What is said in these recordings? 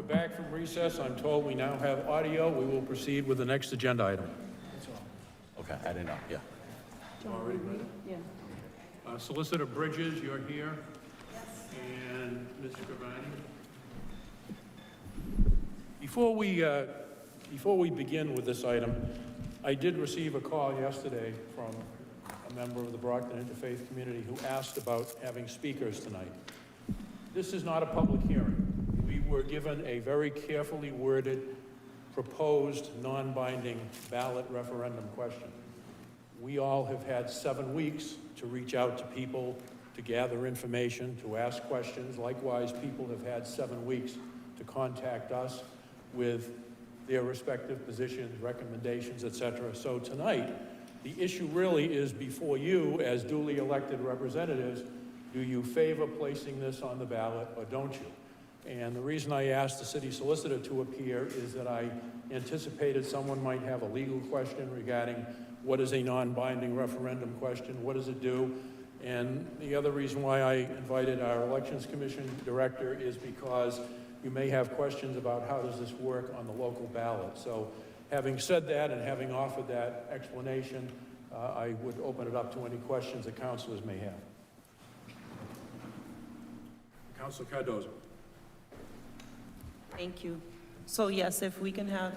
back from recess. I'm told we now have audio. We will proceed with the next agenda item. Okay, I didn't know, yeah. Already ready? Yeah. Solicitor Bridges, you're here. And Ms. Scrivani. Before we begin with this item, I did receive a call yesterday from a member of the Brockton Interfaith community who asked about having speakers tonight. This is not a public hearing. We were given a very carefully worded, proposed, non-binding ballot referendum question. We all have had 7 weeks to reach out to people, to gather information, to ask questions. Likewise, people have had 7 weeks to contact us with their respective positions, recommendations, etc. So tonight, the issue really is before you as duly elected representatives. Do you favor placing this on the ballot or don't you? And the reason I asked the city solicitor to appear is that I anticipated someone might have a legal question regarding what is a non-binding referendum question, what does it do? And the other reason why I invited our Elections Commission director is because you may have questions about how does this work on the local ballot. So having said that and having offered that explanation, I would open it up to any questions that councilors may have. Councilor Cardozo. Thank you. So yes, if we can have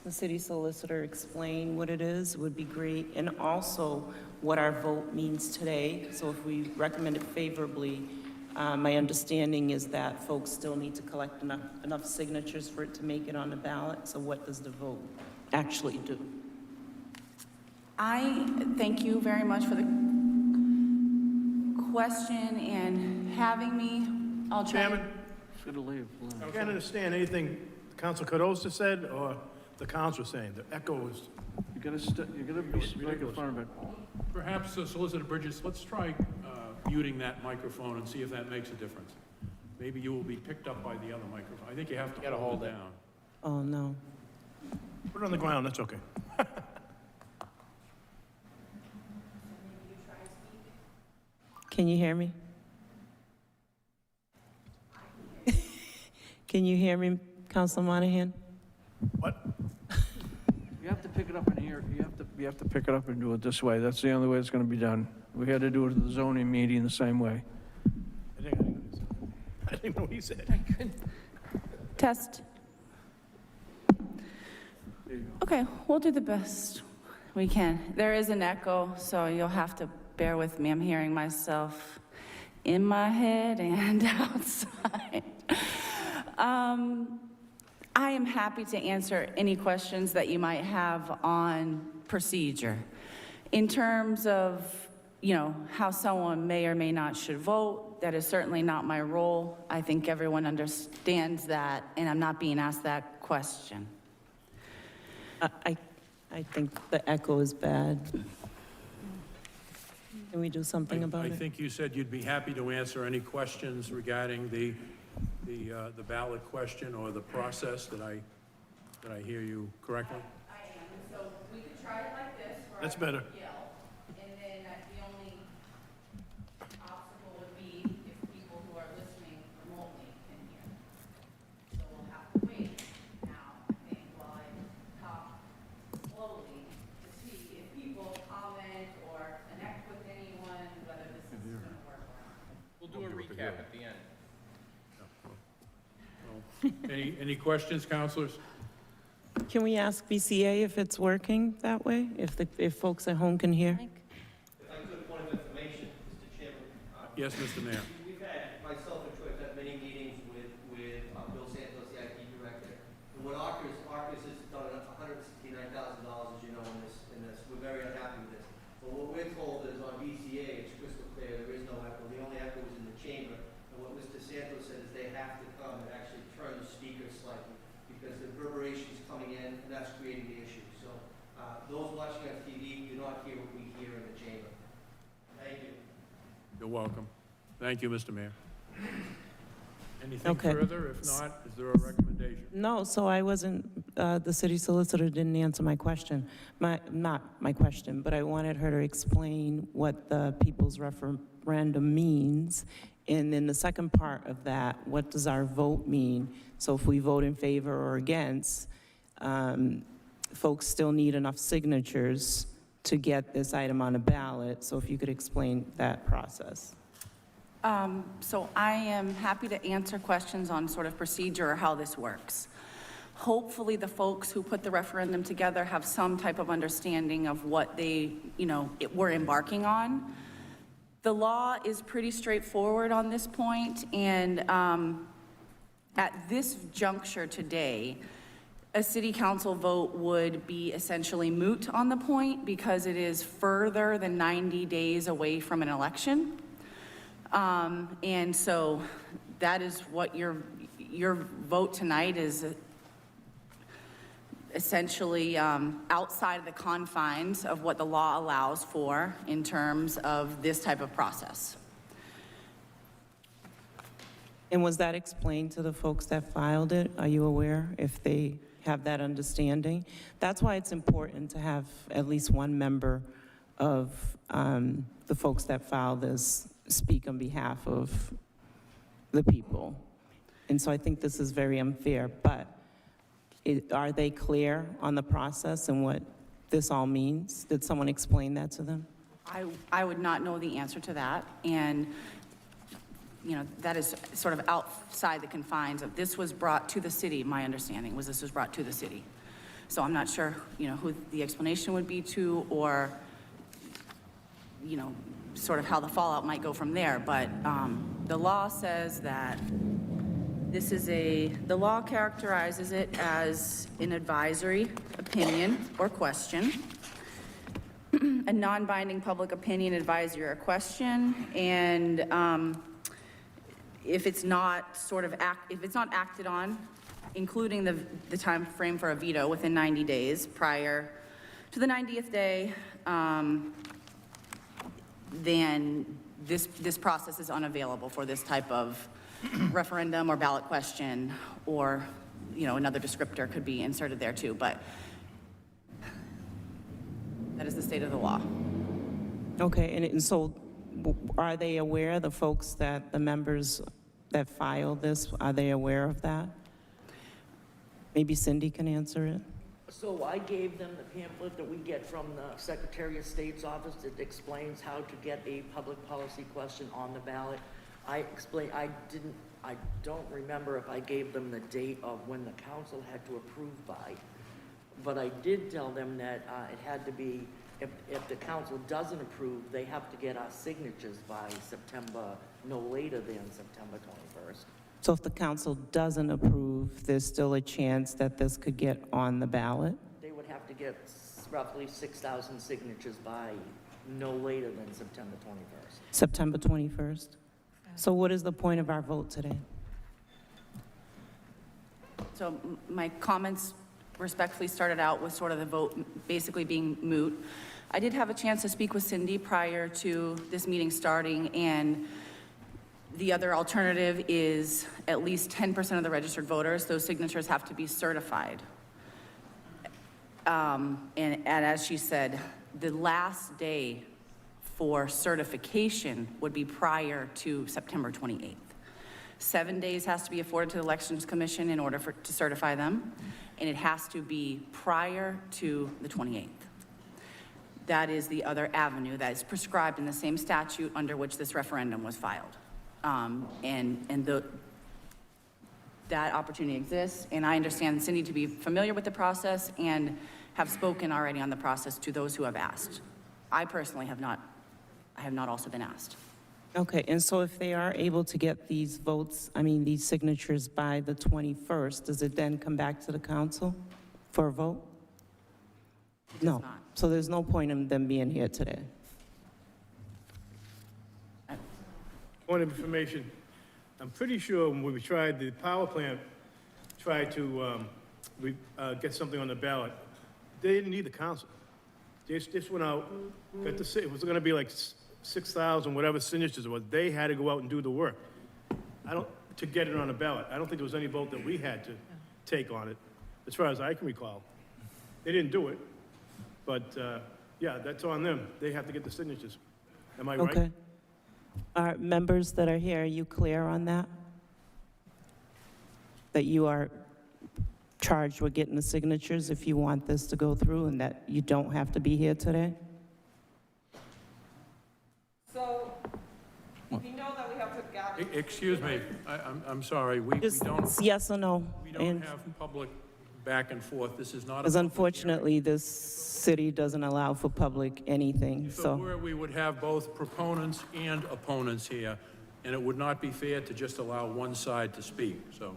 the city solicitor explain what it is, would be great. And also what our vote means today. So if we recommend it favorably, my understanding is that folks still need to collect enough signatures for it to make it on the ballot. So what does the vote actually do? I thank you very much for the question and having me. I'll try. Chairman, Should have leave. I can't understand anything Council Cardozo said or the council saying. The echo is, You gotta be right in front of it. Perhaps Solicitor Bridges, let's try muting that microphone and see if that makes a difference. Maybe you will be picked up by the other microphone. I think you have to hold it down. Oh, no. put it on the ground, that's okay. Can you hear me? Can you hear me, Councilor Monahan? What? You have to pick it up in here. You have to pick it up and do it this way. That's the only way it's gonna be done. We had to do it at the zoning meeting the same way. I didn't know what he said. Test. Okay, we'll do the best we can. There is an echo, so you'll have to bear with me. I'm hearing myself in my head and outside. I am happy to answer any questions that you might have on procedure. In terms of, how someone may or may not should vote, that is certainly not my role. I think everyone understands that, and I'm not being asked that question. I think the echo is bad. Can we do something about I it? think you said you'd be happy to answer any questions regarding the ballot question or the process. Did I hear you correctly? I am, so we could try it like this. That's better. Yell, and then the only obstacle would be if people who are listening remotely can hear. So we'll have to wait now, I think, while I talk slowly to see if people comment or connect with anyone, whether this is going to work or not. We'll do a recap at the end. Any questions, councilors? Can we ask BCA if it's working that way? If folks at home can hear? If I could, point of information, Mr. Chairman. Yes, Mr. Mayor. We've had, myself and Troy, have had many meetings with Bill Santos, the IT director. And what ARCIS has done $169,000, as you know, in this. We're very unhappy with this. But what we're told is on BCA, it's crystal clear, there is no echo. The only echo is in the chamber. And what Mr. Santos said is they have to come and actually turn the speakers slightly because the reverberation's coming in and that's creating the issue. So those watching on TV do not hear what we hear in the chamber. Thank you. You're welcome. Thank you, Mr. Mayor. Anything Okay. further? If not, is there a recommendation? No, so I wasn't, the city solicitor didn't answer my question. Not my question, but I wanted her to explain what the people's referendum means And then the second part of that, what does our vote mean? So if we vote in favor or against, folks still need enough signatures to get this item on a ballot. So if you could explain that process. So I am happy to answer questions on sort of procedure or how this works. Hopefully, the folks who put the referendum together have some type of understanding of what they, were embarking on. The law is pretty straightforward on this point, and at this juncture today, a city council vote would be essentially moot on the point because it is further than 90 days away from an election. And so that is what your vote tonight is essentially outside of the confines of what the law allows for in terms of this type of process. And was that explained to the folks that filed it? Are you aware if they have that understanding? That's why it's important to have at least one member of the folks that filed this speak on behalf of the people. And so I think this is very unfair, but are they clear on the process and what this all means? Did someone explain that to them? I would not know the answer to that, and that is sort of outside the confines of, this was brought to the city. My understanding was this was brought to the city. So I'm not sure, who the explanation would be to, or, sort of how the fallout might go from there. But the law says that this is the law characterizes it as an advisory opinion or question, a non-binding public opinion, advisory, or question, and if it's not acted on, including the time frame for a veto within 90 days prior to the 90th day, then this process is unavailable for this type of referendum or ballot question, or another descriptor could be inserted there too, but that is the state of the law. Okay, and so are they aware, the folks that, the members that filed this, are they aware of that? Maybe Cindy can answer it. So I gave them the pamphlet that we get from the Secretary of State's office that explains how to get a public policy question on the ballot. I don't remember if I gave them the date of when the council had to approve by, but I did tell them that it had to be, if the council doesn't approve, they have to get our signatures by September, no later than September 21st. So if the council doesn't approve, there's still a chance that this could get on the ballot? They would have to get roughly 6,000 signatures by no later than September 21st. September 21st? So what is the point of our vote today? So my comments respectfully started out with sort of the vote basically being moot. I did have a chance to speak with Cindy prior to this meeting starting, and the other alternative is at least 10% of the registered voters. Those signatures have to be certified. And as she said, the last day for certification would be prior to September 28th. 7 days has to be afforded to the Elections Commission in order to certify them, and it has to be prior to the 28th. That is the other avenue that is prescribed in the same statute under which this referendum was filed. That opportunity exists, and I understand Cindy to be familiar with the process and have spoken already on the process to those who have asked. I personally have not. I have not also been asked. Okay, and so if they are able to get these votes, these signatures by the 21st, does it then come back to the council for a vote? It does No. not. So there's no point in them being here today? Point of information, I'm pretty sure when we tried, the power plant tried to get something on the ballot, they didn't need the council. They just went out, got the, it was gonna be like 6,000, whatever signatures it was. They had to go out and do the work. To get it on the ballot. I don't think there was any vote that we had to take on it, as far as I can recall. They didn't do it, but, yeah, that's on them. They have to get the signatures. Am I right? Okay. Our members that are here, are you clear on that? That you are charged with getting the signatures if you want this to go through and that you don't have to be here today? So, we know that we have to gather. Excuse me, I'm sorry, we Just don't, yes or no? we don't have public back and forth. This is not a. Because unfortunately, this city doesn't allow for public anything, So so. where we would have both proponents and opponents here, and it would not be fair to just allow one side to speak, so.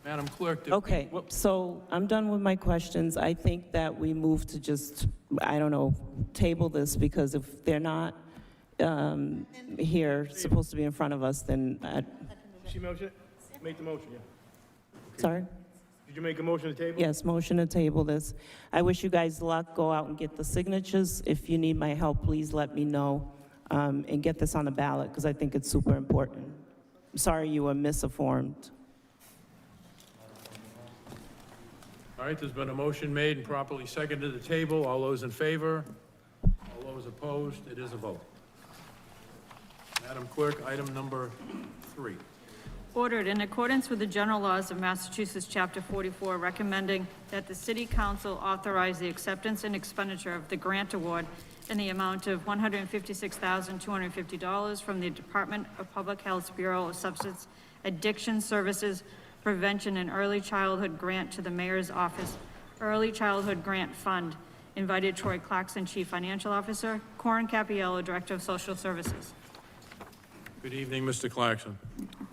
Madam Clerk, Okay, so I'm done with my questions. I think that we move to just, I don't know, table this, because if they're not here, supposed to be in front of us, then, She motion it? Make the motion, yeah. sorry? Did you make a motion to table? Yes, motion to table this. I wish you guys luck. Go out and get the signatures. If you need my help, please let me know, and get this on the ballot, because I think it's super important. I'm sorry you were misinformed. all right, there's been a motion made and properly seconded to the table. All those in favor? All those opposed? It is a vote. Madam Clerk, item number 3. Ordered in accordance with the general laws of Massachusetts, Chapter 44, recommending that the City Council authorize the acceptance and expenditure of the grant award in the amount of $156,250 from the Department of Public Health's Bureau of Substance Addiction Services Prevention and Early Childhood Grant to the Mayor's Office Early Childhood Grant Fund. Invited Troy Clarkson, Chief Financial Officer, Corin Cappiello, Director of Social Services. Good evening, Mr. Clarkson.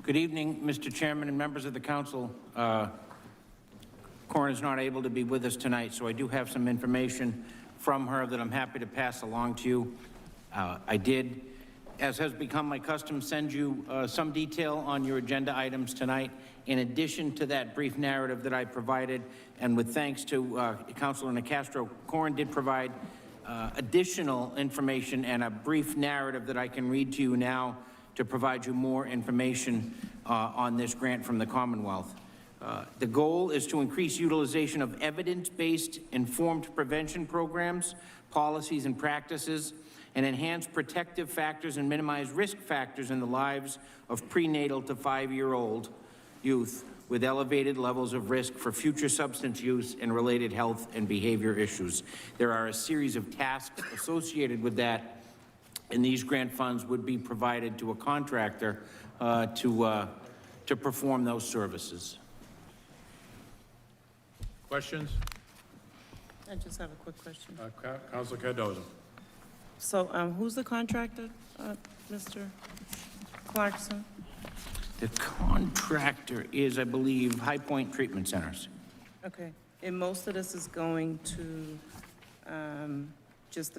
Good evening, Mr. Chairman and members of the council. Corin is not able to be with us tonight, so I do have some information from her that I'm happy to pass along to you. I did, as has become my custom, send you some detail on your agenda items tonight. In addition to that brief narrative that I provided, and with thanks to Councilor Nicastro, Corin did provide additional information and a brief narrative that I can read to you now to provide you more information on this grant from the Commonwealth. The goal is to increase utilization of evidence-based informed prevention programs, policies, and practices, and enhance protective factors and minimize risk factors in the lives of prenatal to 5-year-old youth with elevated levels of risk for future substance use and related health and behavior issues. There are a series of tasks associated with that, and these grant funds would be provided to a contractor to perform those services. Questions? I just have a quick question. Councilor Cardoza. So, who's the contractor, Mr. Clarkson? The contractor is, I believe, High Point Treatment Centers. Okay, and most of this is going to, just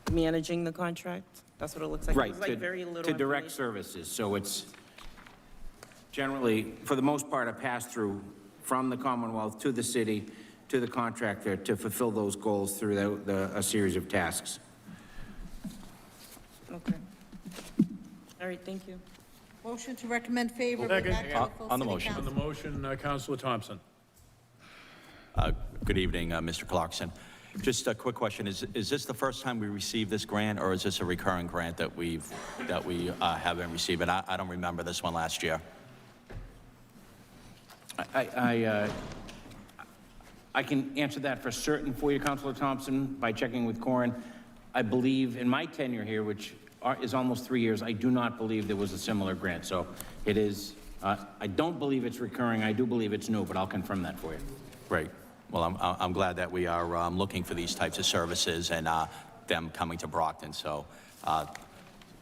managing the contract? That's what it looks like? Right, It was like very little to direct information. services. So it's generally, for the most part, a pass-through from the Commonwealth to the city, to the contractor to fulfill those goals through a series of tasks. Okay. All right, thank you. Motion to recommend favorably Second. back to the full On the city motion. On the council. motion, Councilor Thompson. Good evening, Mr. Clarkson. Just a quick question. Is this the first time we received this grant, or is this a recurring grant that we have been receiving? I don't remember this one last year. I can answer that for certain for you, Councilor Thompson, by checking with Corin. I believe in my tenure here, which is almost 3 years, I do not believe there was a similar grant. So it is, I don't believe it's recurring. I do believe it's new, but I'll confirm that for you. Great. Well, I'm glad that we are looking for these types of services and them coming to Brockton. So,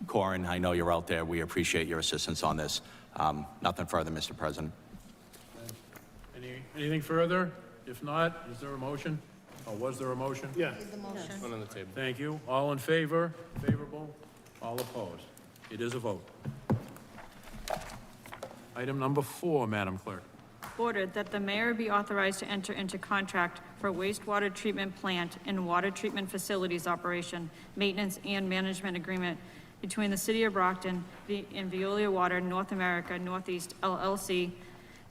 Corin, I know you're out there. We appreciate your assistance on this. Nothing further, Mr. President. Anything further? If not, is there a motion? Or was there a motion? Yeah. One on the table. Thank you. All in favor? Favorable? All opposed? It is a vote. Item number 4, Madam Clerk. Ordered that the mayor be authorized to enter into contract for wastewater treatment plant and water treatment facilities operation, maintenance, and management agreement between the City of Brockton and Veolia Water North America Northeast LLC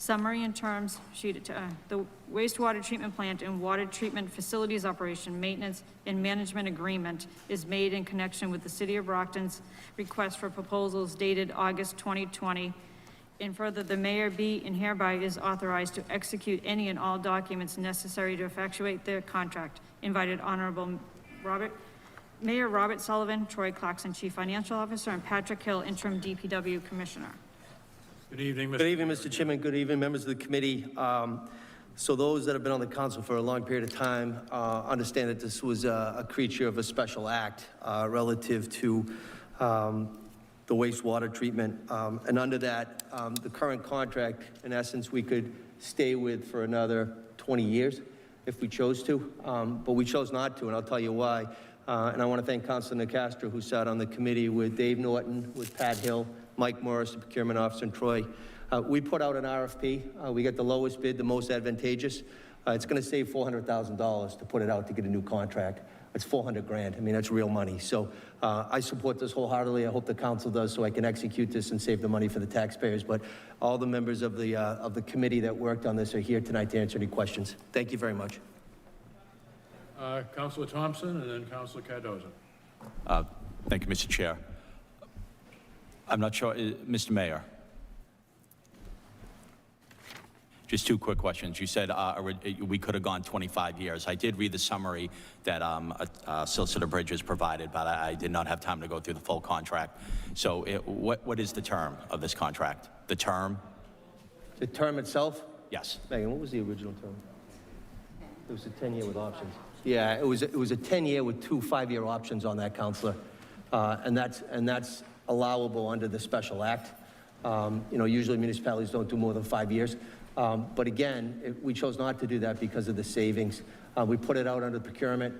Summary and terms sheet, the wastewater treatment plant and water treatment facilities operation, maintenance, and management agreement is made in connection with the City of Brockton's request for proposals dated August 2020. And further, the mayor be and hereby is authorized to execute any and all documents necessary to effectuate the contract. Invited Honorable Mayor Robert Sullivan, Troy Clarkson, Chief Financial Officer, and Patrick Hill, Interim DPW Commissioner. Good evening, Mr. Good evening, Mr. Chairman. Good evening, members of the committee. So those that have been on the council for a long period of time understand that this was a creature of a special act relative to the wastewater treatment. And under that, the current contract, in essence, we could stay with for another 20 years if we chose to, but we chose not to, and I'll tell you why. And I want to thank Councilor Nicastro, who sat on the committee with Dave Norton, with Pat Hill, Mike Morris, the procurement officer, and Troy. We put out an RFP. We got the lowest bid, the most advantageous. It's going to save $400,000 to put it out to get a new contract. It's 400 grand. I mean, that's real money. So I support this wholeheartedly. I hope the council does, so I can execute this and save the money for the taxpayers. But all the members of the committee that worked on this are here tonight to answer any questions. Thank you very much. Councilor Thompson and then Councilor Cardoza. Thank you, Mr. Chair. I'm not sure, Mr. Mayor. Just two quick questions. You said we could have gone 25 years. I did read the summary that Solicitor Bridges provided, but I did not have time to go through the full contract. So what is the term of this contract? The term? The term itself? Yes. Megan, what was the original term? It was a 10-year with options. Yeah, it was a 10-year with 2 5-year options on that, Counselor. And that's allowable under the special act. You know, usually municipalities don't do more than 5 years. But again, we chose not to do that because of the savings. We put it out under procurement,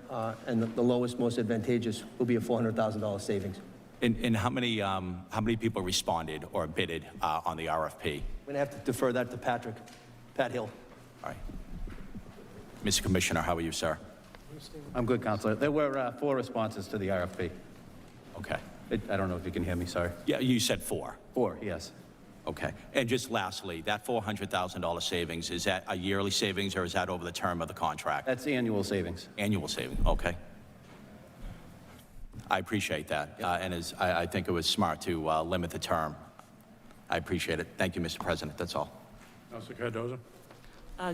and the lowest, most advantageous will be a $400,000 savings. And how many people responded or bidded on the RFP? I'm gonna have to defer that to Pat Hill. All right. Mr. Commissioner, how are you, sir? I'm good, Counselor. There were 4 responses to the RFP. Okay. I don't know if you can hear me, sorry. Yeah, you said 4. 4, yes. Okay. And just lastly, that $400,000 savings, is that a yearly savings or is that over the term of the contract? That's annual savings. Annual saving, okay. I appreciate that. And I think it was smart to limit the term. I appreciate it. Thank you, Mr. President. That's all. Councilor Cardoza.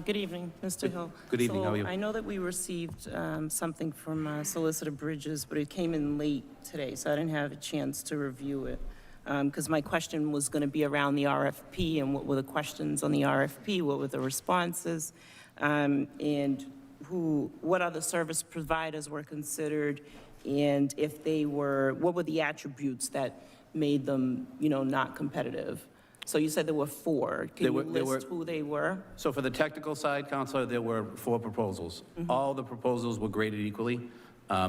Good evening, Mr. Hill. Good evening, how are you? So I know that we received something from Solicitor Bridges, but it came in late today, so I didn't have a chance to review it. Because my question was going to be around the RFP and what were the questions on the RFP, what were the responses, and what other service providers were considered, and if they were, what were the attributes that made them, you know, not competitive? So you said there were 4. Can you list who they were? So for the technical side, Counselor, there were 4 proposals. All the proposals were graded equally.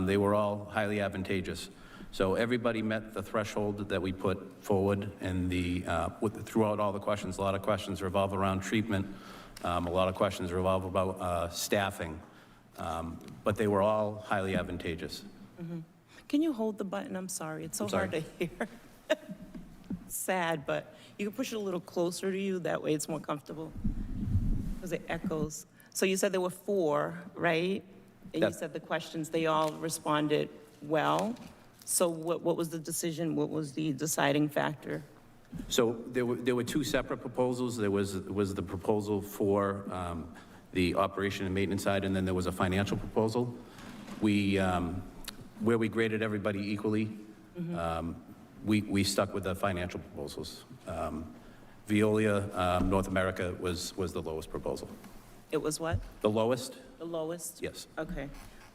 They were all highly advantageous. So everybody met the threshold that we put forward in throughout all the questions. A lot of questions revolve around treatment. A lot of questions revolve about staffing. But they were all highly advantageous. Can you hold the button? I'm sorry, it's so hard to hear. Sad, but you can push it a little closer to you, that way it's more comfortable, because it echoes. So you said there were 4, right? And you said the questions, they all responded well. So what was the decision? What was the deciding factor? So there were 2 separate proposals. There was the proposal for the operation and maintenance side, and then there was a financial proposal. Where we graded everybody equally, we stuck with the financial proposals. Veolia North America was the lowest proposal. It was what? The lowest? The lowest? Yes. Okay.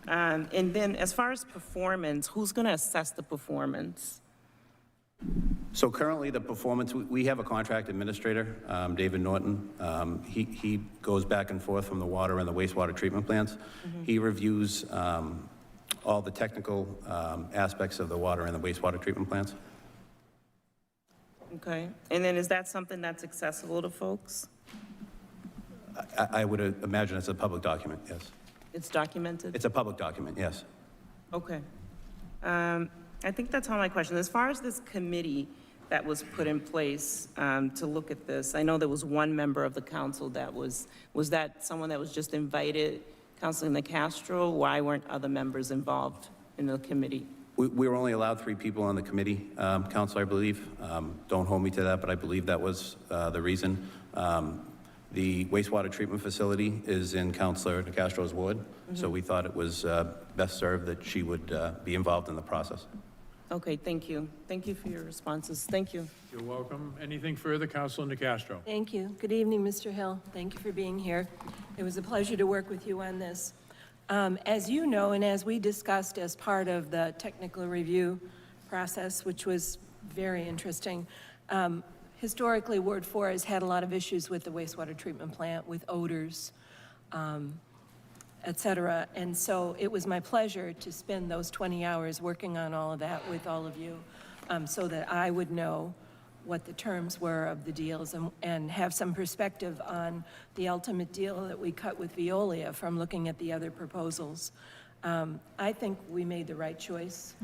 And then as far as performance, who's going to assess the performance? So currently the performance, we have a contract administrator, David Norton. He goes back and forth from the water and the wastewater treatment plants. He reviews all the technical aspects of the water and the wastewater treatment plants. Okay. And then is that something that's accessible to folks? I would imagine it's a public document, yes. It's documented? It's a public document, yes. Okay. I think that's all my questions. As far as this committee, that was put in place to look at this? I know there was one member of the council that was that someone that was just invited, Councilor Castro? Why weren't other members involved in the committee? We were only allowed 3 people on the committee, Counselor, I believe. Don't hold me to that, but I believe that was the reason. The wastewater treatment facility is in Counselor Castro's ward, so we thought it was best served that she would be involved in the process. Okay, thank you. Thank you for your responses. Thank you. You're welcome. Anything further, Councilor Castro? Thank you. Good evening, Mr. Hill. Thank you for being here. It was a pleasure to work with you on this. As you know, and as we discussed as part of the technical review process, which was very interesting, historically, Ward 4 has had a lot of issues with the wastewater treatment plant, with odors, et cetera. And so it was my pleasure to spend those 20 hours working on all of that with all of you, so that I would know what the terms were of the deals and have some perspective on the ultimate deal that we cut with Veolia from looking at the other proposals. I think we made the right choice.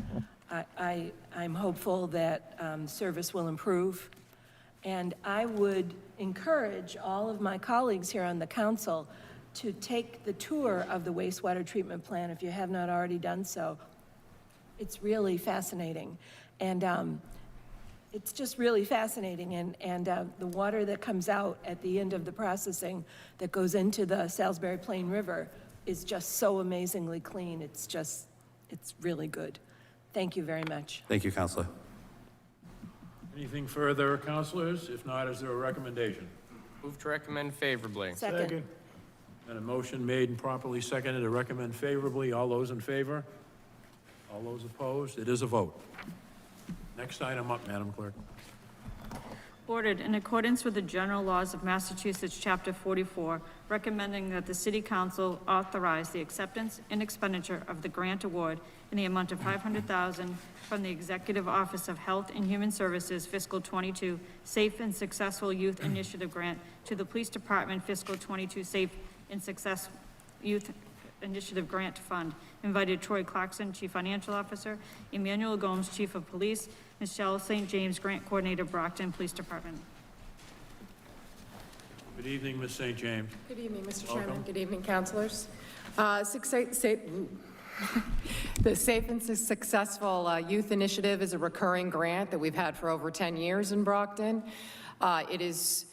I'm hopeful that service will improve. And I would encourage all of my colleagues here on the council to take the tour of the wastewater treatment plant if you have not already done so. It's really fascinating. And it's just really fascinating. And the water that comes out at the end of the processing that goes into the Salisbury Plain River is just so amazingly clean. It's really good. Thank you very much. Thank you, Counselor. Anything further, councilors? If not, is there a recommendation? Move to recommend favorably. Second. And a motion made and properly seconded to recommend favorably. All those in favor? All those opposed? It is a vote. Next item up, Madam Clerk. Ordered in accordance with the general laws of Massachusetts, Chapter 44, recommending that the City Council authorize the acceptance and expenditure of the grant award in the amount of $500,000 from the Executive Office of Health and Human Services Fiscal 22 Safe and Successful Youth Initiative Grant to the Police Department Fiscal 22 Safe and Successful Youth Initiative Grant Fund. Invited Troy Clarkson, Chief Financial Officer, Emmanuel Gomes, Chief of Police, Michelle St. James, Grant Coordinator, Brockton Police Department. Good evening, Ms. St. James. Good evening, Mr. Welcome. Chairman. Good evening, councilors. The Safe and Successful Youth Initiative is a recurring grant that we've had for over 10 years in Brockton. It is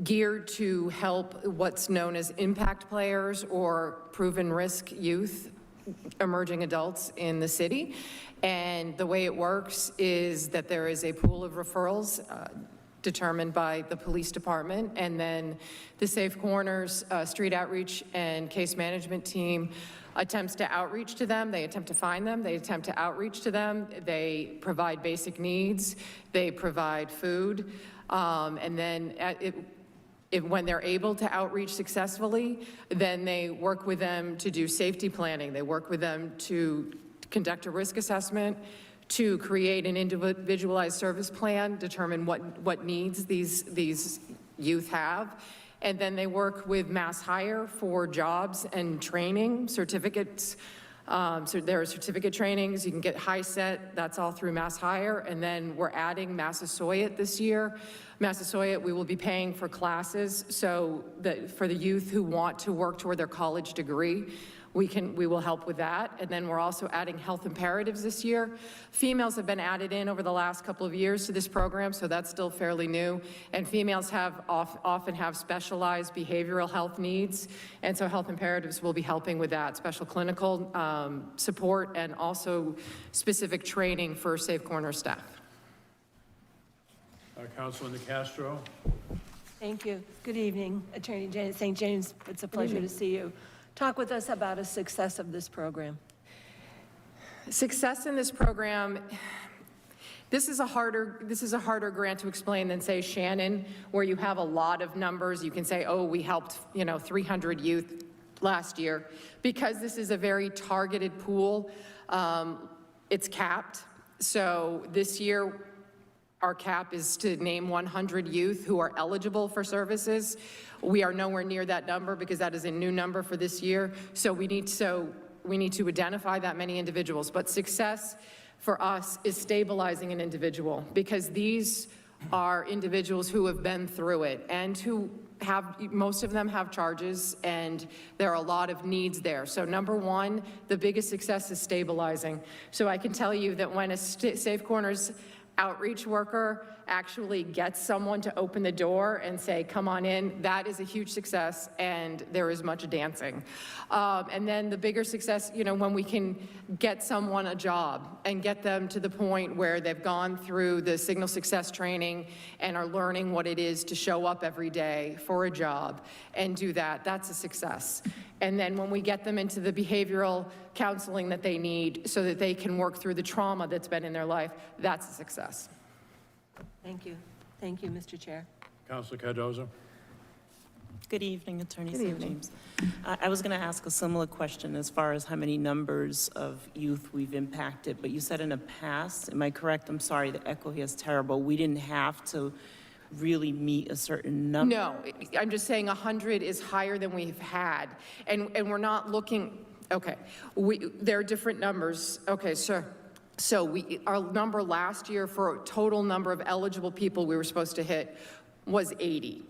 geared to help what's known as impact players or proven risk youth, emerging adults in the city. And the way it works is that there is a pool of referrals determined by the police department, and then the Safe Corners street outreach and case management team attempts to outreach to them. They attempt to find them. They attempt to outreach to them. They provide basic needs. They provide food. And then when they're able to outreach successfully, then they work with them to do safety planning. They work with them to conduct a risk assessment, to create an individualized service plan, determine what needs these youth have. And then they work with Mass Hire for jobs and training, certificates. So there are certificate trainings. You can get HiSET. That's all through Mass Hire. And then we're adding Massasoit this year. Massasoit, we will be paying for classes. So that for the youth who want to work toward their college degree, we will help with that. And then we're also adding health imperatives this year. Females have been added in over the last couple of years to this program, so that's still fairly new. And females often have specialized behavioral health needs, and so health imperatives will be helping with that, special clinical support and also specific training for Safe Corner staff. Councilor Castro. Thank you. Good evening, Attorney St. James. It's a pleasure to see you. Talk with us about a success of this program. Success in this program, this is a harder grant to explain than, say, Shannon, where you have a lot of numbers. You can say, oh, we helped 300 youth last year. Because this is a very targeted pool, it's capped. So this year, our cap is to name 100 youth who are eligible for services. We are nowhere near that number because that is a new number for this year. So we need to identify that many individuals. But success for us is stabilizing an individual, because these are individuals who have been through it and who have, most of them have charges, and there are a lot of needs there. So number one, the biggest success is stabilizing. So I can tell you that when a Safe Corners outreach worker actually gets someone to open the door and say, come on in, that is a huge success, and there is much dancing. And then the bigger success, you know, when we can get someone a job and get them to the point where they've gone through the signal success training and are learning what it is to show up every day for a job and do that, that's a success. And then when we get them into the behavioral counseling that they need so that they can work through the trauma that's been in their life, that's a success. Thank you. Thank you, Mr. Chair. Councilor Cardozo? Good evening, Attorney Good St. evening. James. I was going to ask a similar question as far as how many numbers of youth we've impacted, but you said in the past, am I correct? I'm sorry, the echo here is terrible. We didn't have to really meet a certain number? No, I'm just saying 100 is higher than we've had. And we're not looking, okay, there are different numbers. Okay, sure. So our number last year for a total number of eligible people we were supposed to hit was 80.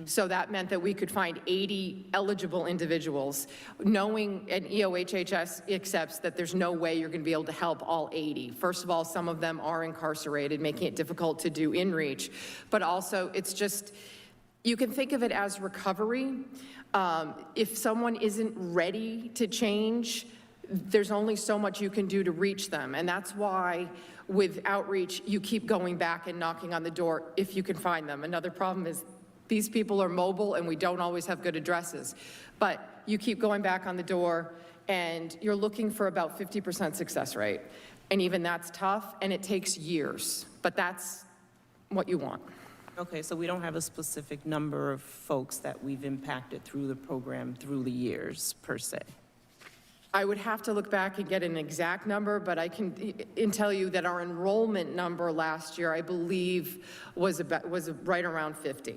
So that meant that we could find 80 eligible individuals, knowing, and EOHHS accepts that there's no way you're going to be able to help all 80. First of all, some of them are incarcerated, making it difficult to do in-reach, but also it's just, you can think of it as recovery. If someone isn't ready to change, there's only so much you can do to reach them, and that's why with outreach, you keep going back and knocking on the door if you can find them. Another problem is these people are mobile and we don't always have good addresses. But you keep going back on the door and you're looking for about 50% success rate. And even that's tough and it takes years, but that's what you want. Okay, so we don't have a specific number of folks that we've impacted through the program through the years, per se. I would have to look back and get an exact number, but I can tell you that our enrollment number last year, I believe, was right around 50.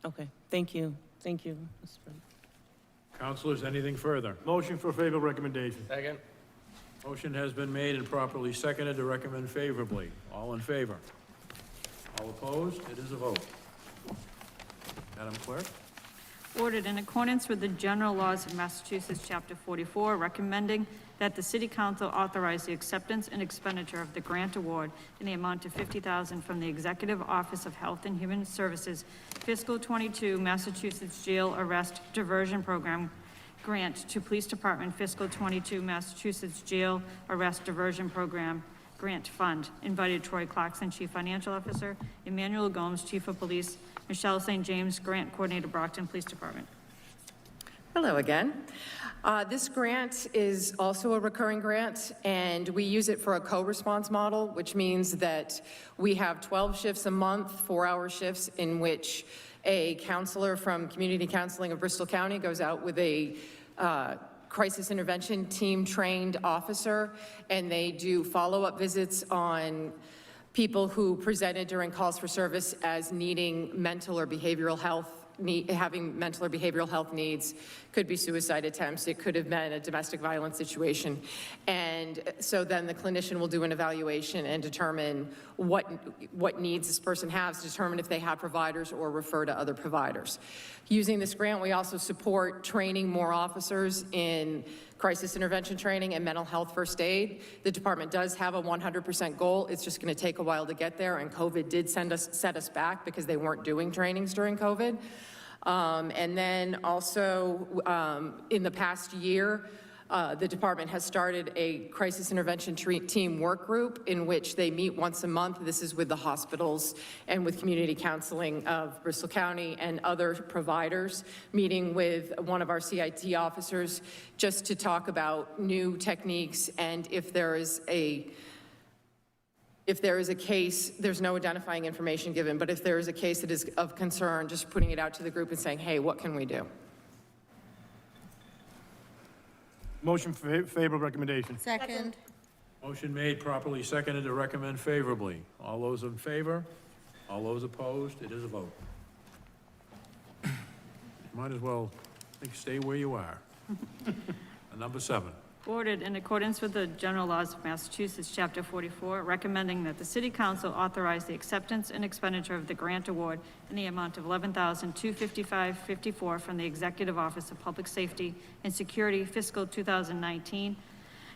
Okay, thank you. Thank you, Mr. President. Councilors, anything further? Motion for favorable recommendation. Second. Motion has been made and properly seconded to recommend favorably. All in favor? All opposed? It is a vote. Madam Clerk? Ordered in accordance with the general laws of Massachusetts, Chapter 44, recommending that the City Council authorize the acceptance and expenditure of the grant award in the amount of $50,000 from the Executive Office of Health and Human Services Fiscal 22 Massachusetts Jail Arrest Diversion Program grant to Police Department Fiscal 22 Massachusetts Jail Arrest Diversion Program Grant Fund. Invited Troy Clarkson, Chief Financial Officer, Emmanuel Gomes, Chief of Police, Michelle St. James, Grant Coordinator, Brockton Police Department. Hello again. This grant is also a recurring grant, and we use it for a co-response model, which means that we have 12 shifts a month, 4-hour shifts, in which a counselor from Community Counseling of Bristol County goes out with a crisis intervention team trained officer, and they do follow-up visits on people who presented during calls for service as needing mental or behavioral health, having mental or behavioral health needs. Could be suicide attempts, it could have been a domestic violence situation. And so then the clinician will do an evaluation and determine what needs this person has, determine if they have providers or refer to other providers. Using this grant, we also support training more officers in crisis intervention training and mental health first aid. The department does have a 100% goal. It's just going to take a while to get there, and COVID did set us back because they weren't doing trainings during COVID. And then also in the past year, the department has started a crisis intervention team work group in which they meet once a month. This is with the hospitals and with community counseling of Bristol County and other providers, meeting with one of our CIT officers just to talk about new techniques, and if there is a case, there's no identifying information given, but if there is a case that is of concern, just putting it out to the group and saying, hey, what can we do? Motion for favorable recommendation. Second. Motion made, properly seconded to recommend favorably. All those in favor? All those opposed? It is a vote. Might as well, I think, stay where you are. Number 7. Ordered in accordance with the general laws of Massachusetts, Chapter 44, recommending that the City Council authorize the acceptance and expenditure of the grant award in the amount of $11,255.54 from the Executive Office of Public Safety and Security fiscal 2019.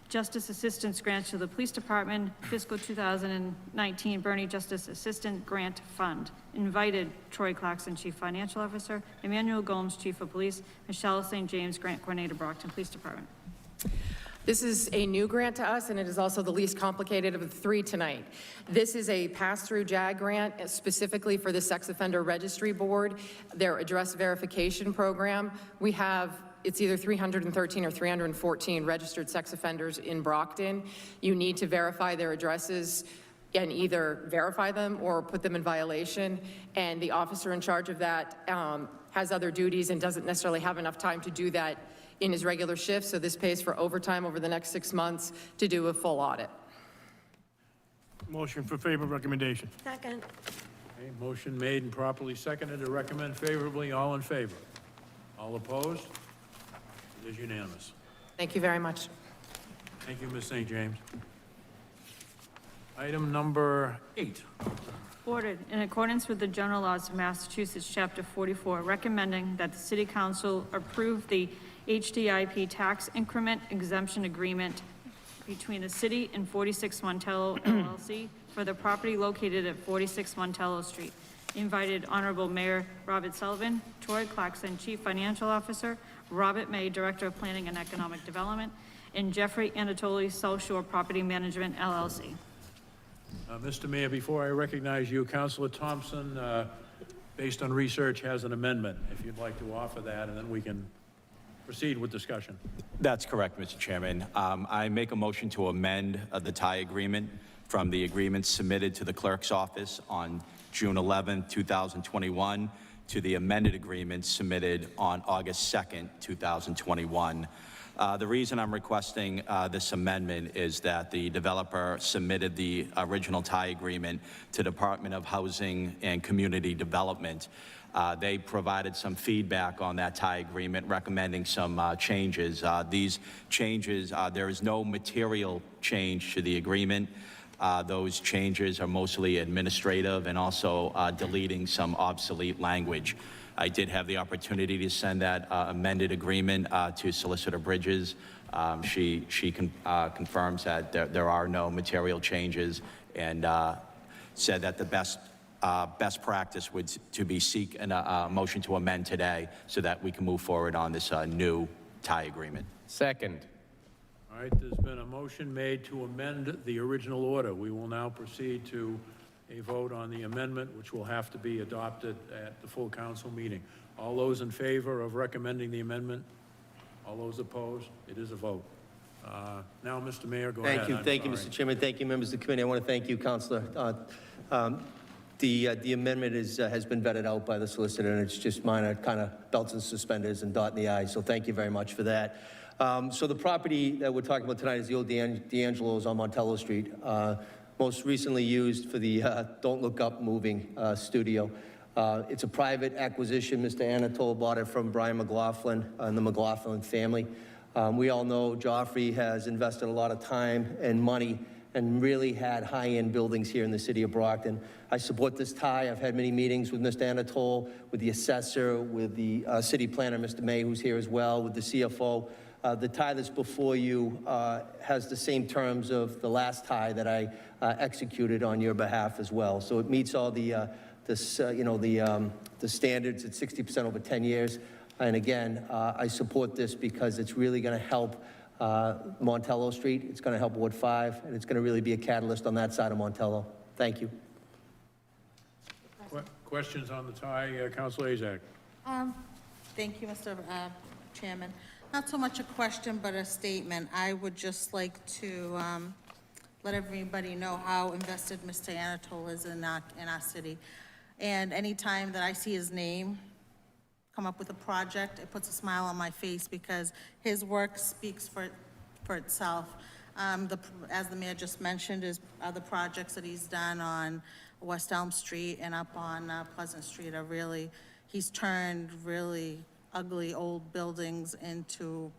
Justice Assistance Grants to the Police Department, fiscal 2019 Bernie Justice Assistant Grant Fund. Invited Troy Clarkson, Chief Financial Officer, Emmanuel Gomes, Chief of Police, Michelle St. James, Grant Coordinator, Brockton Police Department. This is a new grant to us, and it is also the least complicated of the three tonight. This is a pass-through JAG grant specifically for the Sex Offender Registry Board, their address verification program. We have, it's either 313 or 314 registered sex offenders in Brockton. You need to verify their addresses and either verify them or put them in violation. And the officer in charge of that has other duties and doesn't necessarily have enough time to do that in his regular shift, so this pays for overtime over the next 6 months to do a full audit. Motion for favor recommendation. Second. Okay, motion made and properly seconded to recommend favorably. All in favor? All opposed? It is unanimous. Thank you very much. Thank you, Ms. St. James. Item number 8. Ordered in accordance with the general laws of Massachusetts, Chapter 44, recommending that the City Council approve the HDIP tax increment exemption agreement between the city and 46 Montello LLC for the property located at 46 Montello Street. Invited Honorable Mayor Robert Sullivan, Troy Clarkson, Chief Financial Officer, Robert May, Director of Planning and Economic Development, and Jeffrey Anatoli, South Shore Property Management LLC. Mr. Mayor, before I recognize you, Councilor Thompson, based on research, has an amendment. If you'd like to offer that, and then we can proceed with discussion. That's correct, Mr. Chairman. I make a motion to amend the tie agreement from the agreement submitted to the clerk's office on June 11, 2021, to the amended agreement submitted on August 2nd, 2021. The reason I'm requesting this amendment is that the developer submitted the original tie agreement to the Department of Housing and Community Development. They provided some feedback on that tie agreement, recommending some changes. These changes, there is no material change to the agreement. Those changes are mostly administrative and also deleting some obsolete language. I did have the opportunity to send that amended agreement to Solicitor Bridges. She confirms that there are no material changes and said that the best practice would to be seek a motion to amend today so that we can move forward on this new tie agreement. Second. All right, there's been a motion made to amend the original order. We will now proceed to a vote on the amendment, which will have to be adopted at the full council meeting. All those in favor of recommending the amendment? All those opposed? It is a vote. Now, Mr. Mayor, go ahead. Thank you, Mr. Chairman. Thank you, members of the committee. I want to thank you, Councilor. The amendment has been vetted out by the solicitor, and it's just minor kind of belts and suspenders and dotting the i's, so thank you very much for that. So the property that we're talking about tonight is the old D'Angelo's on Montello Street, most recently used for the Don't Look Up moving studio. It's a private acquisition. Mr. Anatol bought it from Brian McLaughlin and the McLaughlin family. We all know Joffrey has invested a lot of time and money and really had high-end buildings here in the city of Brockton. I support this tie. I've had many meetings with Mr. Anatol, with the assessor, with the city planner, Mr. May, who's here as well, with the CFO. The tie that's before you has the same terms of the last tie that I executed on your behalf as well. So it meets all the standards at 60% over 10 years. And again, I support this because it's really going to help Montello Street. It's going to help Ward 5, and it's going to really be a catalyst on that side of Montello. Thank you. Questions on the tie, Councilor Azak? Thank you, Mr. Chairman. Not so much a question, but a statement. I would just like to let everybody know how invested Mr. Anatol is in our city. And anytime that I see his name come up with a project, it puts a smile on my face because his work speaks for itself. As the mayor just mentioned, is other projects that he's done on West Elm Street and up on Pleasant Street are really, he's turned really ugly old buildings into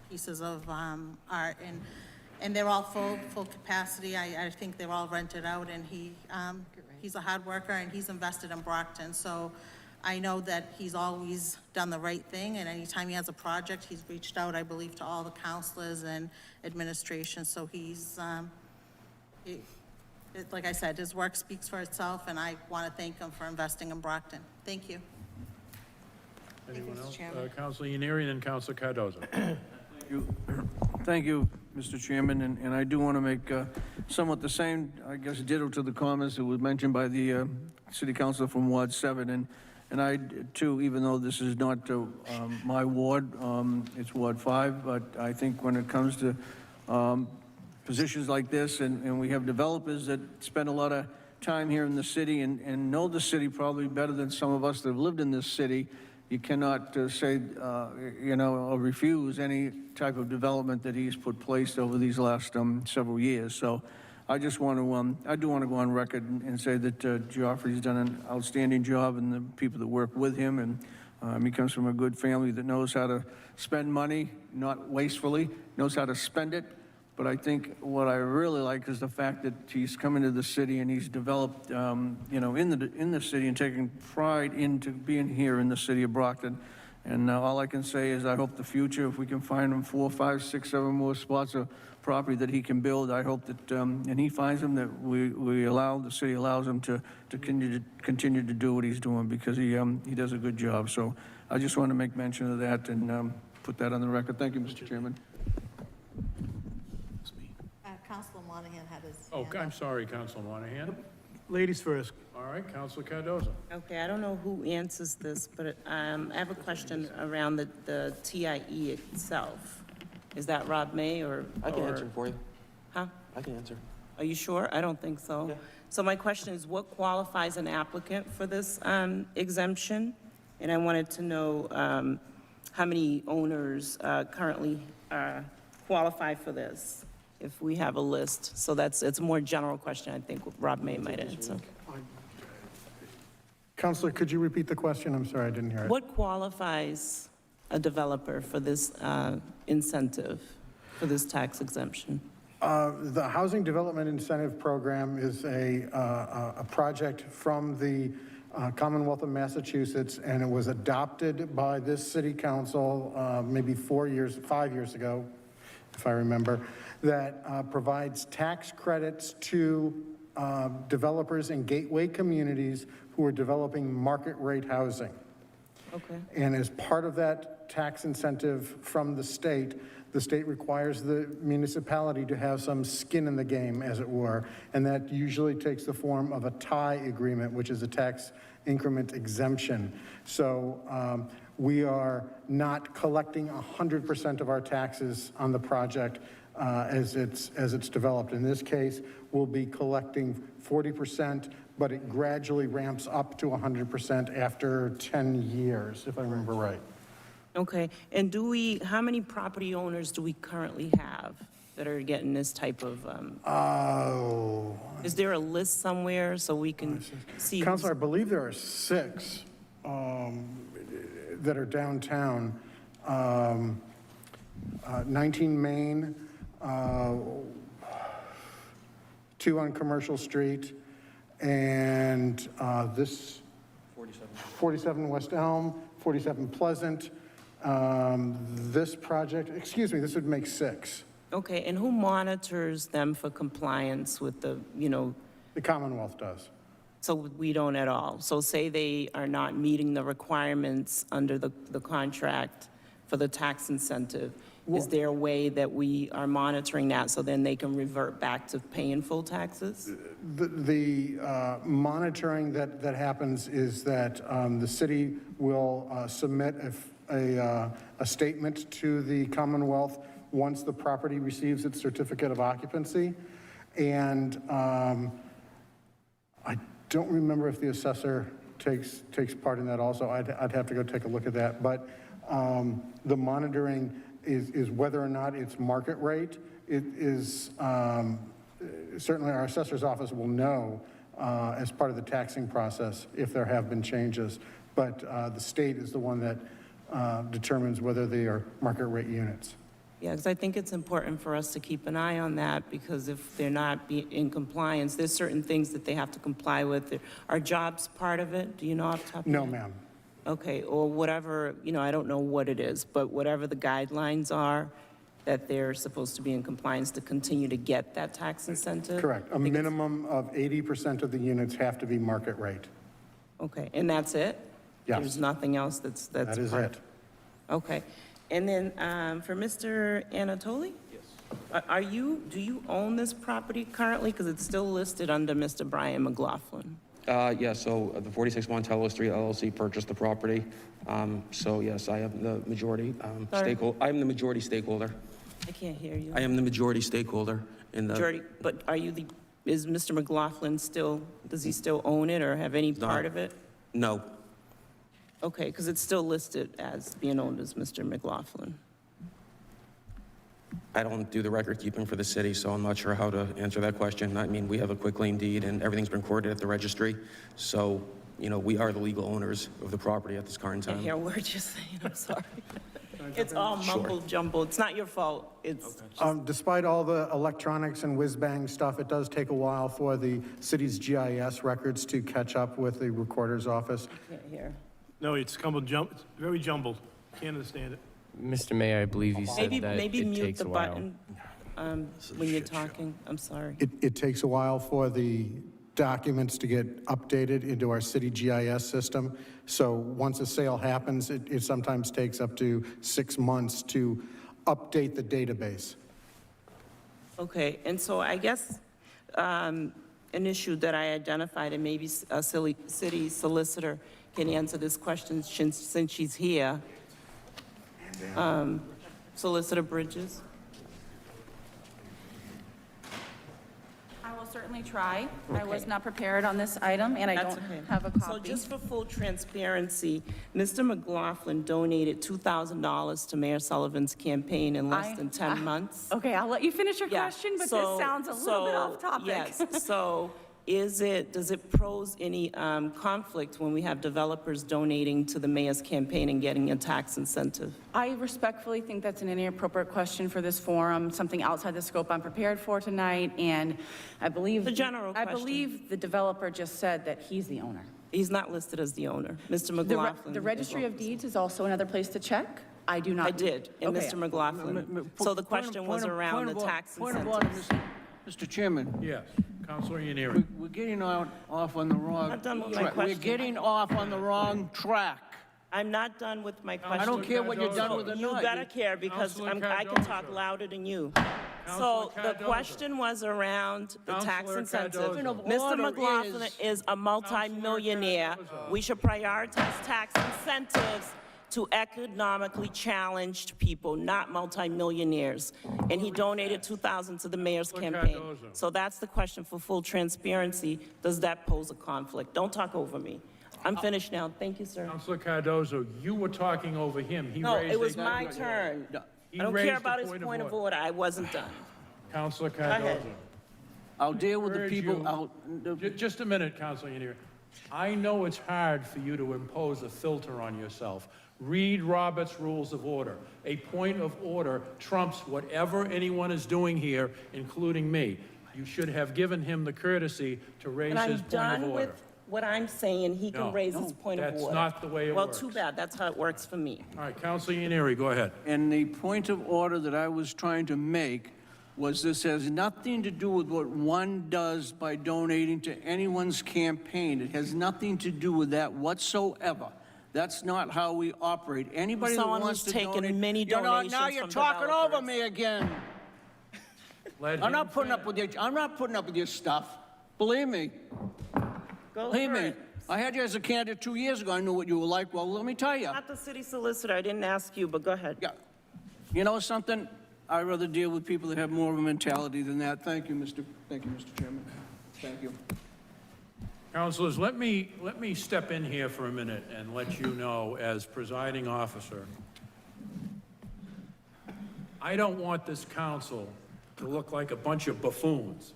pieces of art, and they're all full capacity. I think they're all rented out, and he's a hard worker, and he's invested in Brockton, so I know that he's always done the right thing, and anytime he has a project, he's reached out, I believe, to all the counselors and administration, so like I said, his work speaks for itself, and I want to thank him for investing in Brockton. Thank you. Anyone Mr. else? Chairman. Councilor Yaneri and then Councilor Cardoza. Thank you, Mr. Chairman, and I do want to make somewhat the same, I guess, ditto to the comments that was mentioned by the city councilor from Ward 7, and I, too, even though this is not my ward, it's Ward 5, but I think when it comes to positions like this, and we have developers that spend a lot of time here in the city and know the city probably better than some of us that have lived in this city, you cannot say, or refuse any type of development that he's put place over these last several years. So I just want to, I do want to go on record and say that Geoffrey's done an outstanding job, and the people that work with him, and he comes from a good family that knows how to spend money, not wastefully, knows how to spend it. But I think what I really like is the fact that he's come into the city and he's developed, in the city and taking pride into being here in the city of Brockton. And all I can say is I hope the future, if we can find him 4, 5, 6, 7 more spots of property that he can build, I hope that, and he finds them, that the city allows him to continue to do what he's doing, because he does a good job. So I just want to make mention of that and put that on the record. Thank you, Mr. Chairman. Councilor Monahan had his Oh, hand I'm up. sorry, Councilor Monahan. Ladies first. All right, Councilor Cardoza. Okay, I don't know who answers this, but I have a question around the TIE itself. Is that Rob May or? I can answer for you. Huh? I can answer. Are you sure? I don't think so. Yeah. So my question is, what qualifies an applicant for this exemption? And I wanted to know how many owners currently qualify for this, if we have a list. So it's a more general question, I think Rob May might answer. Counselor, could you repeat the question? I'm sorry, I didn't hear it. What qualifies a developer for this incentive, for this tax exemption? The Housing Development Incentive Program is a project from the Commonwealth of Massachusetts, and it was adopted by this city council maybe 5 years ago, if I remember, that provides tax credits to developers in gateway communities who are developing market rate housing. Okay. And as part of that tax incentive from the state requires the municipality to have some skin in the game, as it were, and that usually takes the form of a tie agreement, which is a tax increment exemption. So we are not collecting 100% of our taxes on the project as it's developed. In this case, we'll be collecting 40%, but it gradually ramps up to 100% after 10 years, if I remember right. Okay, and how many property owners do we currently have that are getting this type of, is there a list somewhere so we can see? Councilor, I believe there are 6 that are downtown. 19 Main, 2 on Commercial Street, and 47 West Elm, 47 Pleasant. This project, this would make 6. Okay, and who monitors them for compliance with the The Commonwealth does. So we don't at all? So say they are not meeting the requirements under the contract for the tax incentive, is there a way that we are monitoring that so then they can revert back to paying full taxes? The monitoring that happens is that the city will submit a statement to the Commonwealth once the property receives its certificate of occupancy. And I don't remember if the assessor takes part in that also. I'd have to go take a look at that. But the monitoring is whether or not it's market rate. It is certainly our assessor's office will know as part of the taxing process if there have been changes. But the state is the one that determines whether they are market rate units. Yeah, because I think it's important for us to keep an eye on that, because if they're not in compliance, there's certain things that they have to comply with. Are jobs part of it? Do you know off the top of your No, head? ma'am. Okay, or whatever, I don't know what it is, but whatever the guidelines are, that they're supposed to be in compliance to continue to get that tax incentive? Correct. A minimum of 80% of the units have to be market rate. Okay, and that's it? Yes. There's nothing else that's That is part- it. Okay, and then for Mr. Anatoli? Yes. Do you own this property currently? Because it's still listed under Mr. Brian McLaughlin. Yeah, so the 46 Montello Street LLC purchased the property. So yes, I am the majority stakeholder. I am the majority stakeholder. I can't hear you. I am the majority stakeholder in the. Majority, but is Mr. McLaughlin does he still own it or have any part of it? No. Okay, because it's still listed as being owned as Mr. McLaughlin. I don't do the record keeping for the city, so I'm not sure how to answer that question. I mean, we have a quitclaim deed and everything's been recorded at the registry. So, we are the legal owners of the property at this current I time. hear a word you're saying, I'm sorry. It's all mumble jumble. It's not your fault. It's Despite all the electronics and whiz-bang stuff, it does take a while for the city's GIS records to catch up with the recorder's office. I can't hear. No, it's very jumbled. Can't understand it. Mr. Mayor, I believe you said that Maybe it mute takes the a while. button when you're talking. I'm sorry. It takes a while for the documents to get updated into our city GIS system. So once a sale happens, it sometimes takes up to 6 months to update the database. Okay, and so I guess an issue that I identified, and maybe a city solicitor can answer this question since she's here. Solicitor Bridges? I will certainly try. I was not prepared on this item, and I That's don't okay. have a So copy. just for full transparency, Mr. McLaughlin donated $2,000 to Mayor Sullivan's campaign in less than 10 months. Okay, I'll let you finish your Yeah, question, but so- this sounds a little bit so, off topic. Yes, so does it pose any conflict when we have developers donating to the mayor's campaign and getting a tax incentive? I respectfully think that's an inappropriate question for this forum, something outside the scope I'm prepared for tonight, and I believe... The general I question. believe the developer just said that he's the owner. He's not listed as the owner. Mr. The McLaughlin. the Registry of Deeds is also another place to check. I do not... I did, and Okay. Mr. McLaughlin. So the question was around the tax Point of order, incentives. Mr. Chairman. Yes, Counselor Ianieri. We're getting off on the wrong Not done with my track. We're question. getting off on the wrong track. I'm not done with my question. I don't care what you're done with or You not. better care, because Counselor I can talk Cardozo. louder than you. Counselor So the Cardozo. question was around the tax Counselor incentive. Cardozo. Point of Mr. order McLaughlin is a multimillionaire. Cardozo. We should prioritize tax incentives to economically challenged people, not multimillionaires. And he donated $2,000 to the mayor's Counselor campaign. Cardozo. So that's the question for full transparency. Does that pose a conflict? Don't talk over me. I'm finished now. Thank you, sir. Counselor Cardozo, you were talking over him. He No, raised it was a- my turn. He I don't raised care a about his point of order. I wasn't done. Counselor ahead. Cardozo. I'll deal with the Urge people, you- Just a minute, Counselor Ianieri. I know it's hard for you to impose a filter on yourself. Read Robert's Rules of Order. A point of order trumps whatever anyone is doing here, including me. You should have given him the courtesy to raise And I'm his point of done order. with what I'm saying. He No, can raise his point of order. that's not the way it Well, works. too bad. That's how it works for me. All right, Counselor Ianieri, go ahead. And the point of order that I was trying to make was this has nothing to do with what one does by donating to anyone's campaign. It has nothing to do with that whatsoever. That's not how we operate. Anybody that Someone wants who's to taken donate... many You know, donations now you're from talking over developers. me again. Let I'm him not putting up with your, I'm not putting up with your stuff. Believe me. Go Believe for me. it. I had you as a candidate 2 years ago. I knew what you were like. Well, let me tell you. Not the city solicitor. I didn't ask you, but go ahead. Yeah. You know something? I'd rather deal with people that have more of a mentality than that. Thank you, Mr. Chairman. Thank you. Councilors, let me step in here for a minute and let you know, as presiding officer, I don't want this council to look like a bunch of buffoons.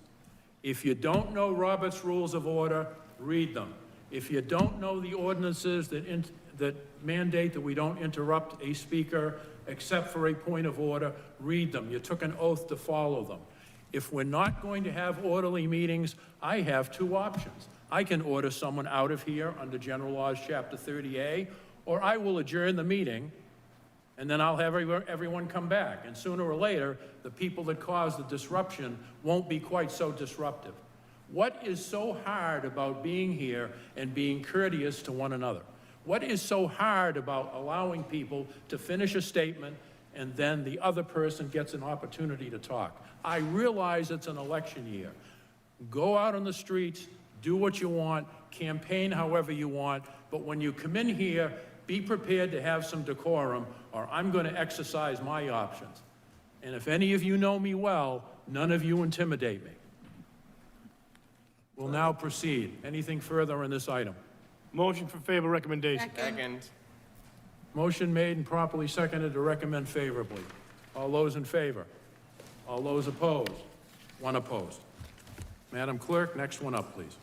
If you don't know Robert's Rules of Order, read them. If you don't know the ordinances that mandate that we don't interrupt a speaker except for a point of order, read them. You took an oath to follow them. If we're not going to have orderly meetings, I have two options. I can order someone out of here under General Laws, Chapter 30A, or I will adjourn the meeting, and then I'll have everyone come back. And sooner or later, the people that caused the disruption won't be quite so disruptive. What is so hard about being here and being courteous to one another? What is so hard about allowing people to finish a statement and then the other person gets an opportunity to talk? I realize it's an election year. Go out on the streets, do what you want, campaign however you want, but when you come in here, be prepared to have some decorum, or I'm going to exercise my options. And if any of you know me well, none of you intimidate me. We'll now proceed. Anything further on this item? Motion for favor recommendation. Second. Motion made and properly seconded to recommend favorably. All those in favor? All those opposed? One opposed. Madam Clerk, next one up, please.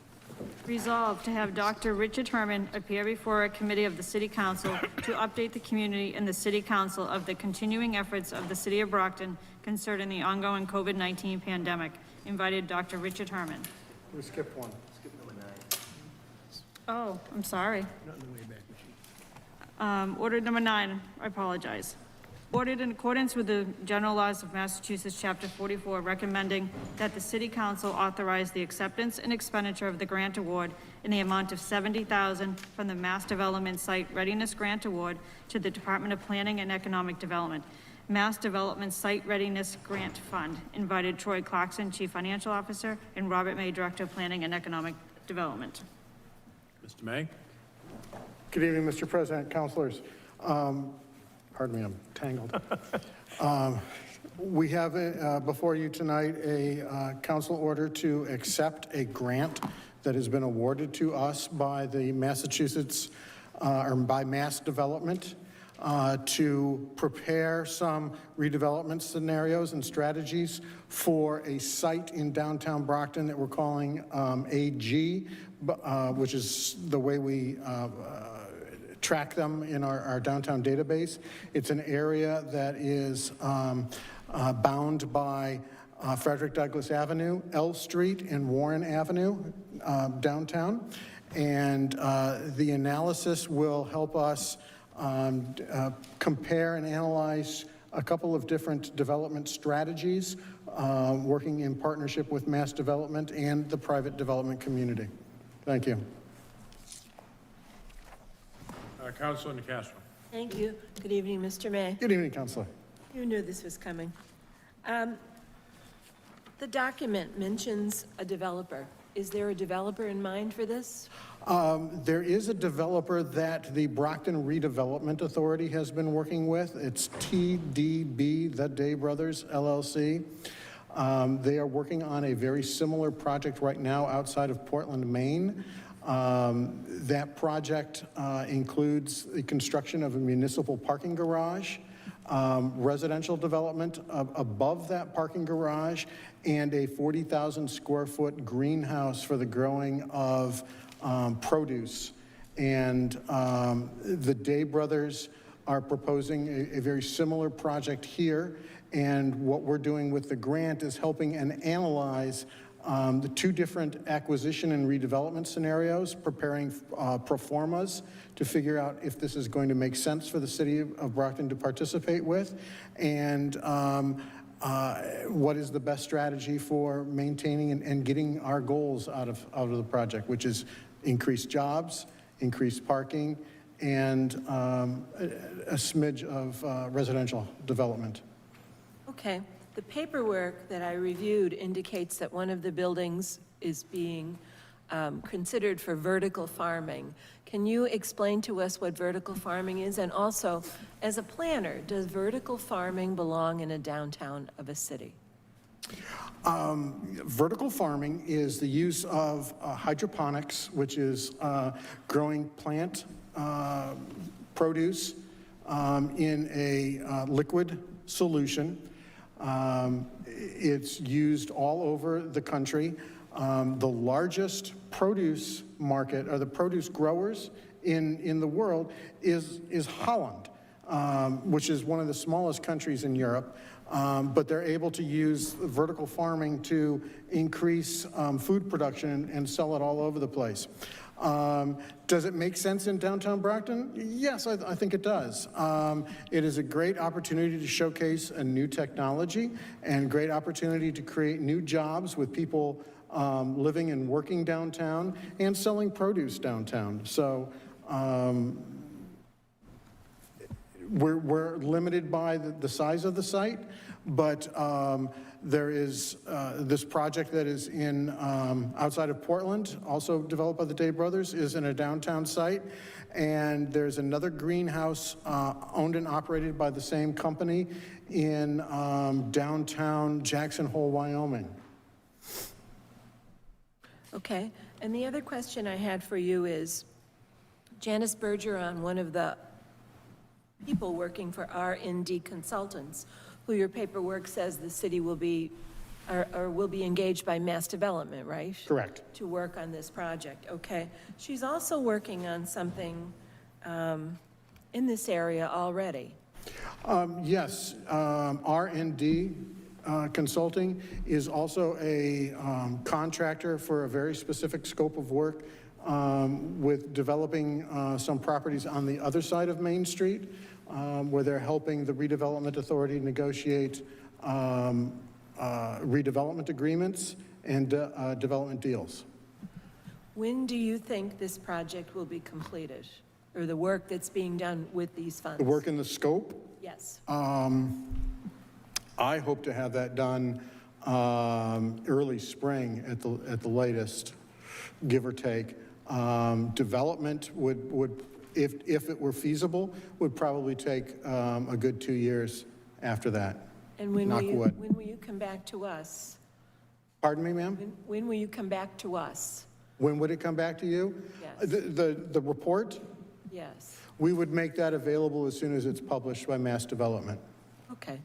Resolved to have Dr. Richard Herman appear before a committee of the City Council to update the community and the City Council of the continuing efforts of the City of Brockton concerning the ongoing COVID-19 pandemic. Invited Dr. Richard Herman. We skipped one. Oh, I'm sorry. Order number 9, I apologize. Ordered in accordance with the general laws of Massachusetts, Chapter 44, recommending that the City Council authorize the acceptance and expenditure of the grant award in the amount of $70,000 from the Mass Development Site Readiness Grant Award to the Department of Planning and Economic Development. Mass Development Site Readiness Grant Fund. Invited Troy Clarkson, Chief Financial Officer, and Robert May, Director of Planning and Economic Development. Mr. May? Good evening, Mr. President, councilors. Pardon me, I'm tangled. We have before you tonight a council order to accept a grant that has been awarded to us by the Massachusetts, or by Mass Development, to prepare some redevelopment scenarios and strategies for a site in downtown Brockton that we're calling AG, which is the way we track them in our downtown database. It's an area that is bound by Frederick Douglass Avenue, L Street, and Warren Avenue downtown. And the analysis will help us compare and analyze a couple of different development strategies, working in partnership with Mass Development and the private development community. Thank you. Councilor Nicastro. Thank you. Good evening, Mr. May. Good evening, Councilor. You knew this was coming. The document mentions a developer. Is there a developer in mind for this? There is a developer that the Brockton Redevelopment Authority has been working with. It's TDB, The Day Brothers, LLC. They are working on a very similar project right now outside of Portland, Maine. That project includes the construction of a municipal parking garage, residential development above that parking garage, and a 40,000 square foot greenhouse for the growing of produce. And the Day Brothers are proposing a very similar project here. And what we're doing with the grant is helping and analyze the two different acquisition and redevelopment scenarios, preparing pro formas to figure out if this is going to make sense for the city of Brockton to participate with, and what is the best strategy for maintaining and getting our goals out of the project, which is increased jobs, increased parking, and a smidge of residential development. Okay. The paperwork that I reviewed indicates that one of the buildings is being considered for vertical farming. Can you explain to us what vertical farming is? And also, as a planner, does vertical farming belong in a downtown of a city? Vertical farming is the use of hydroponics, which is growing plant produce in a liquid solution. It's used all over the country. The largest produce market, or the produce growers in the world is Holland, which is one of the smallest countries in Europe. But they're able to use vertical farming to increase food production and sell it all over the place. Does it make sense in downtown Brockton? Yes, I think it does. It is a great opportunity to showcase a new technology and great opportunity to create new jobs with people living and working downtown and selling produce downtown. So we're limited by the size of the site, but there is this project that is in outside of Portland, also developed by the Day brothers, is in a downtown site. And there's another greenhouse owned and operated by the same company in downtown Jackson Hole, Wyoming. Okay, and the other question I had for you is, Janice Bergeron, one of the people working for R&D Consultants, who your paperwork says the city will be, or will be engaged by Mass Development, right? Correct. To work on this project, okay. She's also working on something in this area already. Yes, R&D Consulting is also a contractor for a very specific scope of work with developing some properties on the other side of Main Street, where they're helping the redevelopment authority negotiate redevelopment agreements and development deals. When do you think this project will be completed, or the work that's being done with these funds? The work in the scope? Yes. I hope to have that done early spring at the latest, give or take. Development would if it were feasible, would probably take a good 2 years after that. And when Knock will wood. when will you come back to us? Pardon me, ma'am? When will you come back to us? When would it come back to you? Yes. The report? Yes. We would make that available as soon as it's published by Mass Development. Okay.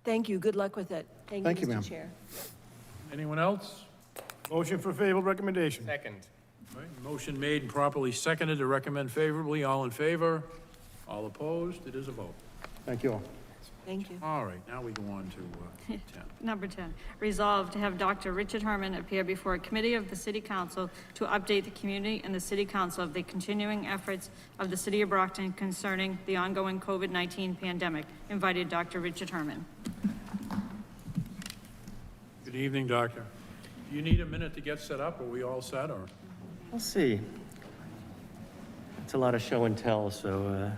Thank you. Good luck with it. Thank you, Mr. ma'am. Chair. Anyone else? Motion for favorable recommendation. Second. All right, motion made and properly seconded to recommend favorably. All in favor? All opposed? It is a vote. Thank you all. Thank you. All right, now we go on to 10. Number 10, resolved to have Dr. Richard Herman appear before a committee of the City Council to update the community and the City Council of the continuing efforts of the City of Brockton concerning the ongoing COVID-19 pandemic. Invited Dr. Richard Herman. Good evening, Doctor. Do you need a minute to get set up? Are we all set, or? We'll see. It's a lot of show and tell, so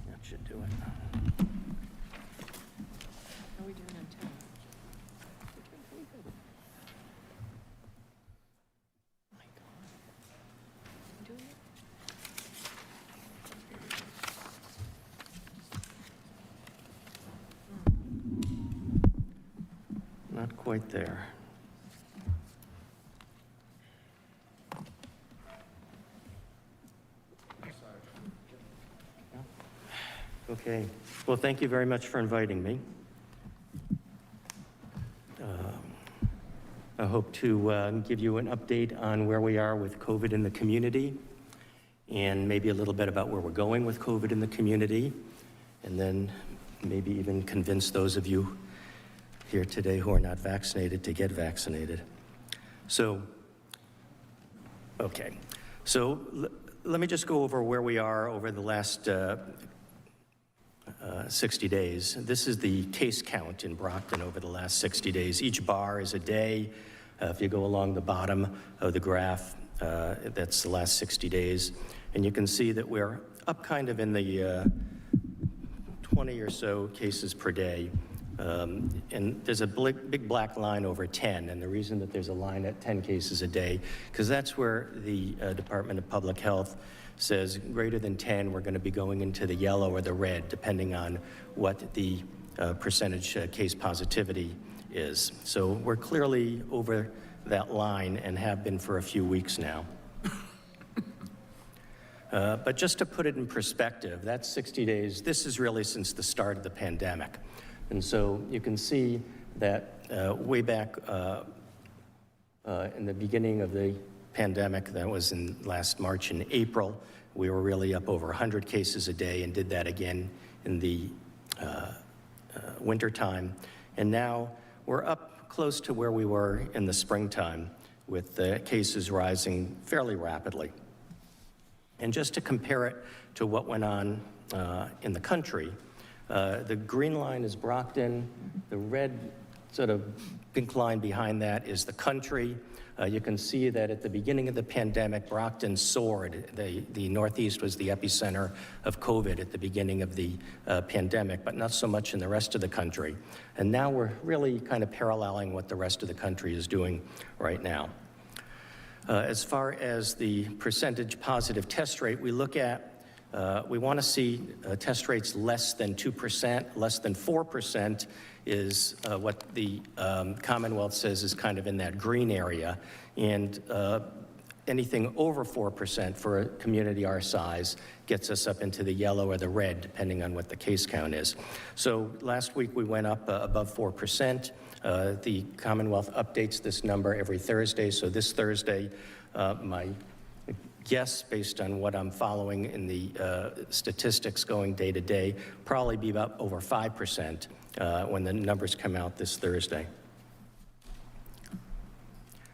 that should do it. How are we doing on time? Not quite there. Okay. Well, thank you very much for inviting me. I hope to give you an update on where we are with COVID in the community, and maybe a little bit about where we're going with COVID in the community, and then maybe even convince those of you here today who are not vaccinated to get vaccinated. So, okay. So let me just go over where we are over the last 60 days. This is the case count in Brockton over the last 60 days. Each bar is a day. If you go along the bottom of the graph, that's the last 60 days. And you can see that we're up kind of in the 20 or so cases per day. And there's a big black line over 10, and the reason that there's a line at 10 cases a day, because that's where the Department of Public Health says greater than 10, we're going to be going into the yellow or the red, depending on what the percentage case positivity is. So we're clearly over that line and have been for a few weeks now. But just to put it in perspective, that's 60 days. This is really since the start of the pandemic. And so you can see that way back in the beginning of the pandemic, that was in last March and April, we were really up over 100 cases a day and did that again in the winter time. And now we're up close to where we were in the springtime, with the cases rising fairly rapidly. And just to compare it to what went on in the country, the green line is Brockton, the red sort of pink line behind that is the country. You can see that at the beginning of the pandemic, Brockton soared. The Northeast was the epicenter of COVID at the beginning of the pandemic, but not so much in the rest of the country. And now we're really kind of paralleling what the rest of the country is doing right now. As far as the percentage positive test rate, we look at, we want to see test rates less than 2%, less than 4% is what the Commonwealth says is kind of in that green area, and anything over 4% for a community our size gets us up into the yellow or the red, depending on what the case count is. So last week we went up above 4%. The Commonwealth updates this number every Thursday, so this Thursday, my guess, based on what I'm following in the statistics going day to day, probably be about over 5% when the numbers come out this Thursday.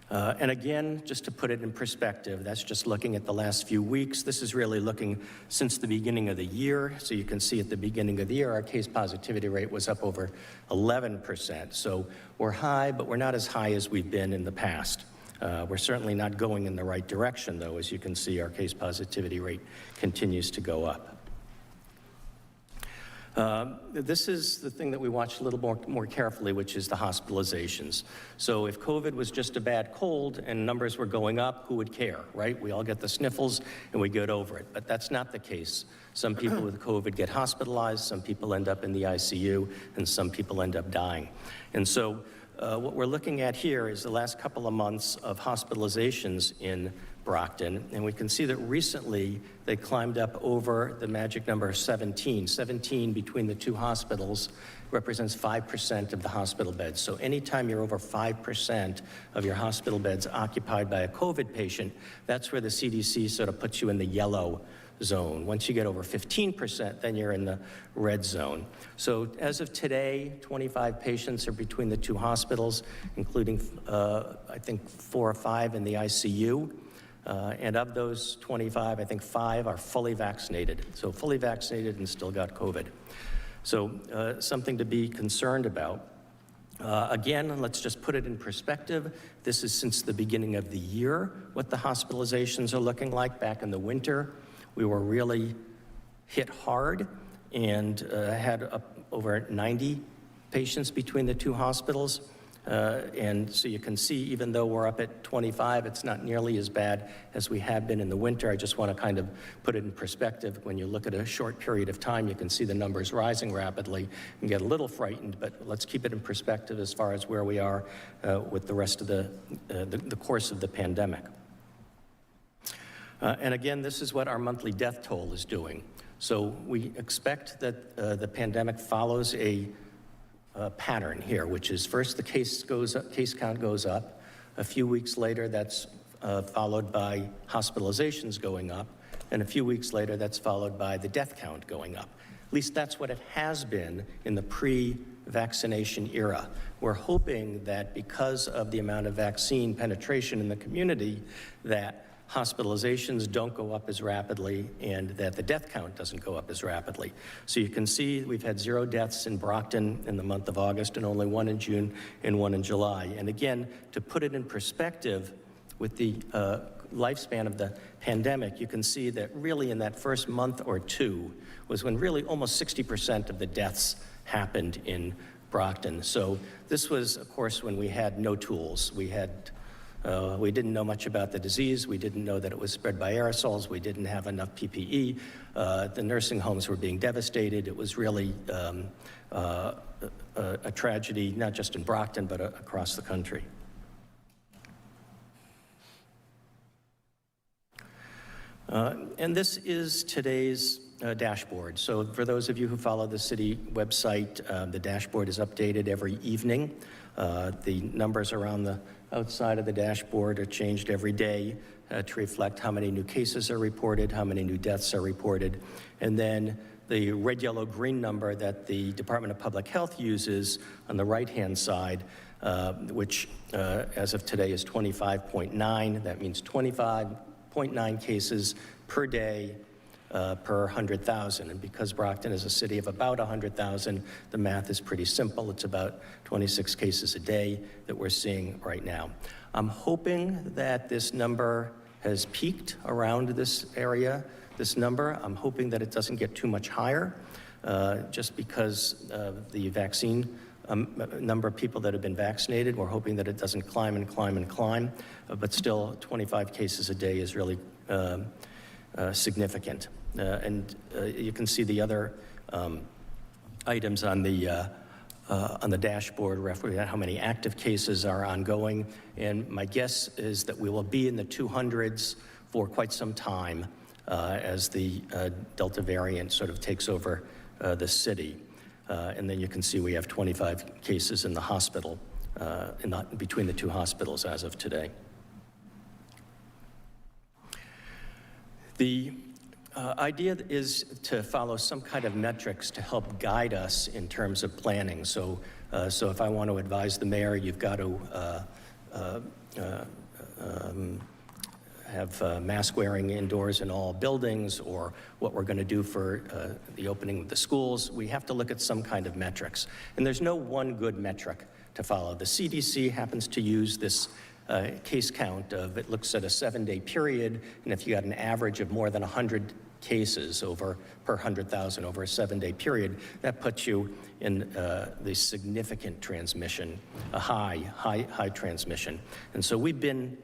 And again, just to put it in perspective, that's just looking at the last few weeks. This is really looking since the beginning of the year. So you can see at the beginning of the year, our case positivity rate was up over 11%. So we're high, but we're not as high as we've been in the past. We're certainly not going in the right direction, though. As you can see, our case positivity rate continues to go up. This is the thing that we watch a little more carefully, which is the hospitalizations. So if COVID was just a bad cold and numbers were going up, who would care, right? We all get the sniffles and we get over it, but that's not the case. Some people with COVID get hospitalized, some people end up in the ICU, and some people end up dying. And so what we're looking at here is the last couple of months of hospitalizations in Brockton, and we can see that recently they climbed up over the magic number of 17. 17 between the two hospitals represents 5% of the hospital beds. So anytime you're over 5% of your hospital beds occupied by a COVID patient, that's where the CDC sort of puts you in the yellow zone. Once you get over 15%, then you're in the red zone. So as of today, 25 patients are between the two hospitals, including I think 4 or 5 in the ICU. And of those 25, I think 5 are fully vaccinated. So fully vaccinated and still got COVID. So something to be concerned about. Again, let's just put it in perspective. This is since the beginning of the year, what the hospitalizations are looking like. Back in the winter, we were really hit hard and had over 90 patients between the two hospitals. And so you can see, even though we're up at 25, it's not nearly as bad as we have been in the winter. I just want to kind of put it in perspective. When you look at a short period of time, you can see the numbers rising rapidly and get a little frightened, but let's keep it in perspective as far as where we are with the rest of the course of the pandemic. And again, this is what our monthly death toll is doing. So we expect that the pandemic follows a pattern here, which is first the case count goes up. A few weeks later, that's followed by hospitalizations going up. And a few weeks later, that's followed by the death count going up. At least that's what it has been in the pre-vaccination era. We're hoping that because of the amount of vaccine penetration in the community, that hospitalizations don't go up as rapidly and that the death count doesn't go up as rapidly. So you can see we've had 0 deaths in Brockton in the month of August and only 1 in June and 1 in July. And again, to put it in perspective with the lifespan of the pandemic, you can see that really in that first month or 2 was when really almost 60% of the deaths happened in Brockton. So this was, of course, when we had no tools. We didn't know much about the disease. We didn't know that it was spread by aerosols. We didn't have enough PPE. The nursing homes were being devastated. It was really a tragedy, not just in Brockton, but across the country. And this is today's dashboard. So for those of you who follow the city website, the dashboard is updated every evening. The numbers around the outside of the dashboard are changed every day to reflect how many new cases are reported, how many new deaths are reported, and then the red, yellow, green number that the Department of Public Health uses on the right-hand side, which as of today is 25.9. That means 25.9 cases per day per 100,000. And because Brockton is a city of about 100,000, the math is pretty simple. It's about 26 cases a day that we're seeing right now. I'm hoping that this number has peaked around this area, this number. I'm hoping that it doesn't get too much higher, just because of the vaccine number of people that have been vaccinated. We're hoping that it doesn't climb and climb and climb, but still 25 cases a day is really significant. And you can see the other items on the dashboard referring to how many active cases are ongoing. And my guess is that we will be in the 200s for quite some time as the Delta variant sort of takes over the city. And then you can see we have 25 cases in the hospital, between the two hospitals as of today. The idea is to follow some kind of metrics to help guide us in terms of planning. So if I want to advise the mayor, you've got to have mask wearing indoors in all buildings, or what we're going to do for the opening of the schools, we have to look at some kind of metrics. And there's no one good metric to follow. The CDC happens to use this case count of, it looks at a 7-day period, and if you got an average of more than 100 cases per 100,000 over a 7-day period, that puts you in the significant transmission, a high transmission. And so we've been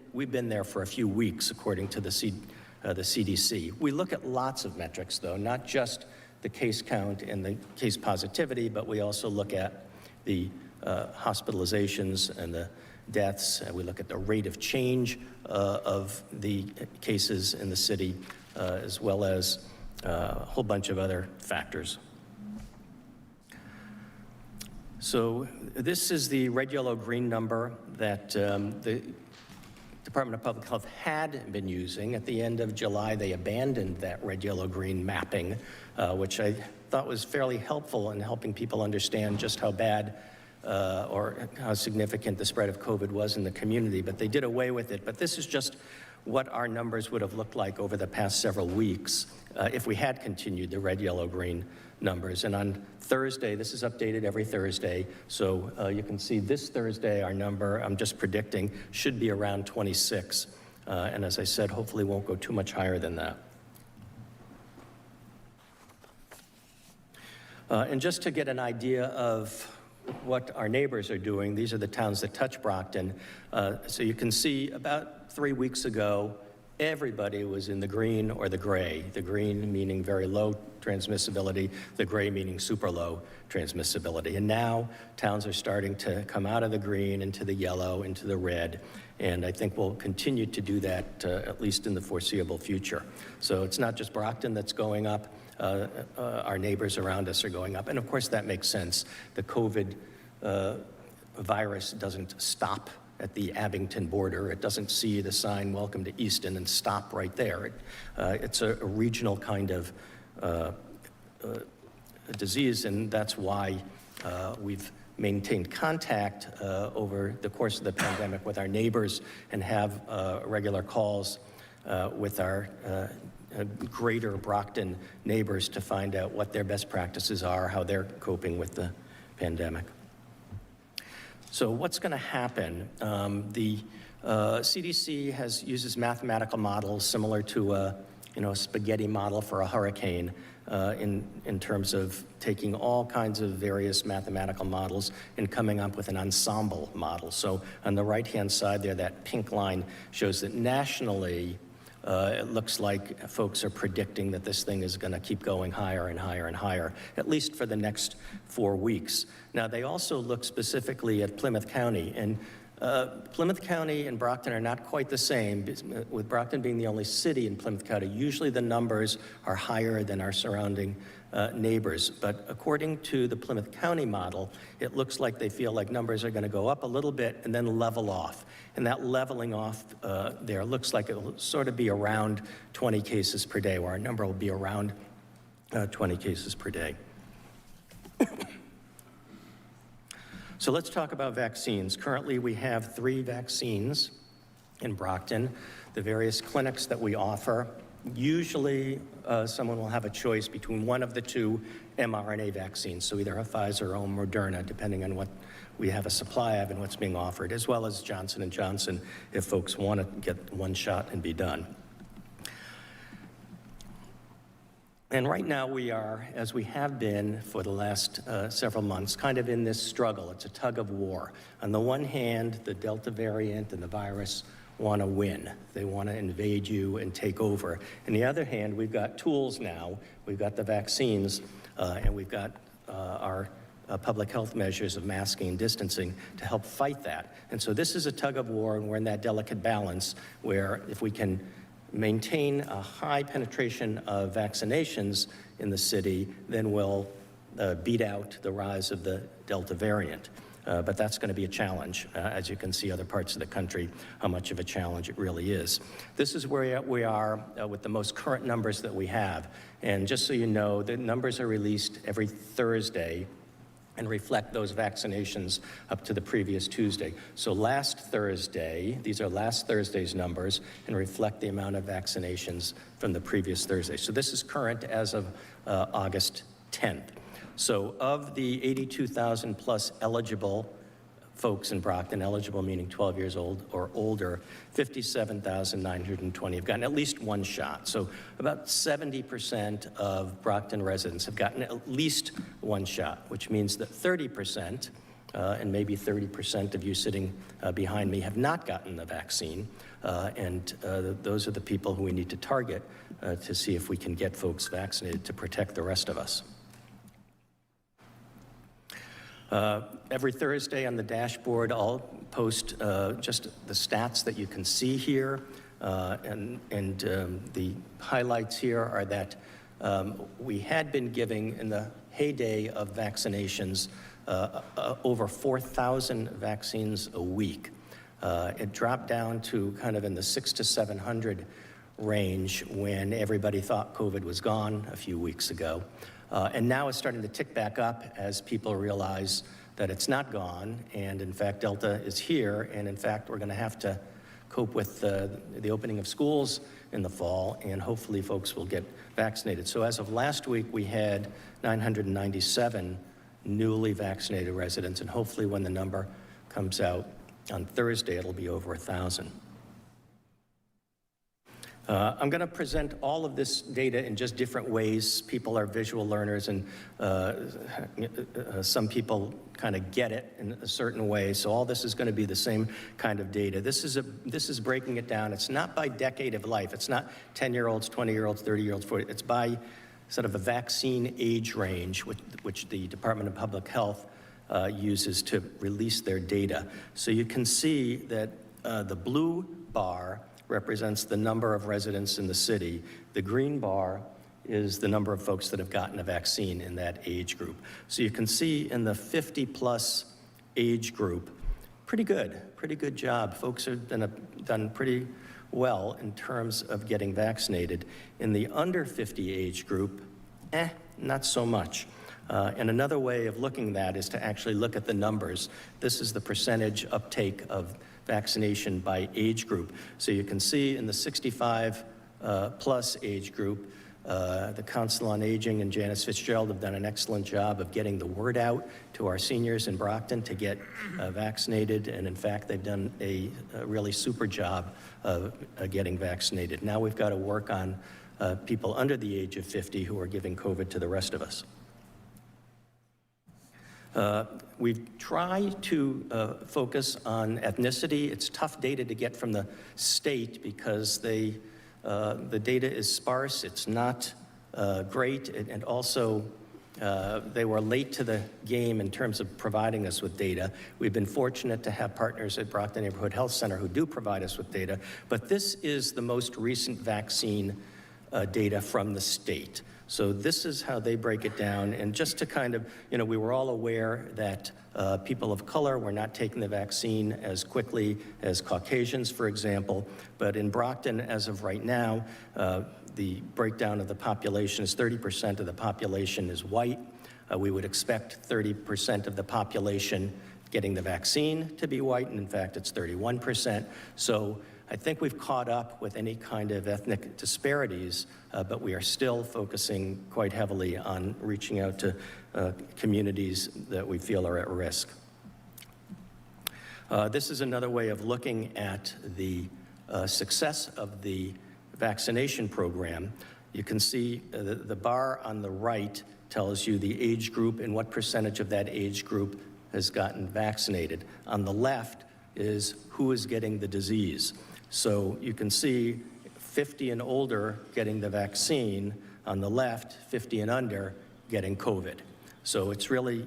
there for a few weeks, according to the CDC. We look at lots of metrics, though, not just the case count and the case positivity, but we also look at the hospitalizations and the deaths. We look at the rate of change of the cases in the city, as well as a whole bunch of other factors. So this is the red, yellow, green number that the Department of Public Health had been using. At the end of July, they abandoned that red, yellow, green mapping, which I thought was fairly helpful in helping people understand just how bad or how significant the spread of COVID was in the community, but they did away with it. But this is just what our numbers would have looked like over the past several weeks if we had continued the red, yellow, green numbers. And on Thursday, this is updated every Thursday, so you can see this Thursday our number, I'm just predicting, should be around 26. And as I said, hopefully won't go too much higher than that. And just to get an idea of what our neighbors are doing, these are the towns that touch Brockton. So you can see about 3 weeks ago, everybody was in the green or the gray. The green meaning very low transmissibility, the gray meaning super low transmissibility. And now towns are starting to come out of the green into the yellow, into the red, and I think we'll continue to do that at least in the foreseeable future. So it's not just Brockton that's going up, our neighbors around us are going up. And of course that makes sense. The COVID virus doesn't stop at the Abington border. It doesn't see the sign, "Welcome to Easton," and stop right there. It's a regional kind of disease, and that's why we've maintained contact over the course of the pandemic with our neighbors and have regular calls with our greater Brockton neighbors to find out what their best practices are, how they're coping with the pandemic. So what's going to happen? The CDC uses mathematical models similar to a spaghetti model for a hurricane in terms of taking all kinds of various mathematical models and coming up with an ensemble model. So on the right-hand side there, that pink line shows that nationally, it looks like folks are predicting that this thing is going to keep going higher and higher and higher, at least for the next 4 weeks. Now, they also look specifically at Plymouth County, and Plymouth County and Brockton are not quite the same, with Brockton being the only city in Plymouth County. Usually the numbers are higher than our surrounding neighbors. But according to the Plymouth County model, it looks like they feel like numbers are going to go up a little bit and then level off. And that leveling off there looks like it will sort of be around 20 cases per day, where our number will be around 20 cases per day. So let's talk about vaccines. Currently, we have 3 vaccines in Brockton. The various clinics that we offer, usually someone will have a choice between one of the 2 mRNA vaccines, so either a Pfizer or Moderna, depending on what we have a supply of and what's being offered, as well as Johnson & Johnson if folks want to get one shot and be done. And right now we are, as we have been for the last several months, kind of in this struggle. It's a tug of war. On the one hand, the Delta variant and the virus want to win. They want to invade you and take over. On the other hand, we've got tools now. We've got the vaccines, and we've got our public health measures of masking and distancing to help fight that. And so this is a tug of war, and we're in that delicate balance where if we can maintain a high penetration of vaccinations in the city, then we'll beat out the rise of the Delta variant. But that's going to be a challenge, as you can see other parts of the country, how much of a challenge it really is. This is where we are with the most current numbers that we have. And just so you know, the numbers are released every Thursday and reflect those vaccinations up to the previous Tuesday. So last Thursday, these are last Thursday's numbers, and reflect the amount of vaccinations from the previous Thursday. So this is current as of August 10th. So of the 82,000 plus eligible folks in Brockton, eligible meaning 12 years old or older, 57,920 have gotten at least one shot. So about 70% of Brockton residents have gotten at least one shot, which means that 30%, and maybe 30% of you sitting behind me have not gotten the vaccine. Those are the people who we need to target to see if we can get folks vaccinated to protect the rest of us. Every Thursday on the dashboard, I'll post just the stats that you can see here. The highlights here are that we had been giving, in the heyday of vaccinations, over 4,000 vaccines a week. It dropped down to kind of in the 600 to 700 range when everybody thought COVID was gone a few weeks ago. And now it's starting to tick back up as people realize that it's not gone, and in fact, Delta is here, and in fact, we're going to have to cope with the opening of schools in the fall, and hopefully folks will get vaccinated. So as of last week, we had 997 newly vaccinated residents, and hopefully when the number comes out on Thursday, it'll be over 1,000. I'm going to present all of this data in just different ways. People are visual learners, and some people kind of get it in a certain way. So all this is going to be the same kind of data. This is breaking it down. It's not by decade of life. It's not 10-year-olds, 20-year-olds, 30-year-olds, 40. It's by sort of a vaccine age range, which the Department of Public Health uses to release their data. So you can see that the blue bar represents the number of residents in the city. The green bar is the number of folks that have gotten a vaccine in that age group. So you can see in the 50-plus age group, pretty good job. Folks have done pretty well in terms of getting vaccinated. In the under 50 age group, not so much. And another way of looking at that is to actually look at the numbers. This is the percentage uptake of vaccination by age group. So you can see in the 65 plus age group, the Council on Aging and Janice Fitzgerald have done an excellent job of getting the word out to our seniors in Brockton to get vaccinated. And in fact, they've done a really super job of getting vaccinated. Now we've got to work on people under the age of 50 who are giving COVID to the rest of us. We've tried to focus on ethnicity. It's tough data to get from the state because the data is sparse. It's not great, and also They were late to the game in terms of providing us with data. We've been fortunate to have partners at Brockton Neighborhood Health Center who do provide us with data, but this is the most recent vaccine data from the state. So this is how they break it down. And just to kind of, we were all aware that people of color were not taking the vaccine as quickly as Caucasians, for example. But in Brockton, as of right now, the breakdown of the population is 30% of the population is white. We would expect 30% of the population getting the vaccine to be white, and in fact, it's 31%. So I think we've caught up with any kind of ethnic disparities, but we are still focusing quite heavily on reaching out to communities that we feel are at risk. This is another way of looking at the success of the vaccination program. You can see the bar on the right tells you the age group and what percentage of that age group has gotten vaccinated. On the left is who is getting the disease. So you can see 50 and older getting the vaccine, on the left, 50 and under getting COVID. So it's really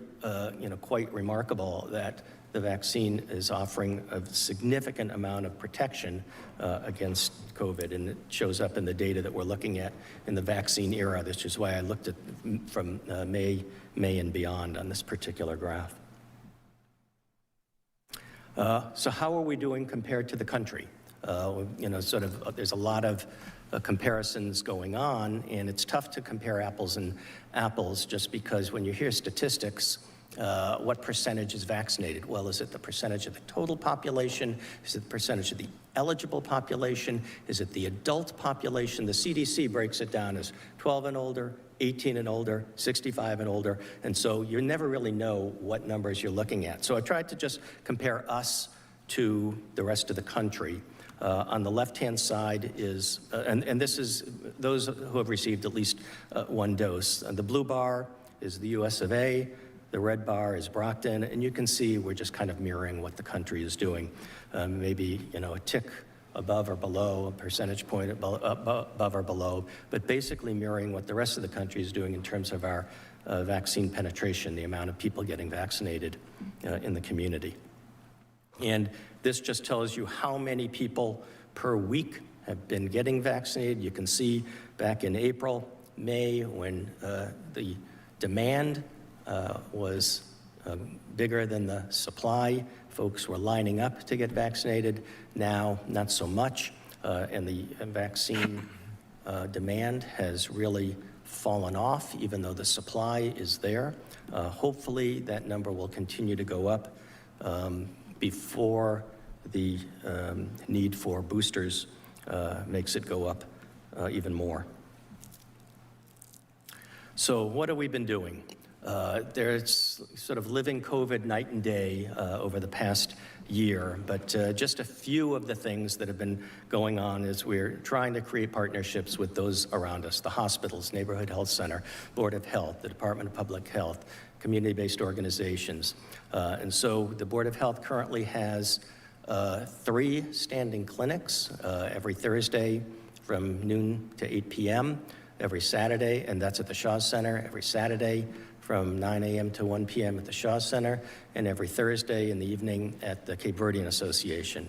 quite remarkable that the vaccine is offering a significant amount of protection against COVID, and it shows up in the data that we're looking at in the vaccine era. This is why I looked at from May and beyond on this particular graph. So how are we doing compared to the country? There's a lot of comparisons going on, and it's tough to compare apples and apples just because when you hear statistics, what percentage is vaccinated? Well, is it the percentage of the total population? Is it the percentage of the eligible population? Is it the adult population? The CDC breaks it down as 12 and older, 18 and older, 65 and older, and so you never really know what numbers you're looking at. So I tried to just compare us to the rest of the country. On the left-hand side is, and this is those who have received at least one dose. The blue bar is the US of A, the red bar is Brockton, and you can see we're just kind of mirroring what the country is doing. Maybe, a tick above or below, a percentage point above or below, but basically mirroring what the rest of the country is doing in terms of our vaccine penetration, the amount of people getting vaccinated in the community. And this just tells you how many people per week have been getting vaccinated. You can see back in April, May, when the demand was bigger than the supply, folks were lining up to get vaccinated. Now, not so much, and the vaccine demand has really fallen off, even though the supply is there. Hopefully, that number will continue to go up before the need for boosters makes it go up even more. So what have we been doing? There's sort of living COVID night and day over the past year, but just a few of the things that have been going on is we're trying to create partnerships with those around us, the hospitals, Neighborhood Health Center, Board of Health, the Department of Public Health, community-based organizations. And so the Board of Health currently has 3 standing clinics every Thursday from noon to 8 p.m., every Saturday, and that's at the Shaw Center, every Saturday from 9 a.m. to 1 p.m. at the Shaw Center, and every Thursday in the evening at the Cape Verdean Association.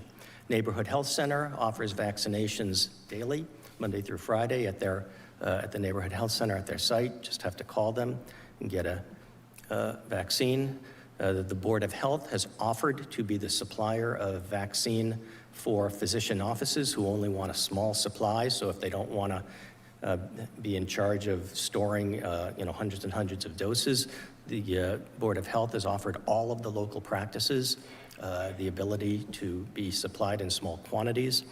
Neighborhood Health Center offers vaccinations daily, Monday through Friday, at the Neighborhood Health Center at their site. Just have to call them and get a vaccine. The Board of Health has offered to be the supplier of vaccine for physician offices who only want a small supply, so if they don't want to be in charge of storing hundreds and hundreds of doses, the Board of Health has offered all of the local practices the ability to be supplied in small quantities.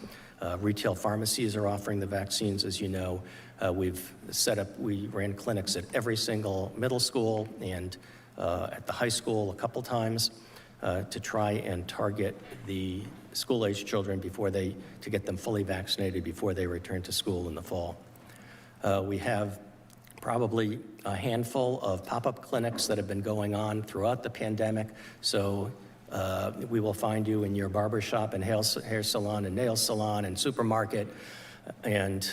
Retail pharmacies are offering the vaccines, as you know. We ran clinics at every single middle school and at the high school a couple times to try and target the school-age children to get them fully vaccinated before they return to school in the fall. We have probably a handful of pop-up clinics that have been going on throughout the pandemic. So we will find you in your barber shop and hair salon and nail salon and supermarket and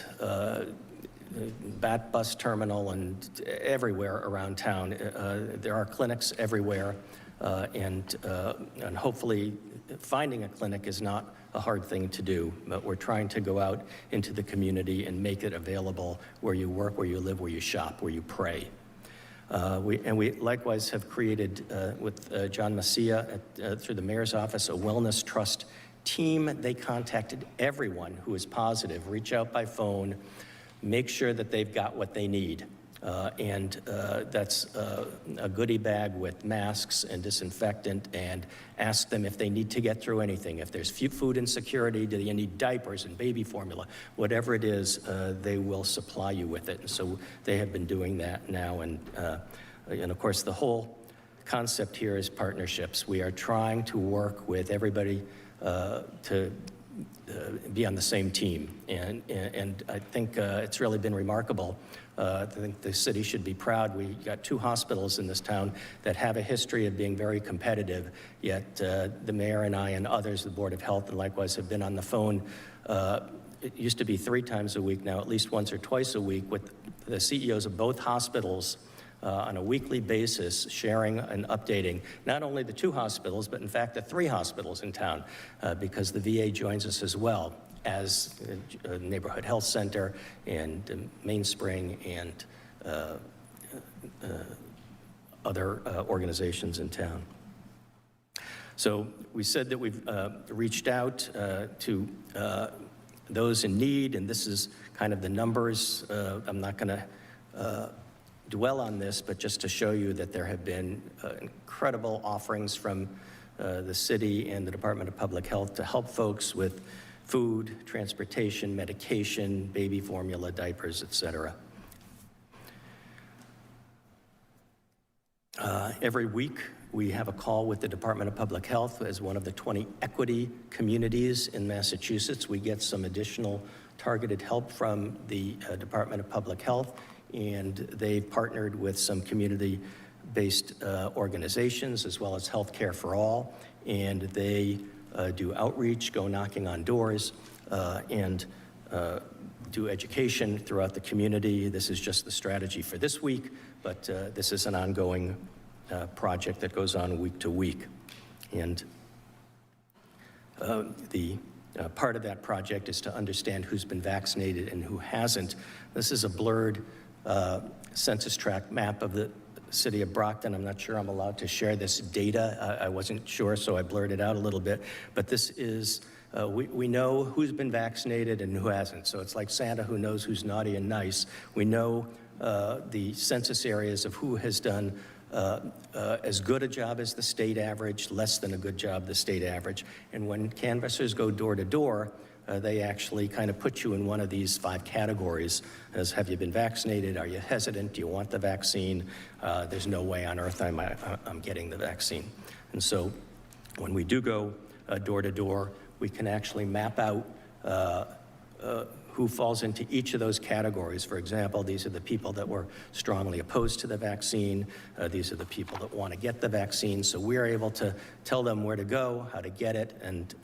Bat Bus Terminal and everywhere around town. There are clinics everywhere, and hopefully finding a clinic is not a hard thing to do, but we're trying to go out into the community and make it available where you work, where you live, where you shop, where you pray. We likewise have created, with John Macia through the mayor's office, a wellness trust team. They contacted everyone who is positive, reach out by phone, make sure that they've got what they need. That's a goodie bag with masks and disinfectant, and ask them if they need to get through anything. If there's food insecurity, do they need diapers and baby formula? Whatever it is, they will supply you with it. And so they have been doing that now. And of course, the whole concept here is partnerships. We are trying to work with everybody to be on the same team. And I think it's really been remarkable. I think the city should be proud. We got 2 hospitals in this town that have a history of being very competitive, yet the mayor and I and others, the Board of Health, and likewise have been on the phone. It used to be 3 times a week, now at least once or twice a week, with the CEOs of both hospitals on a weekly basis, sharing and updating not only the 2 hospitals, but in fact the 3 hospitals in town, because the VA joins us as well as a neighborhood health center and Mainspring and other organizations in town. So we said that we've reached out to those in need, and this is kind of the numbers. I'm not going to dwell on this, but just to show you that there have been incredible offerings from the city and the Department of Public Health to help folks with food, transportation, medication, baby formula, diapers, etc. Every week, we have a call with the Department of Public Health as one of the 20 equity communities in Massachusetts. We get some additional targeted help from the Department of Public Health, and they've partnered with some community-based organizations as well as Healthcare for All, and they do outreach, go knocking on doors, and do education throughout the community. This is just the strategy for this week, but this is an ongoing project that goes on week to week. And the part of that project is to understand who's been vaccinated and who hasn't. This is a blurred Census Tract Map of the city of Brockton. I'm not sure I'm allowed to share this data. I wasn't sure, so I blurred it out a little bit. But this is, we know who's been vaccinated and who hasn't. So it's like Santa who knows who's naughty and nice. We know the census areas of who has done as good a job as the state average, less than a good job the state average. And when canvassers go door to door, they actually kind of put you in one of these 5 categories as, have you been vaccinated? Are you hesitant? Do you want the vaccine? There's no way on earth I'm getting the vaccine. And so when we do go door to door, we can actually map out who falls into each of those categories. For example, these are the people that were strongly opposed to the vaccine. These are the people that want to get the vaccine. So we're able to tell them where to go, how to get it, and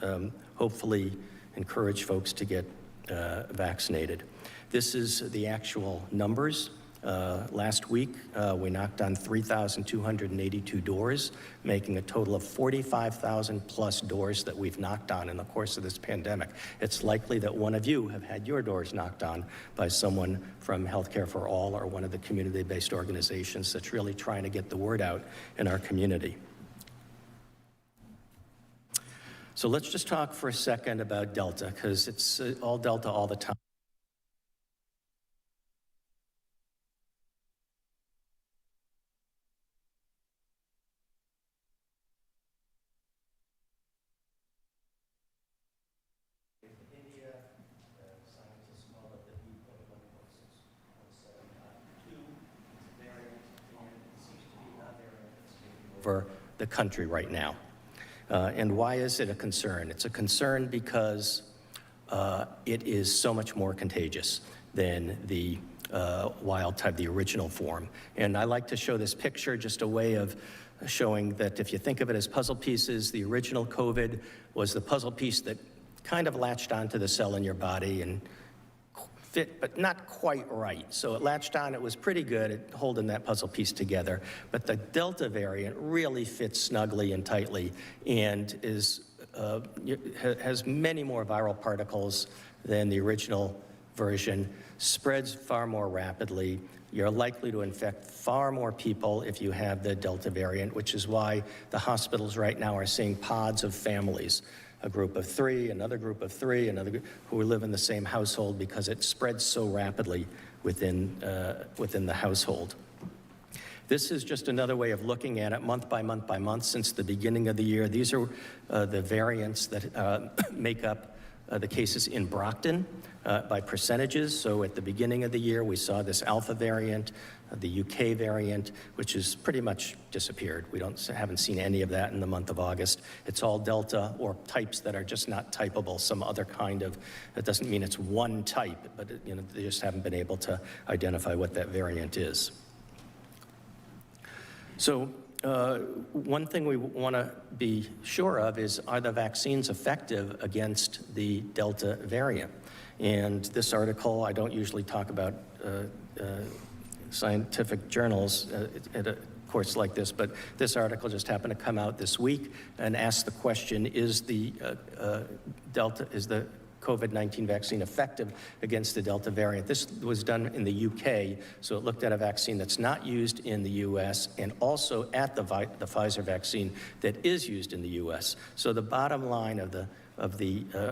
hopefully encourage folks to get vaccinated. This is the actual numbers. Last week, we knocked on 3,282 doors, making a total of 45,000 plus doors that we've knocked on in the course of this pandemic. It's likely that one of you have had your doors knocked on by someone from Healthcare for All or one of the community-based organizations that's really trying to get the word out in our community. So let's just talk for a second about Delta, because it's all Delta all the time. For the country right now. And why is it a concern? It's a concern because it is so much more contagious than the wild type, the original form. And I like to show this picture, just a way of showing that if you think of it as puzzle pieces, the original COVID was the puzzle piece that kind of latched onto the cell in your body and fit, but not quite right. So it latched on, it was pretty good at holding that puzzle piece together. But the Delta variant really fits snugly and tightly and has many more viral particles than the original version, spreads far more rapidly. You're likely to infect far more people if you have the Delta variant, which is why the hospitals right now are seeing pods of families, a group of 3, another group of 3, another group who live in the same household because it spreads so rapidly within the household. This is just another way of looking at it month by month by month since the beginning of the year. These are the variants that make up the cases in Brockton by percentages. So at the beginning of the year, we saw this Alpha variant, the UK variant, which has pretty much disappeared. We haven't seen any of that in the month of August. It's all Delta or types that are just not typable, some other kind of, that doesn't mean it's one type, but they just haven't been able to identify what that variant is. So one thing we want to be sure of is, are the vaccines effective against the Delta variant? And this article, I don't usually talk about scientific journals at a course like this, but this article just happened to come out this week and asked the question, is the COVID-19 vaccine effective against the Delta variant? This was done in the UK, so it looked at a vaccine that's not used in the US and also at the Pfizer vaccine that is used in the US. So the bottom line of the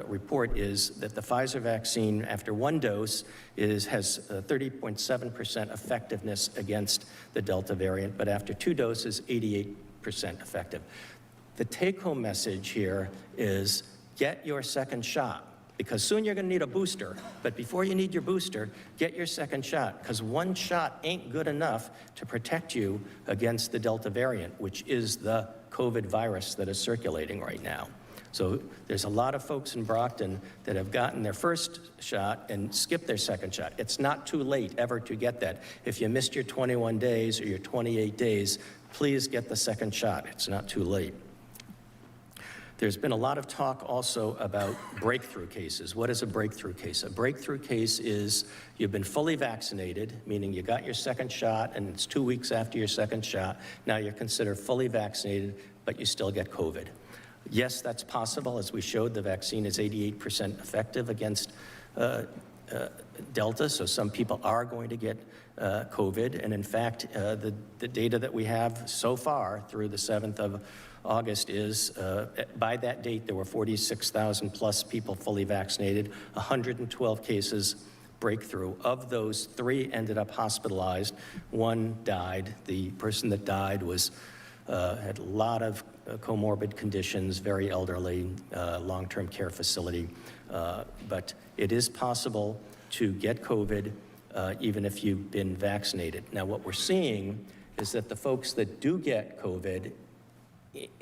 report is that the Pfizer vaccine, after 1 dose, has 30.7% effectiveness against the Delta variant, but after 2 doses, 88% effective. The take-home message here is get your second shot, because soon you're going to need a booster, but before you need your booster, get your second shot, because 1 shot ain't good enough to protect you against the Delta variant, which is the COVID virus that is circulating right now. So there's a lot of folks in Brockton that have gotten their first shot and skipped their second shot. It's not too late ever to get that. If you missed your 21 days or your 28 days, please get the second shot. It's not too late. There's been a lot of talk also about breakthrough cases. What is a breakthrough case? A breakthrough case is you've been fully vaccinated, meaning you got your second shot and it's 2 weeks after your second shot. Now you're considered fully vaccinated, but you still get COVID. Yes, that's possible. As we showed, the vaccine is 88% effective against Delta, so some people are going to get COVID. And in fact, the data that we have so far through the 7th of August is, by that date, there were 46,000 plus people fully vaccinated, 112 cases breakthrough. Of those, 3 ended up hospitalized. 1 died. The person that died had a lot of comorbid conditions, very elderly, long-term care facility. But it is possible to get COVID even if you've been vaccinated. Now, what we're seeing is that the folks that do get COVID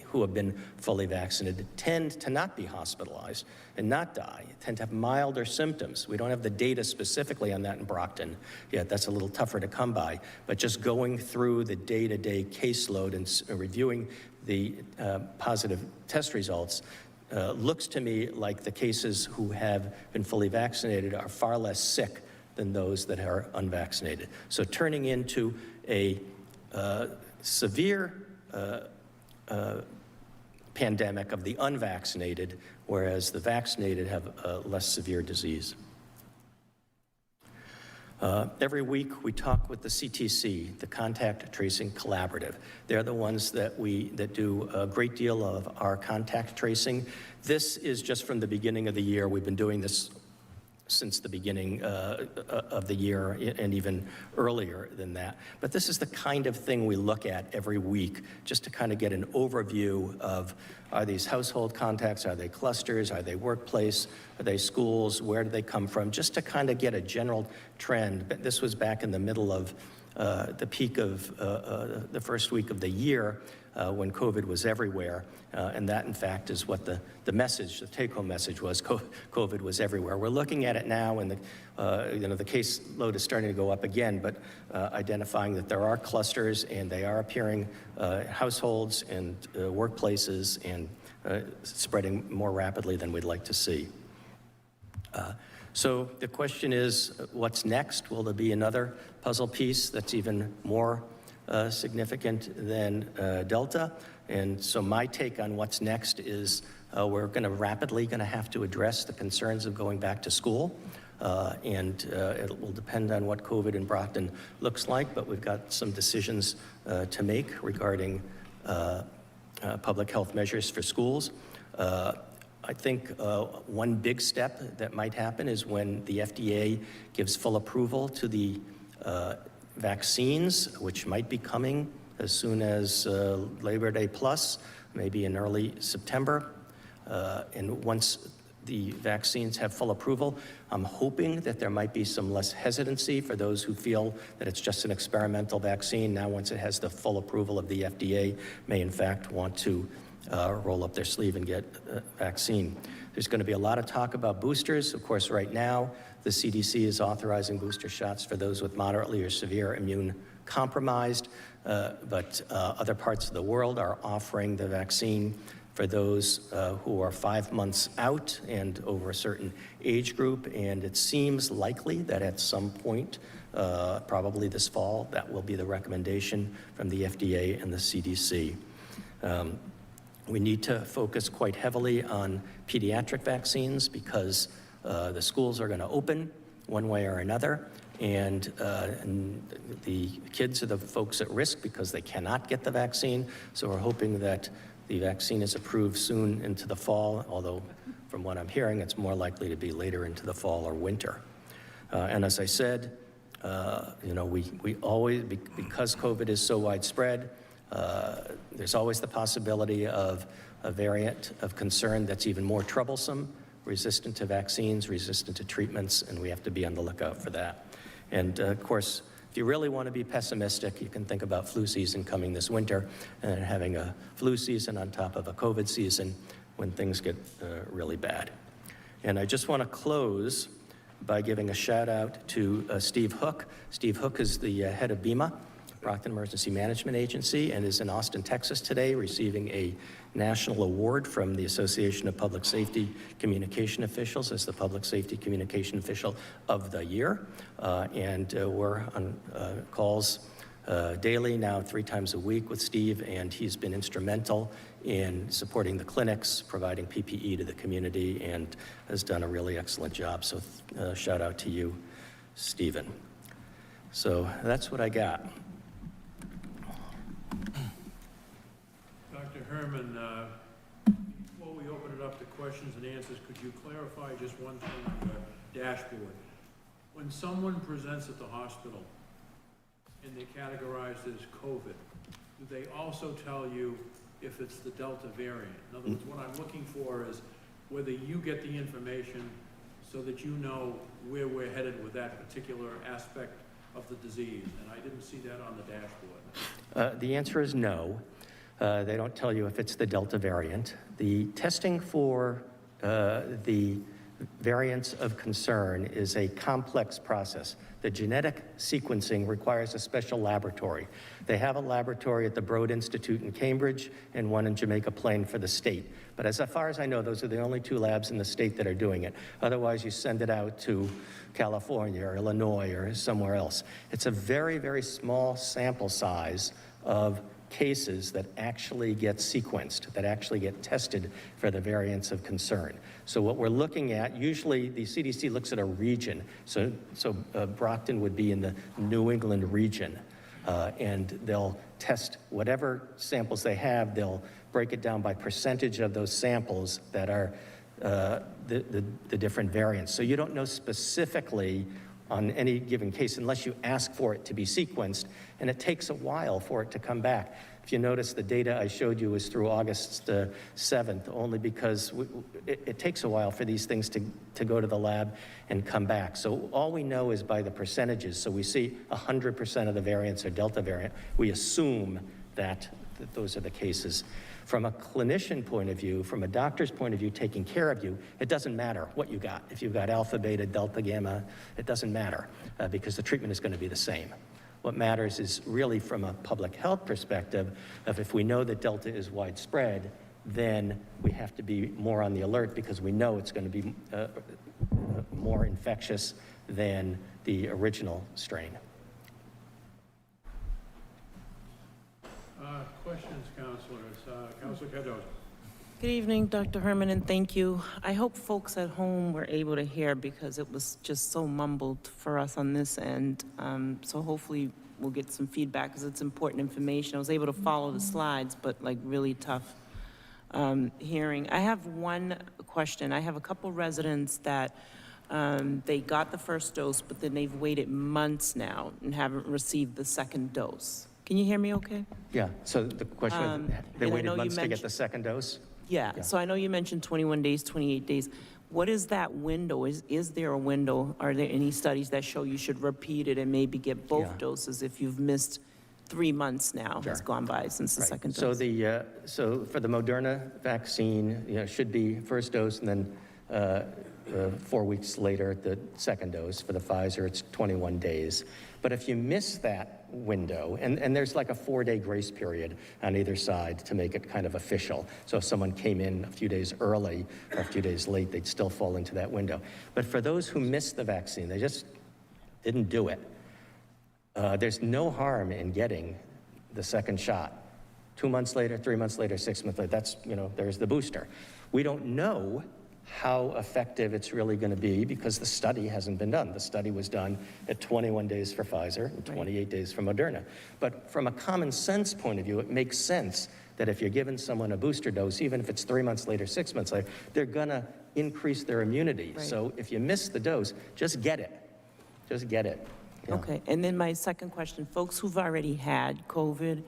who have been fully vaccinated tend to not be hospitalized and not die, tend to have milder symptoms. We don't have the data specifically on that in Brockton yet. That's a little tougher to come by. But just going through the day-to-day caseload and reviewing the positive test results, looks to me like the cases who have been fully vaccinated are far less sick than those that are unvaccinated. So turning into a severe pandemic of the unvaccinated, whereas the vaccinated have less severe disease. Every week we talk with the CTC, the Contact Tracing Collaborative. They're the ones that do a great deal of our contact tracing. This is just from the beginning of the year. We've been doing this since the beginning of the year and even earlier than that. But this is the kind of thing we look at every week just to kind of get an overview of, are these household contacts, are they clusters, are they workplace, are they schools, where do they come from, just to kind of get a general trend. But this was back in the middle of the peak of the first week of the year when COVID was everywhere. And that, in fact, is what the message, the take-home message was. COVID was everywhere. We're looking at it now, and the case load is starting to go up again, but identifying that there are clusters, and they are appearing households and workplaces and spreading more rapidly than we'd like to see. So the question is, what's next? Will there be another puzzle piece that's even more significant than Delta? And so my take on what's next is we're rapidly going to have to address the concerns of going back to school. And it will depend on what COVID in Brockton looks like, but we've got some decisions to make regarding public health measures for schools. I think one big step that might happen is when the FDA gives full approval to the vaccines, which might be coming as soon as Labor Day plus, maybe in early September. And once the vaccines have full approval, I'm hoping that there might be some less hesitancy for those who feel that it's just an experimental vaccine. Now, once it has the full approval of the FDA, may in fact want to roll up their sleeve and get a vaccine. There's going to be a lot of talk about boosters. Of course, right now, the CDC is authorizing booster shots for those with moderately or severe immune compromised, but other parts of the world are offering the vaccine for those who are 5 months out and over a certain age group, and it seems likely that at some point, probably this fall, that will be the recommendation from the FDA and the CDC. We need to focus quite heavily on pediatric vaccines because the schools are going to open one way or another, and the kids are the folks at risk because they cannot get the vaccine. So we're hoping that the vaccine is approved soon into the fall, although from what I'm hearing, it's more likely to be later into the fall or winter. And as I said, we always, because COVID is so widespread, there's always the possibility of a variant of concern that's even more troublesome, resistant to vaccines, resistant to treatments, and we have to be on the lookout for that. And of course, if you really want to be pessimistic, you can think about flu season coming this winter and having a flu season on top of a COVID season when things get really bad. And I just want to close by giving a shout out to Steve Hook. Steve Hook is the head of BEMA, Brockton Emergency Management Agency, and is in Austin, Texas today, receiving a national award from the Association of Public Safety Communication Officials as the Public Safety Communication Official of the Year. And we're on calls daily now, 3 times a week with Steve, and he's been instrumental in supporting the clinics, providing PPE to the community, and has done a really excellent job. So shout out to you, Stephen. So that's what I got. Dr. Herman, before we open it up to questions and answers, could you clarify just one thing on the dashboard? When someone presents at the hospital and they're categorized as COVID, do they also tell you if it's the Delta variant? In other words, what I'm looking for is whether you get the information so that you know where we're headed with that particular aspect of the disease, and I didn't see that on the dashboard. The answer is no. They don't tell you if it's the Delta variant. The testing for the variants of concern is a complex process. The genetic sequencing requires a special laboratory. They have a laboratory at the Broad Institute in Cambridge and one in Jamaica Plain for the state. But as far as I know, those are the only 2 labs in the state that are doing it. Otherwise, you send it out to California or Illinois or somewhere else. It's a very, very small sample size of cases that actually get sequenced, that actually get tested for the variants of concern. So what we're looking at, usually the CDC looks at a region. So Brockton would be in the New England region, and they'll test whatever samples they have. They'll break it down by percentage of those samples that are the different variants. So you don't know specifically on any given case unless you ask for it to be sequenced, and it takes a while for it to come back. If you notice, the data I showed you is through August 7th, only because it takes a while for these things to go to the lab and come back. So all we know is by the percentages. So we see 100% of the variants are Delta variant. We assume that those are the cases. From a clinician point of view, from a doctor's point of view taking care of you, it doesn't matter what you got. If you've got alpha, beta, delta, gamma, it doesn't matter because the treatment is going to be the same. What matters is really from a public health perspective of if we know that delta is widespread, then we have to be more on the alert because we know it's going to be more infectious than the original strain. Questions, councilors? Councilor Cardoza. Good evening, Dr. Herman, and thank you. I hope folks at home were able to hear because it was just so mumbled for us on this end. So hopefully we'll get some feedback because it's important information. I was able to follow the slides, but like really tough hearing. I have one question. I have a couple residents that they got the first dose, but then they've waited months now and haven't received the second dose. Can you hear me okay? Yeah, so the question was, they and I waited know you months to get mentioned- the second dose? Yeah, so I know you mentioned 21 days, 28 days. What is that window? Is there a window? Are there any studies that show you should repeat it and maybe get both Yeah. doses if you've missed 3 months now has Sure. gone by since the Right. second So dose? so for the Moderna vaccine, should be first dose and then 4 weeks later, the second dose. For the Pfizer, it's 21 days. But if you miss that window, and there's like a 4-day grace period on either side to make it kind of official. So if someone came in a few days early or a few days late, they'd still fall into that window. But for those who missed the vaccine, they just didn't do it. There's no harm in getting the second shot. 2 months later, 3 months later, 6 months later, that's, there's the booster. We don't know how effective it's really going to be because the study hasn't been done. The study was done at 21 days for Pfizer and 28 days for Moderna. But from a common sense point of view, it makes sense that if you're giving someone a booster dose, even if it's 3 months later, 6 months later, they're going to increase their immunity. Right. So if you miss the dose, just get it. Just get it. Yeah. Okay, and then my second question, folks who've already had COVID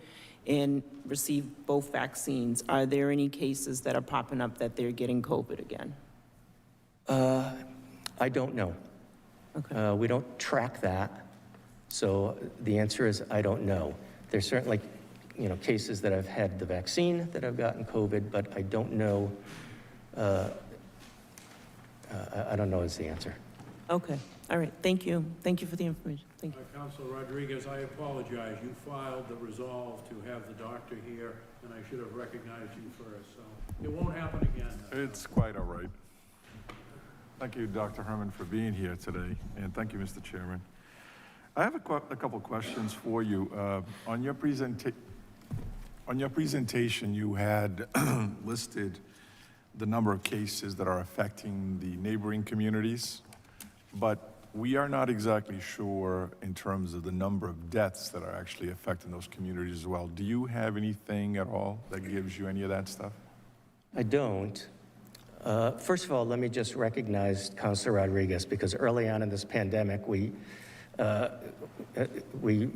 and received both vaccines, are there any cases that are popping up that they're getting COVID again? I don't know. Okay. We don't track that, so the answer is I don't know. There's certainly, cases that have had the vaccine that have gotten COVID, but I don't know. I don't know is the answer. Okay, all right, thank you. Thank you for the information. Thank you. Councilor Rodriguez, I apologize. You filed the resolve to have the doctor here, and I should have recognized you first, so it won't happen again. It's quite all right. Thank you, Dr. Herman, for being here today, and thank you, Mr. Chairman. I have a couple questions for you. On your presentation, you had listed the number of cases that are affecting the neighboring communities, but we are not exactly sure in terms of the number of deaths that are actually affecting those communities as well. Do you have anything at all that gives you any of that stuff? I don't. First of all, let me just recognize Councilor Rodriguez, because early on in this pandemic, we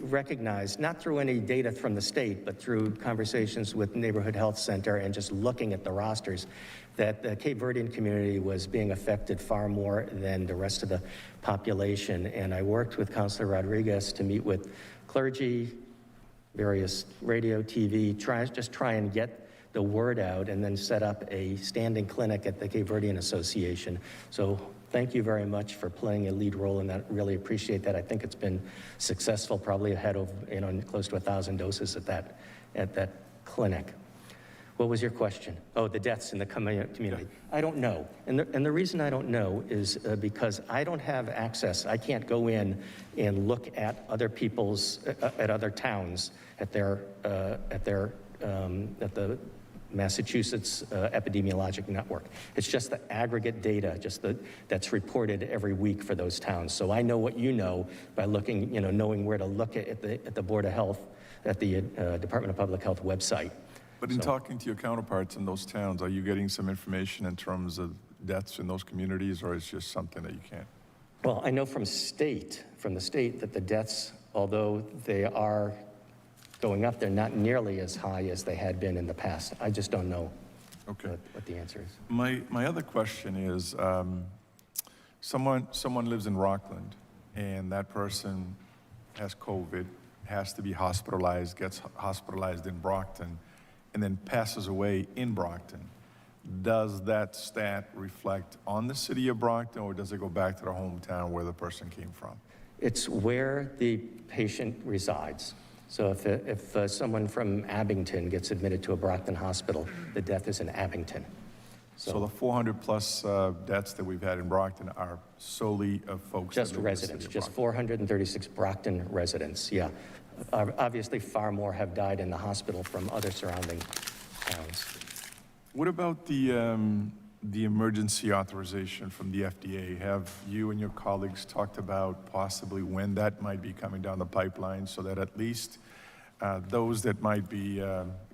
recognized, not through any data from the state, but through conversations with Neighborhood Health Center and just looking at the rosters, that the Cape Verdean community was being affected far more than the rest of the population. And I worked with Councilor Rodriguez to meet with clergy, various radio, TV, try and get the word out, and then set up a standing clinic at the Cape Verdean Association. So thank you very much for playing a lead role in that. Really appreciate that. I think it's been successful, probably ahead of, close to 1,000 doses at that clinic. What was your question? Oh, the deaths in the community. I don't know. And the reason I don't know is because I don't have access. I can't go in and look at other people's, at other towns, at the Massachusetts Epidemiologic Network. It's just the aggregate data, that's reported every week for those towns. So I know what you know by looking, knowing where to look at the Board of Health, at the Department of Public Health website. But in talking to your counterparts in those towns, are you getting some information in terms of deaths in those communities, or is it just something that you can't? Well, I know from the state that the deaths, although they are going up, they're not nearly as high as they had been in the past. I just don't know what the answer is. My other question is, someone lives in Rockland, and that person has COVID, has to be hospitalized, gets hospitalized in Brockton, and then passes away in Brockton. Does that stat reflect on the city of Brockton, or does it go back to the hometown where the person came from? It's where the patient resides. So if someone from Abington gets admitted to a Brockton hospital, the death is in Abington. So the 400-plus deaths that we've had in Brockton are solely of folks that Just live in the city residents, of just Brockton? 436 Brockton residents, yeah. Obviously, far more have died in the hospital from other surrounding towns. What about the emergency authorization from the FDA? Have you and your colleagues talked about possibly when that might be coming down the pipeline so that at least those that might be,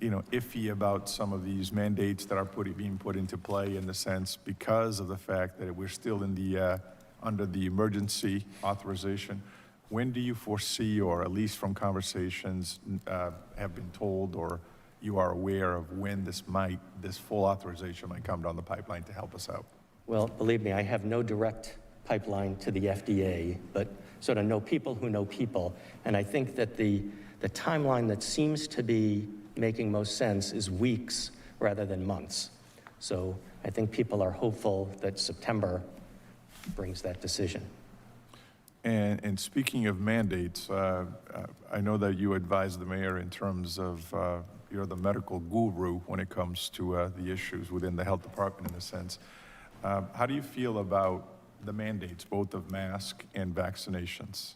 iffy about some of these mandates that are being put into play in the sense because of the fact that we're still in the, under the emergency authorization, when do you foresee, or at least from conversations have been told, or you are aware of when this full authorization might come down the pipeline to help us out? Well, believe me, I have no direct pipeline to the FDA, but sort of know people who know people. And I think that the timeline that seems to be making most sense is weeks rather than months. So I think people are hopeful that September brings that decision. And speaking of mandates, I know that you advise the mayor in terms of you're the medical guru when it comes to the issues within the health department in a sense. How do you feel about the mandates, both of mask and vaccinations?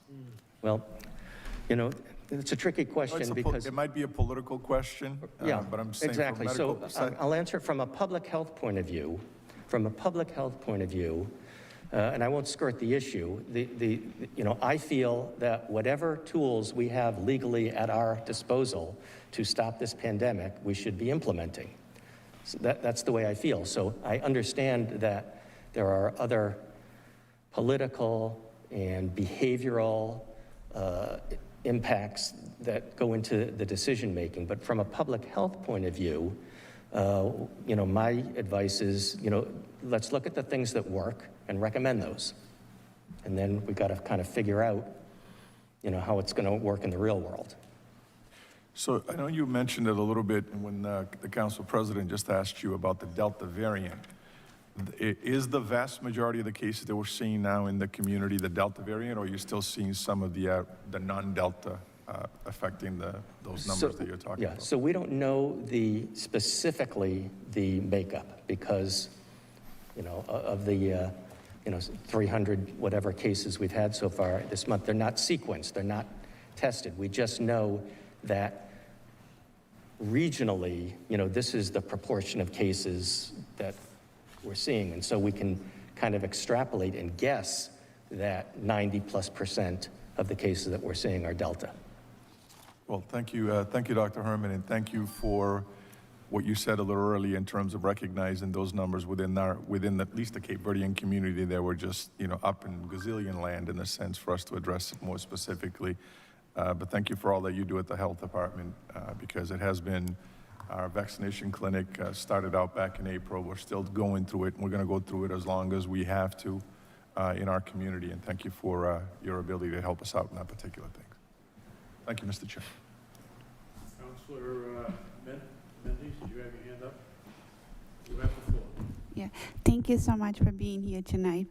Well, it's a tricky question because it might be a political question, yeah, but I'm saying exactly. from medical So I'll answer it from a public health point of view. From a public health point of view, and I won't skirt the issue. I feel that whatever tools we have legally at our disposal to stop this pandemic, we should be implementing. So that's the way I feel. So I understand that there are other political and behavioral impacts that go into the decision making, but from a public health point of view, my advice is, let's look at the things that work and recommend those. And then we got to kind of figure out, how it's going to work in the real world. So I know you mentioned it a little bit when the council president just asked you about the Delta variant. Is the vast majority of the cases that we're seeing now in the community the Delta variant, or are you still seeing some of the non-Delta affecting those numbers that you're talking about? So we don't know specifically the makeup because, of the 300 whatever cases we've had so far this month, they're not sequenced, they're not tested. We just know that regionally, this is the proportion of cases that we're seeing. And so we can kind of extrapolate and guess that 90+% of the cases that we're seeing are Delta. Well, thank you, Dr. Herman, and thank you for what you said a little earlier in terms of recognizing those numbers within at least the Cape Verdean community. They were just, up in gazillion land in a sense for us to address it more specifically. But thank you for all that you do at the health department because it has been. Our vaccination clinic started out back in April. We're still going through it, and we're going to go through it as long as we have to in our community. And thank you for your ability to help us out in that particular thing. Thank you, Mr. Chair. Councilor Mendes, did you have your hand up? You have the floor. Yeah, thank you so much for being here tonight.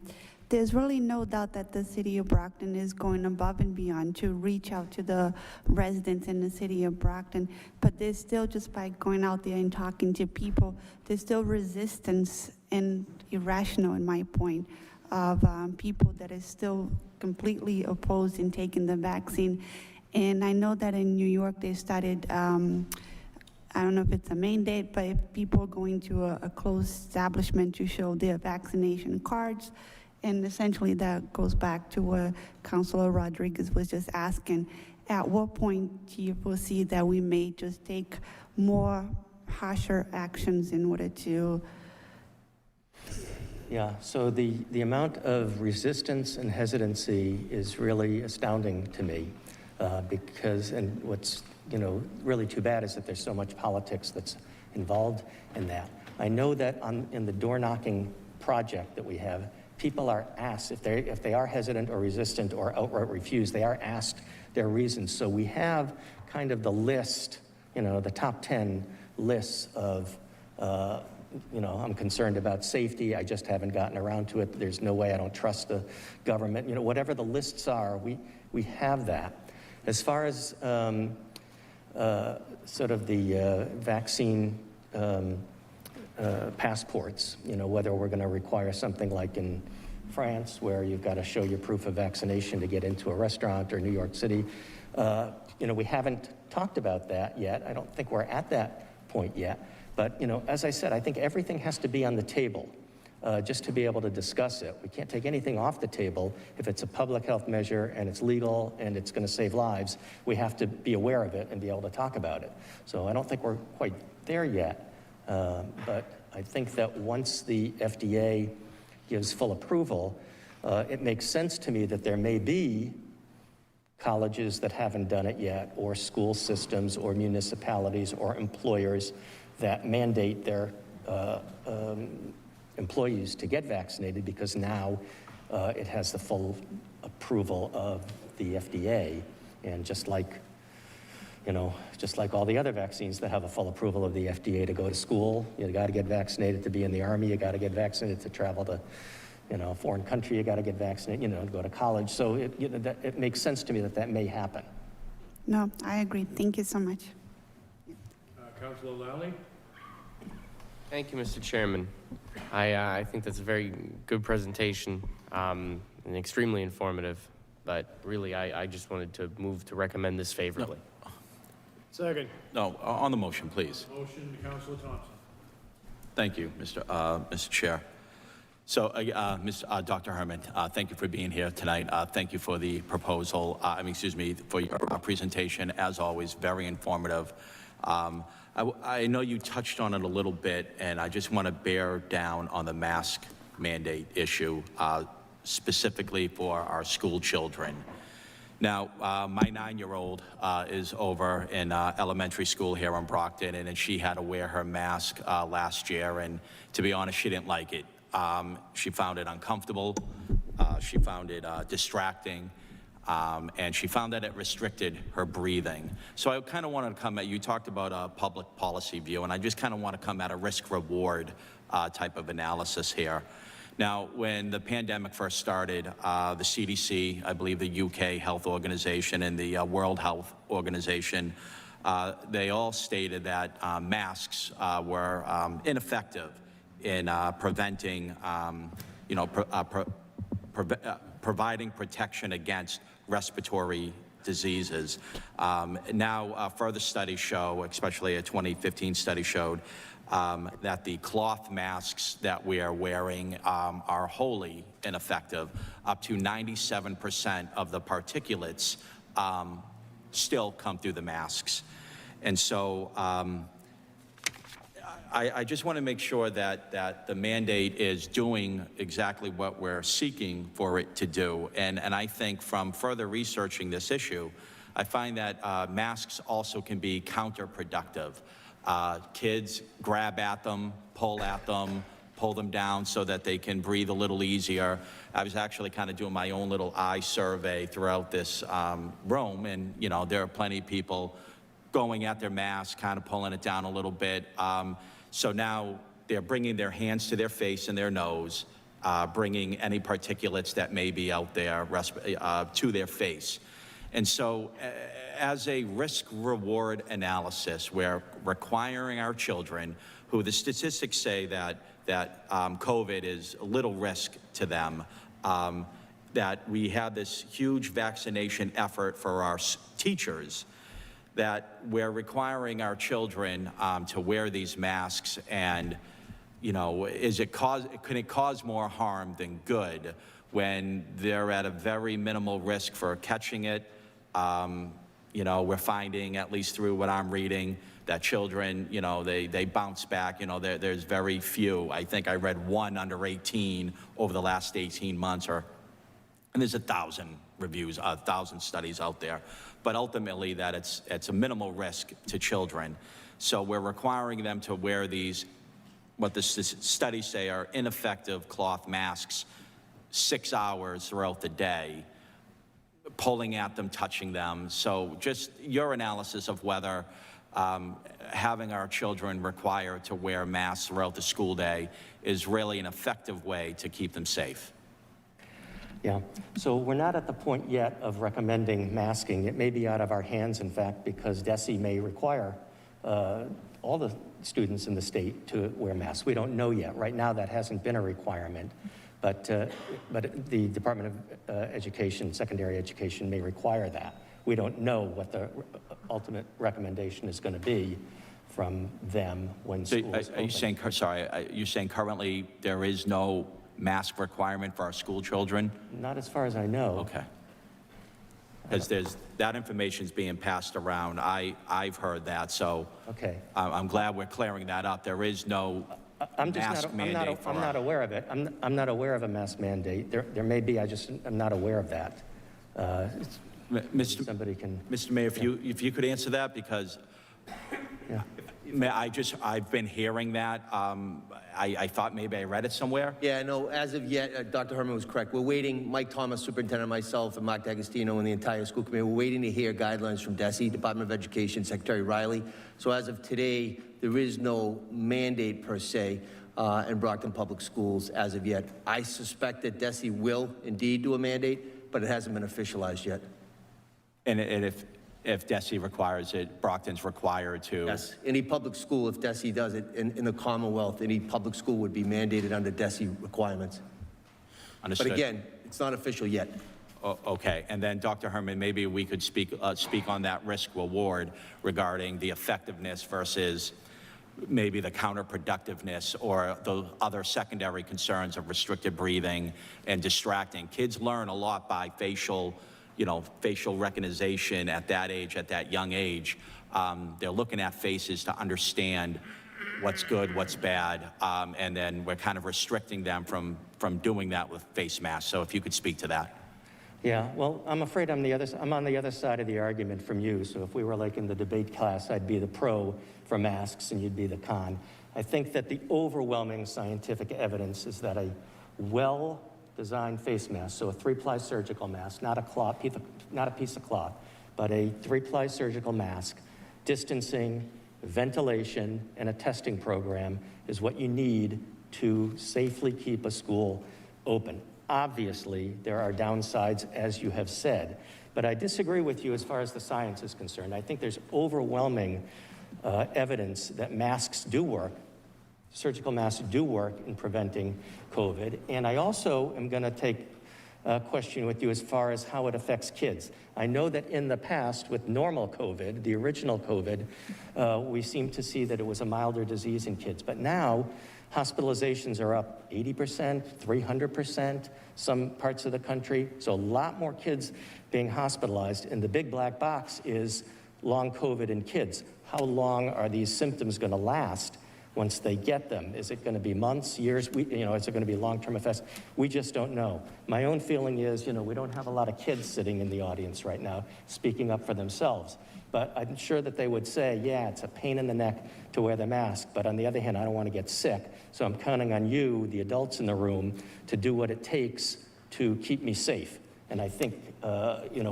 There's really no doubt that the city of Brockton is going above and beyond to reach out to the residents in the city of Brockton, but there's still, just by going out there and talking to people, there's still resistance and irrational, in my point, of people that is still completely opposed in taking the vaccine. And I know that in New York they started, I don't know if it's a mandate, but if people are going to a closed establishment to show their vaccination cards, and essentially that goes back to what Councilor Rodriguez was just asking. At what point do you foresee that we may just take more harsher actions in order to? Yeah, so the amount of resistance and hesitancy is really astounding to me because, and what's really too bad is that there's so much politics that's involved in that. I know that in the door knocking project that we have, people are asked if they are hesitant or resistant or outright refuse, they are asked their reasons. So we have kind of the list, the top 10 lists of, I'm concerned about safety, I just haven't gotten around to it, there's no way, I don't trust the government, whatever the lists are, we have that. As far as sort of the vaccine passports, whether we're going to require something like in France, where you've got to show your proof of vaccination to get into a restaurant, or New York City. We haven't talked about that yet. I don't think we're at that point yet. But, as I said, I think everything has to be on the table just to be able to discuss it. We can't take anything off the table if it's a public health measure and it's legal and it's going to save lives. We have to be aware of it and be able to talk about it. So I don't think we're quite there yet. But I think that once the FDA gives full approval, it makes sense to me that there may be colleges that haven't done it yet, or school systems, or municipalities, or employers that mandate their employees to get vaccinated, because now it has the full approval of the FDA. And just like all the other vaccines that have a full approval of the FDA to go to school, you got to get vaccinated to be in the Army, you got to get vaccinated to travel to a foreign country, you got to get vaccinated, to go to college. So it makes sense to me that that may happen. No, I agree. Thank you so much. Councilor Lally? Thank you, Mr. Chairman. I think that's a very good presentation and extremely informative. But really, I just wanted to move to recommend this favorably. No. Second. No, on the motion, please. Motion to Councilor Thompson. Thank you, Mr. Chair. So, Dr. Herman, thank you for being here tonight. Thank you for the proposal, for your presentation. As always, very informative. I know you touched on it a little bit, and I just want to bear down on the mask mandate issue, specifically for our school children. Now, my 9-year-old is over in elementary school here in Brockton, and she had to wear her mask last year, and to be honest, she didn't like it. She found it uncomfortable, she found it distracting, and she found that it restricted her breathing. So I kind of wanted to come at, you talked about a public policy view, and I just kind of want to come at a risk-reward type of analysis here. Now, when the pandemic first started, the CDC, I believe the UK Health Organization, and the World Health Organization, they all stated that masks were ineffective in preventing, providing protection against respiratory diseases. Now, further studies show, especially a 2015 study showed, that the cloth masks that we are wearing are wholly ineffective. Up to 97% of the particulates still come through the masks. And so I just want to make sure that the mandate is doing exactly what we're seeking for it to do. And I think from further researching this issue, I find that masks also can be counterproductive. Kids grab at them, pull them down so that they can breathe a little easier. I was actually kind of doing my own little eye survey throughout this room, and there are plenty of people going at their mask, kind of pulling it down a little bit. So now they're bringing their hands to their face and their nose, bringing any particulates that may be out there to their face. And so as a risk-reward analysis, we're requiring our children, who the statistics say that COVID is a little risk to them, that we have this huge vaccination effort for our teachers, that we're requiring our children to wear these masks, and can it cause more harm than good when they're at a very minimal risk for catching it? We're finding, at least through what I'm reading, that children, they bounce back. There's very few. I think I read one under 18 over the last 18 months, and there's 1,000 reviews, 1,000 studies out there. But ultimately, that it's a minimal risk to children. So we're requiring them to wear these, what the studies say are ineffective cloth masks, 6 hours throughout the day, pulling at them, touching them. So just your analysis of whether having our children required to wear masks throughout the school day is really an effective way to keep them safe. Yeah, so we're not at the point yet of recommending masking. It may be out of our hands, in fact, because DESE may require all the students in the state to wear masks. We don't know yet. Right now, that hasn't been a requirement, but the Department of Education, secondary education, may require that. We don't know what the ultimate recommendation is going to be from them when So schools are you saying, you're saying currently there is no mask requirement for our school children? Not as far as I know. Okay. Because that information's being passed around. I've heard that, so Okay. I'm glad we're clearing that up. There is no mask mandate for I'm not aware of it. I'm not aware of a mask mandate. There may be, I'm not aware of that. Somebody can. Mr. Mayor, if you could answer that, because I've been hearing that. I thought maybe I read it somewhere. Yeah, no, as of yet, Dr. Herman was correct. We're waiting, Mike Thomas, superintendent, myself, and Mark D'Agostino, and the entire school committee, we're waiting to hear guidelines from DESE, Department of Education, Secretary Riley. So as of today, there is no mandate per se in Brockton Public Schools as of yet. I suspect that DESE will indeed do a mandate, but it hasn't been officialized yet. And if DESE requires it, Brockton's required to? Yes, any public school, if DESE does it, in the Commonwealth, any public school would be mandated under DESE requirements. Understood. But again, it's not official yet. Okay, and then Dr. Herman, maybe we could speak on that risk reward regarding the effectiveness versus maybe the counterproductiveness or the other secondary concerns of restricted breathing and distracting. Kids learn a lot by facial recognition at that age, at that young age. They're looking at faces to understand what's good, what's bad, and then we're kind of restricting them from doing that with face masks. So if you could speak to that. Yeah, well, I'm afraid I'm on the other side of the argument from you. So if we were like in the debate class, I'd be the pro for masks and you'd be the con. I think that the overwhelming scientific evidence is that a well-designed face mask, so a 3-ply surgical mask, not a piece of cloth, but a 3-ply surgical mask, distancing, ventilation, and a testing program is what you need to safely keep a school open. Obviously, there are downsides, as you have said, but I disagree with you as far as the science is concerned. I think there's overwhelming evidence that masks do work. Surgical masks do work in preventing COVID. And I also am going to take a question with you as far as how it affects kids. I know that in the past with normal COVID, the original COVID, we seem to see that it was a milder disease in kids. But now, hospitalizations are up 80%, 300%, some parts of the country. So a lot more kids being hospitalized. And the big black box is long COVID in kids. How long are these symptoms going to last once they get them? Is it going to be months, years? Is it going to be long-term effects? We just don't know. My own feeling is, we don't have a lot of kids sitting in the audience right now speaking up for themselves. But I'm sure that they would say, yeah, it's a pain in the neck to wear the mask. But on the other hand, I don't want to get sick. So I'm counting on you, the adults in the room, to do what it takes to keep me safe. And I think,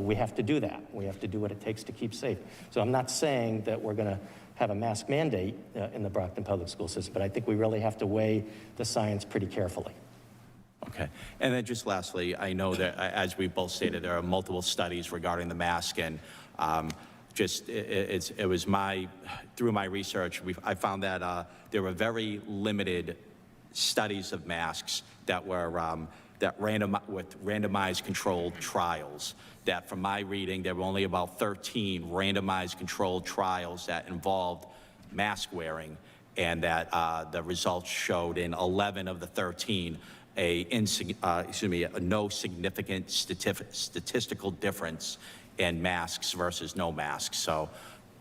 we have to do that. We have to do what it takes to keep safe. So I'm not saying that we're going to have a mask mandate in the Brockton Public School system, but I think we really have to weigh the science pretty carefully. Okay. And then just lastly, I know that, as we both stated, there are multiple studies regarding the mask, and through my research, I found that there were very limited studies of masks that were with randomized controlled trials. That from my reading, there were only about 13 randomized controlled trials that involved mask wearing, and that the results showed in 11 of the 13 no significant statistical difference in masks versus no masks. So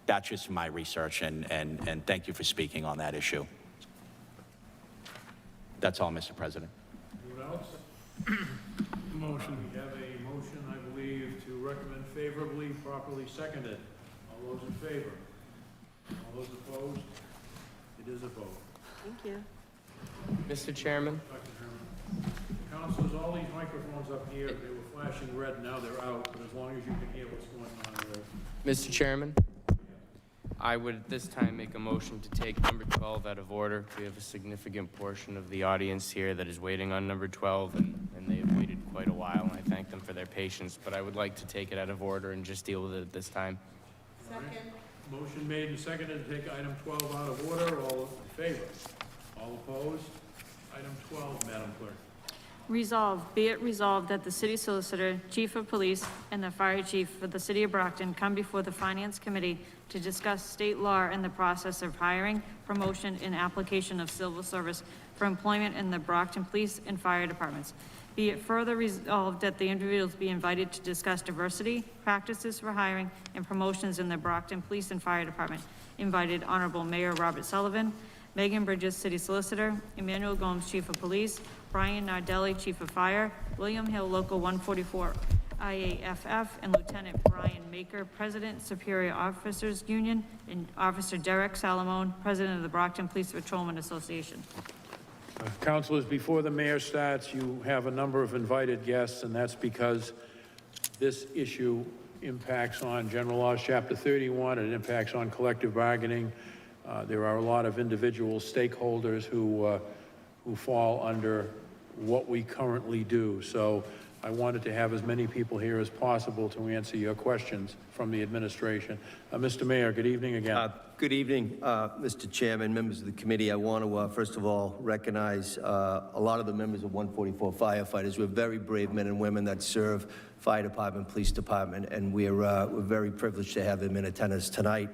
that's just my research, and thank you for speaking on that issue. That's all, Mr. President. Anyone else? Motion. We have a motion, I believe, to recommend favorably, properly seconded. All those in favor? All those opposed? It is a vote. Thank you. Mr. Chairman? Councilors, all these microphones up here, they were flashing red, now they're out, but as long as you can hear what's going on there. Mr. Chairman? I would at this time make a motion to take number 12 out of order. We have a significant portion of the audience here that is waiting on number 12, and they have waited quite a while, and I thank them for their patience, but I would like to take it out of order and just deal with it at this time. Second. Motion made and seconded to take item 12 out of order. All in favor? All opposed? Item 12, Madam Clerk. Resolved, be it resolved that the city solicitor, chief of police, and the fire chief for the city of Brockton come before the finance committee to discuss state law and the process of hiring, promotion, and application of civil service for employment in the Brockton Police and Fire Departments. Be it further resolved that the individuals be invited to discuss diversity, practices for hiring, and promotions in the Brockton Police and Fire Department. Invited Honorable Mayor Robert Sullivan, Megan Bridges, City Solicitor, Emmanuel Gomes, Chief of Police, Brian Nardelli, Chief of Fire, William Hill, Local 144 IAFF, and Lieutenant Brian Maker, President, Superior Officers Union, and Officer Derek Salamone, President of the Brockton Police Patrolman Association. Councilors, before the mayor starts, you have a number of invited guests, and that's because this issue impacts on General Laws, Chapter 31, it impacts on collective bargaining. There are a lot of individual stakeholders who fall under what we currently do. So I wanted to have as many people here as possible to answer your questions from the administration. Mr. Mayor, good evening again. Good evening, Mr. Chairman, members of the committee. I want to, first of all, recognize a lot of the members of 144 firefighters. We're very brave men and women that serve fire department, police department, and we're very privileged to have them in attendance tonight.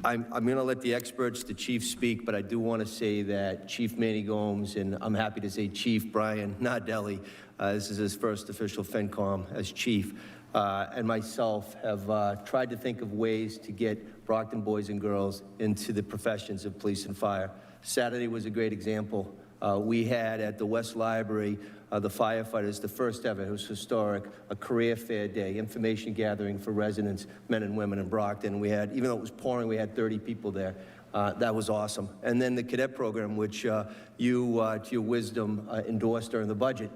I'm going to let the experts, the chief, speak, but I do want to say that Chief Manny Gomes, and I'm happy to say Chief Brian Nardelli, this is his first official FENCOM as chief, and myself have tried to think of ways to get Brockton boys and girls into the professions of police and fire. Saturday was a great example. We had at the West Library, the firefighters, the first ever, it was historic, a career fair day, information gathering for residents, men and women in Brockton. We had, even though it was pouring, we had 30 people there. That was awesome. And then the cadet program, which you, to your wisdom, endorsed during the budget.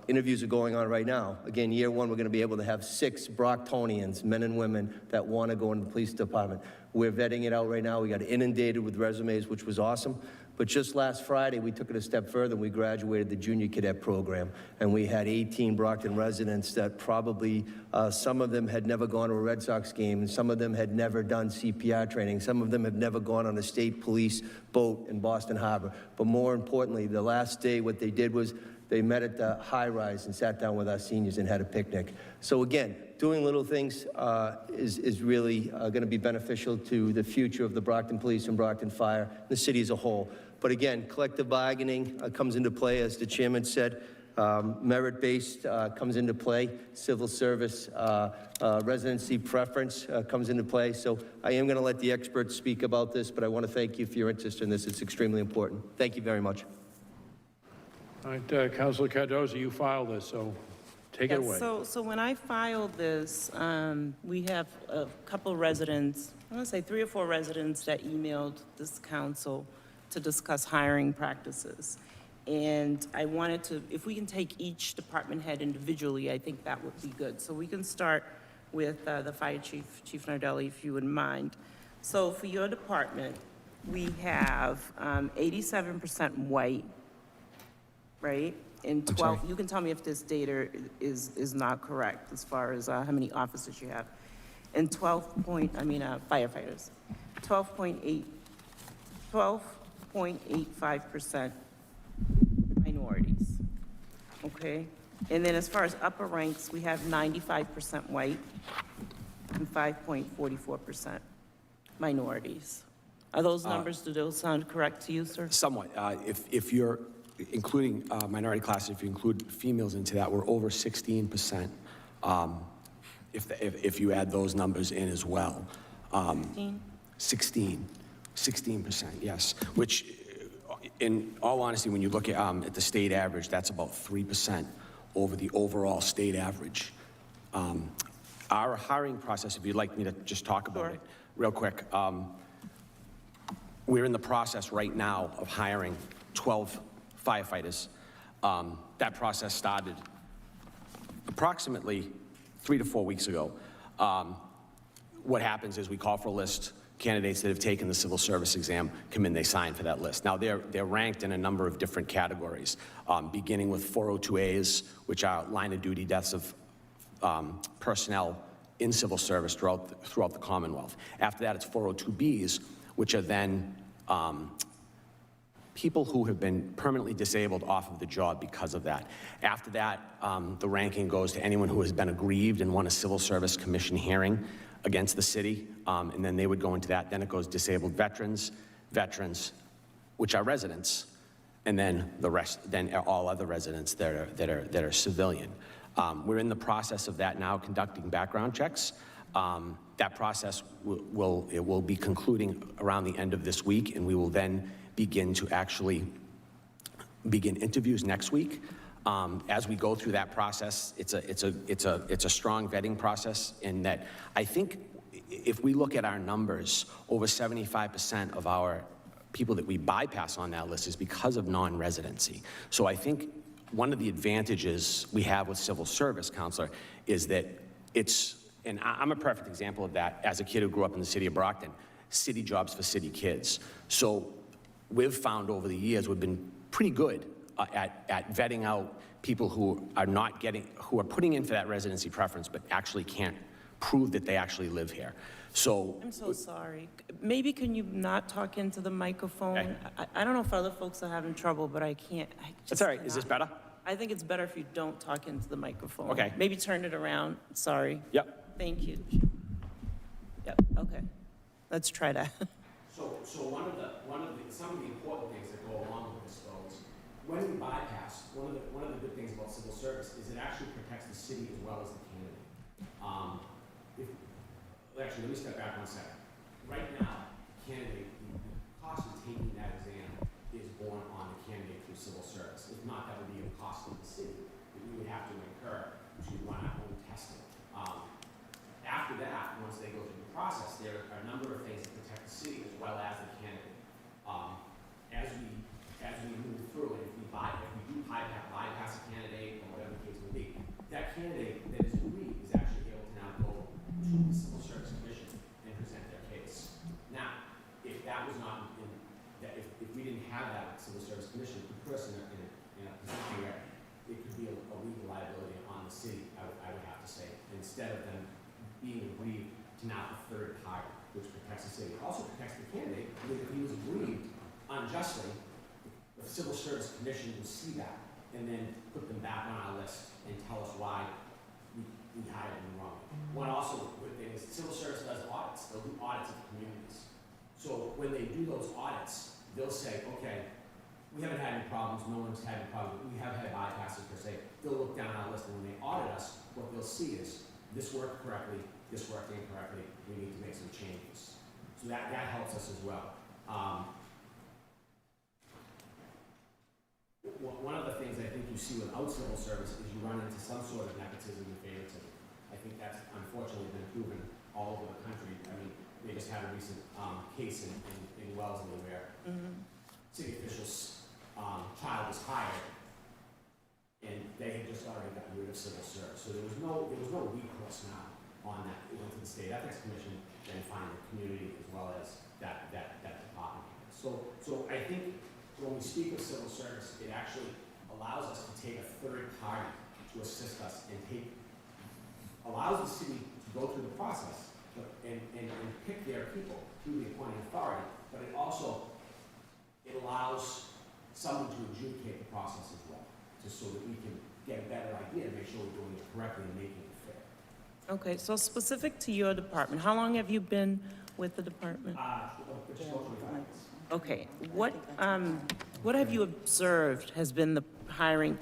Interviews are going on right now. Again, year one, we're going to be able to have 6 Brocktonians, men and women, that want to go into the police department. We're vetting it out right now. We got inundated with resumes, which was awesome. But just last Friday, we took it a step further and we graduated the junior cadet program. And we had 18 Brockton residents that probably, some of them had never gone to a Red Sox game, and some of them had never done CPR training. Some of them have never gone on a state police boat in Boston Harbor. But more importantly, the last day, what they did was they met at the high rise and sat down with our seniors and had a picnic. So again, doing little things is really going to be beneficial to the future of the Brockton Police and Brockton Fire, the city as a whole. But again, collective bargaining comes into play, as the chairman said. Merit-based comes into play. Civil service residency preference comes into play. So I am going to let the experts speak about this, but I want to thank you for your interest in this. It's extremely important. Thank you very much. All right, Councilor Cardoza, you filed this, so take it away. So when I filed this, we have a couple residents, I want to say 3 or 4 residents that emailed this council to discuss hiring practices. And I wanted to, if we can take each department head individually, I think that would be good. So we can start with the fire chief, Chief Nardelli, if you wouldn't mind. So for your department, we have 87% white, right? And 12, you can tell me if this data is not correct as far as how many officers you have. And firefighters, 12.85% minorities, okay? And then as far as upper ranks, we have 95% white and 5.44% minorities. Are those numbers, do those sound correct to you, sir? Somewhat. If you're including minority classes, if you include females into that, we're over 16%. If you add those numbers in as well. 16%, yes. Which, in all honesty, when you look at the state average, that's about 3% over the overall state average. Our hiring process, if you'd like me to just talk about it real quick, we're in the process right now of hiring 12 firefighters. That process started approximately 3 to 4 weeks ago. What happens is we call for a list. Candidates that have taken the civil service exam come in, they sign for that list. Now, they're ranked in a number of different categories, beginning with 402As, which are line of duty deaths of personnel in civil service throughout the Commonwealth. After that, it's 402Bs, which are then people who have been permanently disabled off of the job because of that. After that, the ranking goes to anyone who has been aggrieved and won a civil service commission hearing against the city, and then they would go into that. Then it goes disabled veterans, which are residents, and then the rest, then all other residents that are civilian. We're in the process of that now, conducting background checks. That process will be concluding around the end of this week, and we will then begin to actually begin interviews next week. As we go through that process, it's a strong vetting process in that I think if we look at our numbers, over 75% of our people that we bypass on that list is because of non-residency. So I think one of the advantages we have with civil service, Counselor, is that and I'm a perfect example of that as a kid who grew up in the city of Brockton, city jobs for city kids. So we've found over the years we've been pretty good at vetting out people who are putting in for that residency preference but actually can't prove that they actually live here. So I'm so sorry. Maybe can you not talk into the microphone? Okay. I don't know if other folks are having trouble, but I can't. That's all right. Is this better? I think it's better if you don't talk into the microphone. Okay. Maybe turn it around. Sorry. Yep. Thank you. Yep, okay. Let's try that. So some of the important things that go along with this, though, is when we bypass, one of the good things about civil service is it actually protects the city as well as the candidate. Actually, let me step back 1 second. Right now, candidate, the cost of taking that exam is borne on the candidate through civil service. If not, that would be a cost of the city that we would have to incur to run our own testing. After that, once they go through the process, there are a number of things that protect the city as well as the candidate. As we move through, and if we do bypass a candidate or whatever the case may be, that candidate that is aggrieved is actually able to now go to the Civil Service Commission and present their case. Now, if that was not if we didn't have that Civil Service Commission, the person in a position where it could be a legal liability on the city, I would have to say, instead of them being aggrieved to now the third party, which protects the city. It also protects the candidate, because if he was aggrieved unjustly, the Civil Service Commission will see that and then put them back on our list and tell us why we hired them wrong. One also good thing is civil service does audits. They'll do audits of communities. So when they do those audits, they'll say, okay, we haven't had any problems, no one's had any problems, we have had bypasses per se. They'll look down our list, and when they audit us, what they'll see is this worked correctly, this worked incorrectly, we need to make some changes. So that helps us as well. One of the things I think you see without civil service is you run into some sort of nepotism and favoritism. I think that's unfortunately been proven all over the country. I mean, they just had a recent case in Wellesley where city officials' child was hired, and they had just already gotten rid of civil service. So there was no recourse now on that. It went to the State Ethics Commission, then fined the community as well as that department. So I think when we speak of civil service, it actually allows us to take a third party to assist us and allows the city to go through the process and pick their people through the appointing authority, but it allows someone to adjudicate the process as well, just so that we can get a better idea and make sure we're doing it correctly and making it fair. Okay, so specific to your department, how long have you been with the department? Just about 25 minutes. Okay, what have you observed has been the hiring,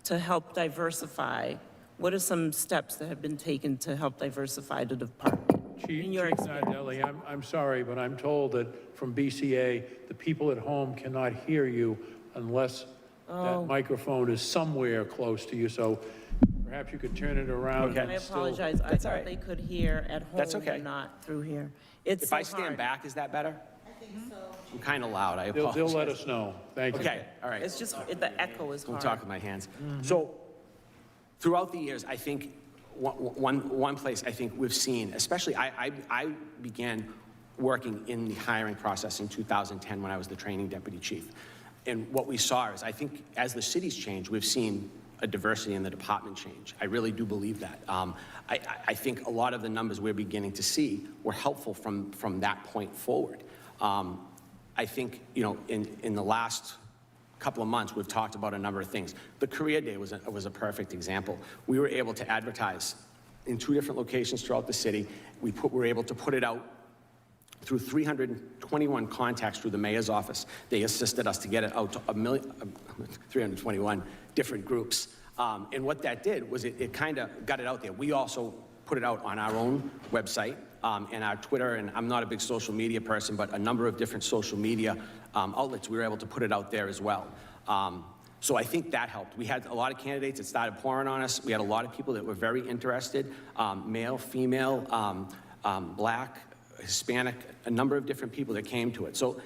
to help diversify? What are some steps that have been taken to help diversify the department? Chief Nardelli, I'm sorry, but I'm told that from BCA, the people at home cannot hear you unless that microphone is somewhere close to you, so perhaps you could turn it around. I apologize, I thought they could hear at home. That's okay. And not through here. It's If I stand back, is that better? I think so. I'm kind of loud, I apologize. They'll let us know. Thank you. Okay, all right. It's just, the echo is Don't hard. talk with my hands. So throughout the years, I think one place I think we've seen, especially I began working in the hiring process in 2010 when I was the training deputy chief. And what we saw is, I think as the city's changed, we've seen a diversity in the department change. I really do believe that. I think a lot of the numbers we're beginning to see were helpful from that point forward. I think, you know, in the last couple of months, we've talked about a number of things. The Career Day was a perfect example. We were able to advertise in 2 different locations throughout the city. We were able to put it out through 321 contacts through the mayor's office. They assisted us to get it out to 321 different groups. And what that did was it kind of got it out there. We also put it out on our own website and our Twitter, and I'm not a big social media person, but a number of different social media outlets, we were able to put it out there as well. So I think that helped. We had a lot of candidates that started pouring on us. We had a lot of people that were very interested, male, female, Black, Hispanic, a number of different people that came to it. So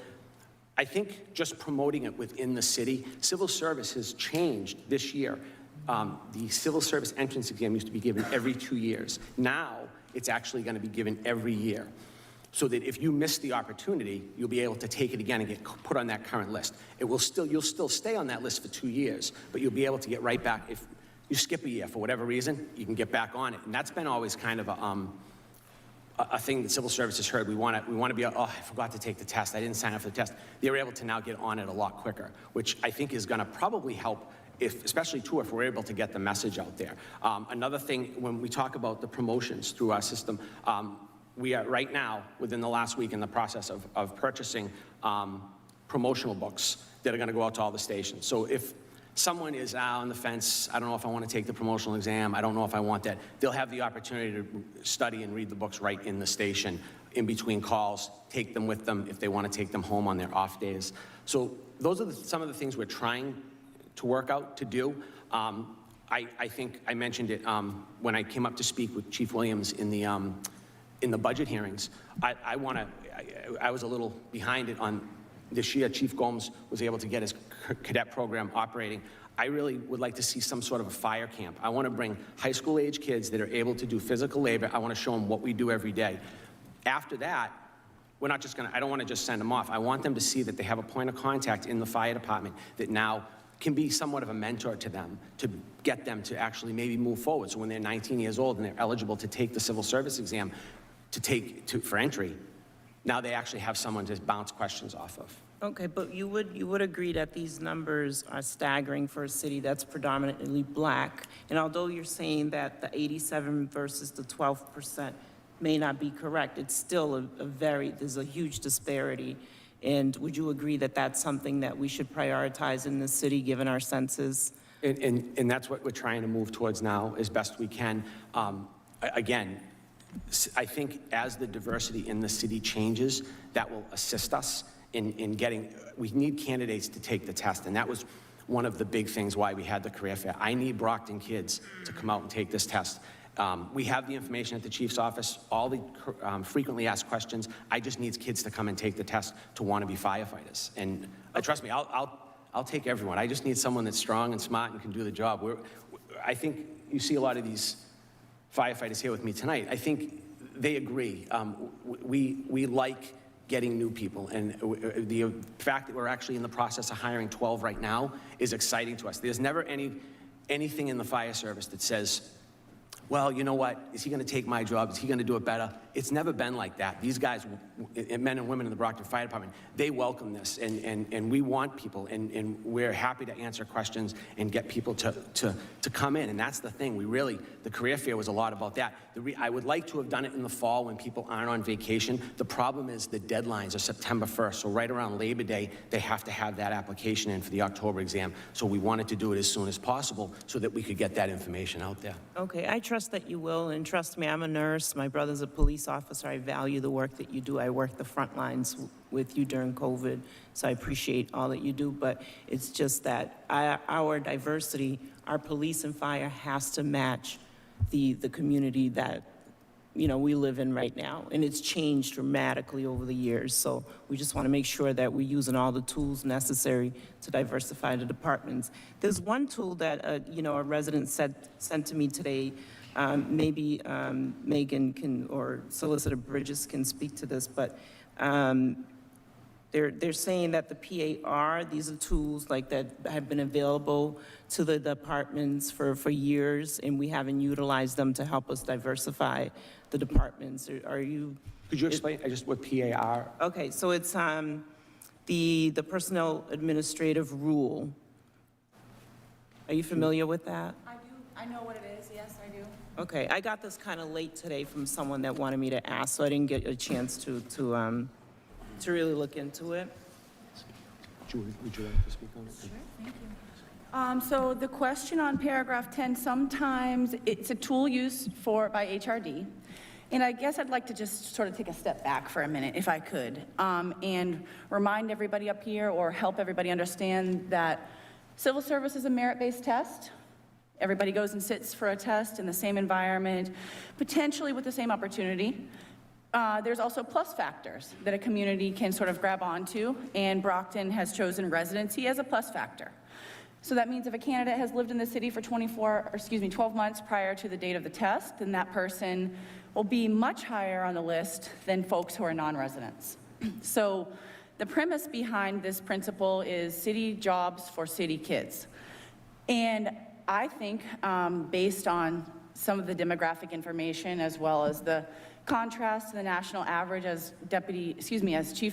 I think just promoting it within the city, civil service has changed this year. The civil service entrance exam used to be given every 2 years. Now it's actually going to be given every year, so that if you miss the opportunity, you'll be able to take it again and get put on that current list. You'll still stay on that list for 2 years, but you'll be able to get right back. If you skip a year for whatever reason, you can get back on it. And that's been always kind of a thing that civil service has heard. We want to be, oh, I forgot to take the test. I didn't sign up for the test. They're able to now get on it a lot quicker, which I think is going to probably help, especially too, if we're able to get the message out there. Another thing, when we talk about the promotions through our system, we are right now, within the last week, in the process of purchasing promotional books that are going to go out to all the stations. So if someone is on the fence, I don't know if I want to take the promotional exam, I don't know if I want that, they'll have the opportunity to study and read the books right in the station, in between calls, take them with them if they want to take them home on their off days. So those are some of the things we're trying to work out to do. I think I mentioned it when I came up to speak with Chief Williams in the budget hearings. I was a little behind it on this year. Chief Gomes was able to get his cadet program operating. I really would like to see some sort of a fire camp. I want to bring high school age kids that are able to do physical labor. I want to show them what we do every day. After that, we're not just going to, I don't want to just send them off. I want them to see that they have a point of contact in the fire department that now can be somewhat of a mentor to them, to get them to actually maybe move forward. So when they're 19 years old and they're eligible to take the civil service exam for entry, now they actually have someone to bounce questions off of. Okay, but you would agree that these numbers are staggering for a city that's predominantly Black. And although you're saying that the 87 versus the 12% may not be correct, it's still there's a huge disparity. And would you agree that that's something that we should prioritize in the city, given our census? And that's what we're trying to move towards now as best we can. Again, I think as the diversity in the city changes, that will assist us in getting, we need candidates to take the test. And that was one of the big things why we had the career fair. I need Brockton kids to come out and take this test. We have the information at the chief's office, all the frequently asked questions. I just need kids to come and take the test to want to be firefighters. And trust me, I'll take everyone. I just need someone that's strong and smart and can do the job. I think you see a lot of these firefighters here with me tonight. I think they agree. We like getting new people, and the fact that we're actually in the process of hiring 12 right now is exciting to us. There's never anything in the fire service that says, well, you know what, is he going to take my job? Is he going to do it better? It's never been like that. These guys, men and women in the Brockton Fire Department, they welcome this, and we want people, and we're happy to answer questions and get people to come in, and that's the thing. The career fair was a lot about that. I would like to have done it in the fall when people aren't on vacation. The problem is the deadlines are September 1st, so right around Labor Day, they have to have that application in for the October exam, so we wanted to do it as soon as possible so that we could get that information out there. Okay, I trust that you will, and trust me, I'm a nurse. My brother's a police officer. I value the work that you do. I worked the front lines with you during COVID, so I appreciate all that you do, but it's just that our diversity, our police and fire has to match the community that, you know, we live in right now, and it's changed dramatically over the years, so we just want to make sure that we're using all the tools necessary to diversify the departments. There's one tool that, you know, a resident sent to me today. Maybe Megan can, or Solicitor Bridges can speak to this, but they're saying that the PAR, these are tools like that have been available to the departments for years, and we haven't utilized them to help us diversify the departments. Are you? Could you explain just what PAR? Okay, so it's the Personnel Administrative Rule. Are you familiar with that? I do, I know what it is, yes, I do. Okay, I got this kind of late today from someone that wanted me to ask, so I didn't get a chance to really look into it. Would you like to speak on it? Sure, thank you. So the question on paragraph 10, sometimes it's a tool used by HRD. And I guess I'd like to just sort of take a step back for a minute, if I could, and remind everybody up here or help everybody understand that civil service is a merit-based test. Everybody goes and sits for a test in the same environment, potentially with the same opportunity. There's also plus factors that a community can sort of grab onto, and Brockton has chosen residency as a plus factor. So that means if a candidate has lived in the city for 12 months prior to the date of the test, then that person will be much higher on the list than folks who are non-residents. So the premise behind this principle is city jobs for city kids. And I think based on some of the demographic information as well as the contrast to the national average, as Chief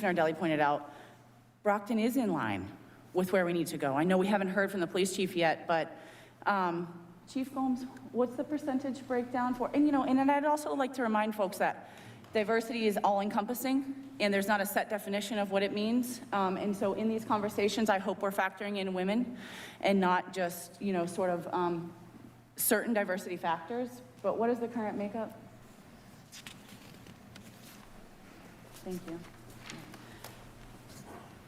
Nardelli pointed out, Brockton is in line with where we need to go. I know we haven't heard from the police chief yet, but Chief Gomes, what's the percentage breakdown for? And and I'd also like to remind folks that diversity is all-encompassing, and there's not a set definition of what it means. And so in these conversations, I hope we're factoring in women and not just, sort of certain diversity factors. But what is the current makeup? Thank you.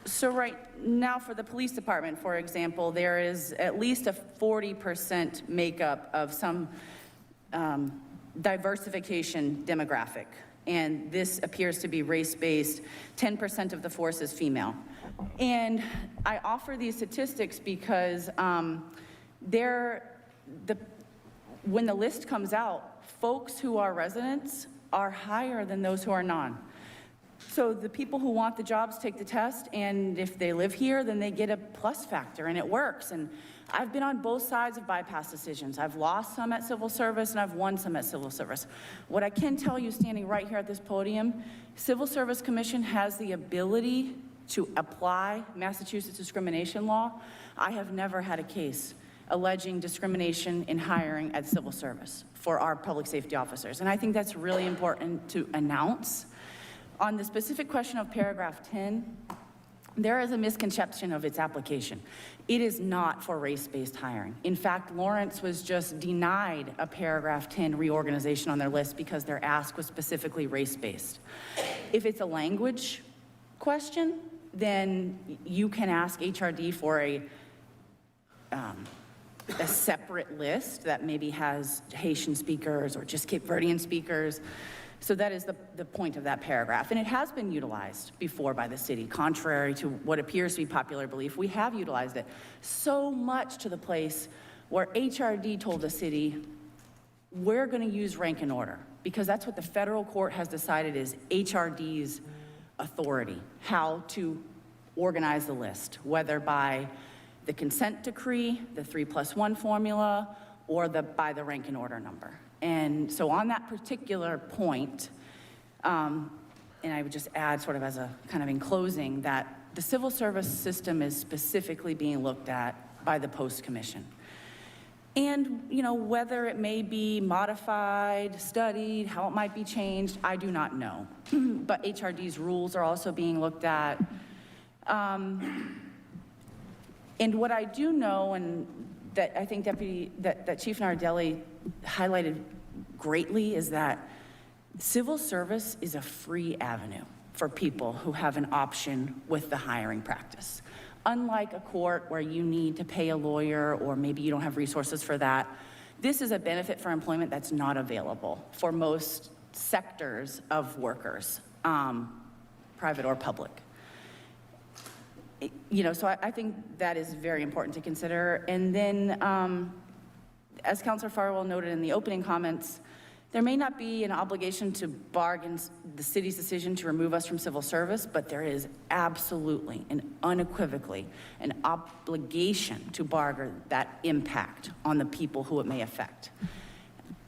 So right now for the police department, for example, there is at least a 40% makeup of some diversification demographic. And this appears to be race-based. 10% of the force is female. And I offer these statistics because when the list comes out, folks who are residents are higher than those who are non. So the people who want the jobs take the test, and if they live here, then they get a plus factor, and it works. And I've been on both sides of bypass decisions. I've lost some at civil service, and I've won some at civil service. What I can tell you standing right here at this podium, Civil Service Commission has the ability to apply Massachusetts discrimination law. I have never had a case alleging discrimination in hiring at civil service for our public safety officers. And I think that's really important to announce. On the specific question of paragraph 10, there is a misconception of its application. It is not for race-based hiring. In fact, Lawrence was just denied a paragraph 10 reorganization on their list because their ask was specifically race-based. If it's a language question, then you can ask HRD for a separate list that maybe has Haitian speakers or just Cape Verdean speakers. So that is the point of that paragraph. And it has been utilized before by the city, contrary to what appears to be popular belief. We have utilized it so much to the place where HRD told the city, we're going to use rank and order, because that's what the federal court has decided is HRD's authority, how to organize the list, whether by the consent decree, the 3+1 formula, or by the rank and order number. And so on that particular point, and I would just add sort of as a kind of in closing that the civil service system is specifically being looked at by the Post Commission. And, whether it may be modified, studied, how it might be changed, I do not know. But HRD's rules are also being looked at. And what I do know, and that I think that Chief Nardelli highlighted greatly, is that civil service is a free avenue for people who have an option with the hiring practice. Unlike a court where you need to pay a lawyer or maybe you don't have resources for that, this is a benefit for employment that's not available for most sectors of workers, private or public. So I think that is very important to consider. And then, as Councilor Farwell noted in the opening comments, There may not be an obligation to bargain the city's decision to remove us from civil service, but there is absolutely and unequivocally an obligation to bargain that impact on the people who it may affect.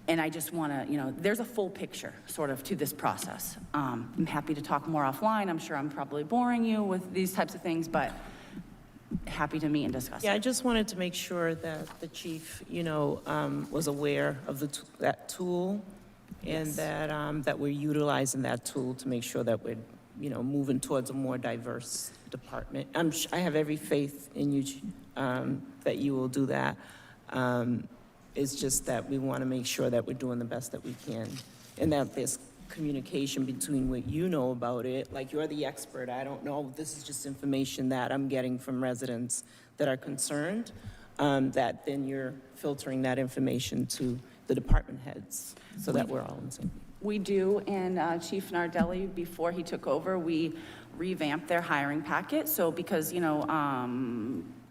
And I just want to, there's a full picture sort of to this process. I'm happy to talk more offline. I'm sure I'm probably boring you with these types of things, but happy to meet and discuss. Yeah, I just wanted to make sure that the chief, was aware of that tool and Yes. that we're utilizing that tool to make sure that we're, moving towards a more diverse department. I have every faith in you, that you will do that. It's just that we want to make sure that we're doing the best that we can and that there's communication between what you know about it, like you're the expert, I don't know, this is just information that I'm getting from residents that are concerned, that then you're filtering that information to the department heads so that we're all in sync. We do, and Chief Nardelli, before he took over, we revamped their hiring packet. So because,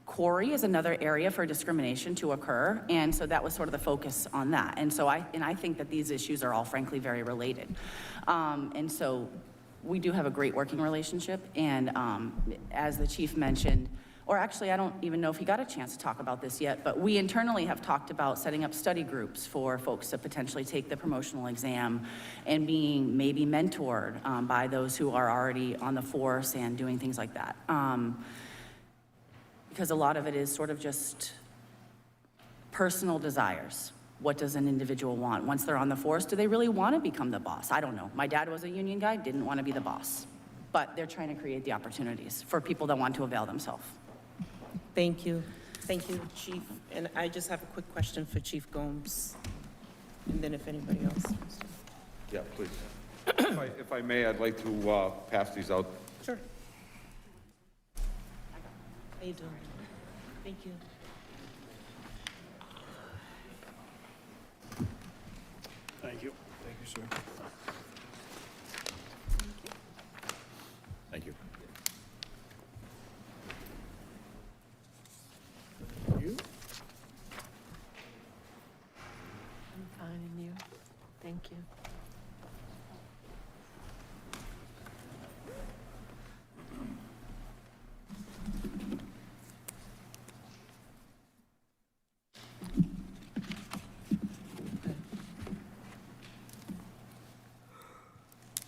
Corey is another area for discrimination to occur, and so that was sort of the focus on that. And so I think that these issues are all frankly very related. And so we do have a great working relationship, and as the chief mentioned, or actually I don't even know if he got a chance to talk about this yet, but we internally have talked about setting up study groups for folks to potentially take the promotional exam and being maybe mentored by those who are already on the force and doing things like that. Because a lot of it is sort of just personal desires. What does an individual want? Once they're on the force, do they really want to become the boss? I don't know. My dad was a union guy, didn't want to be the boss. But they're trying to create the opportunities for people that want to avail themselves. Thank you. Thank you, Chief. And I just have a quick question for Chief Gomes. And then if anybody else wants to. Yeah, please. If I may, I'd like to pass these out. Sure. How you doing? Thank you. Thank you. Thank you, sir. Thank you. You? I'm fine, and you? Thank you.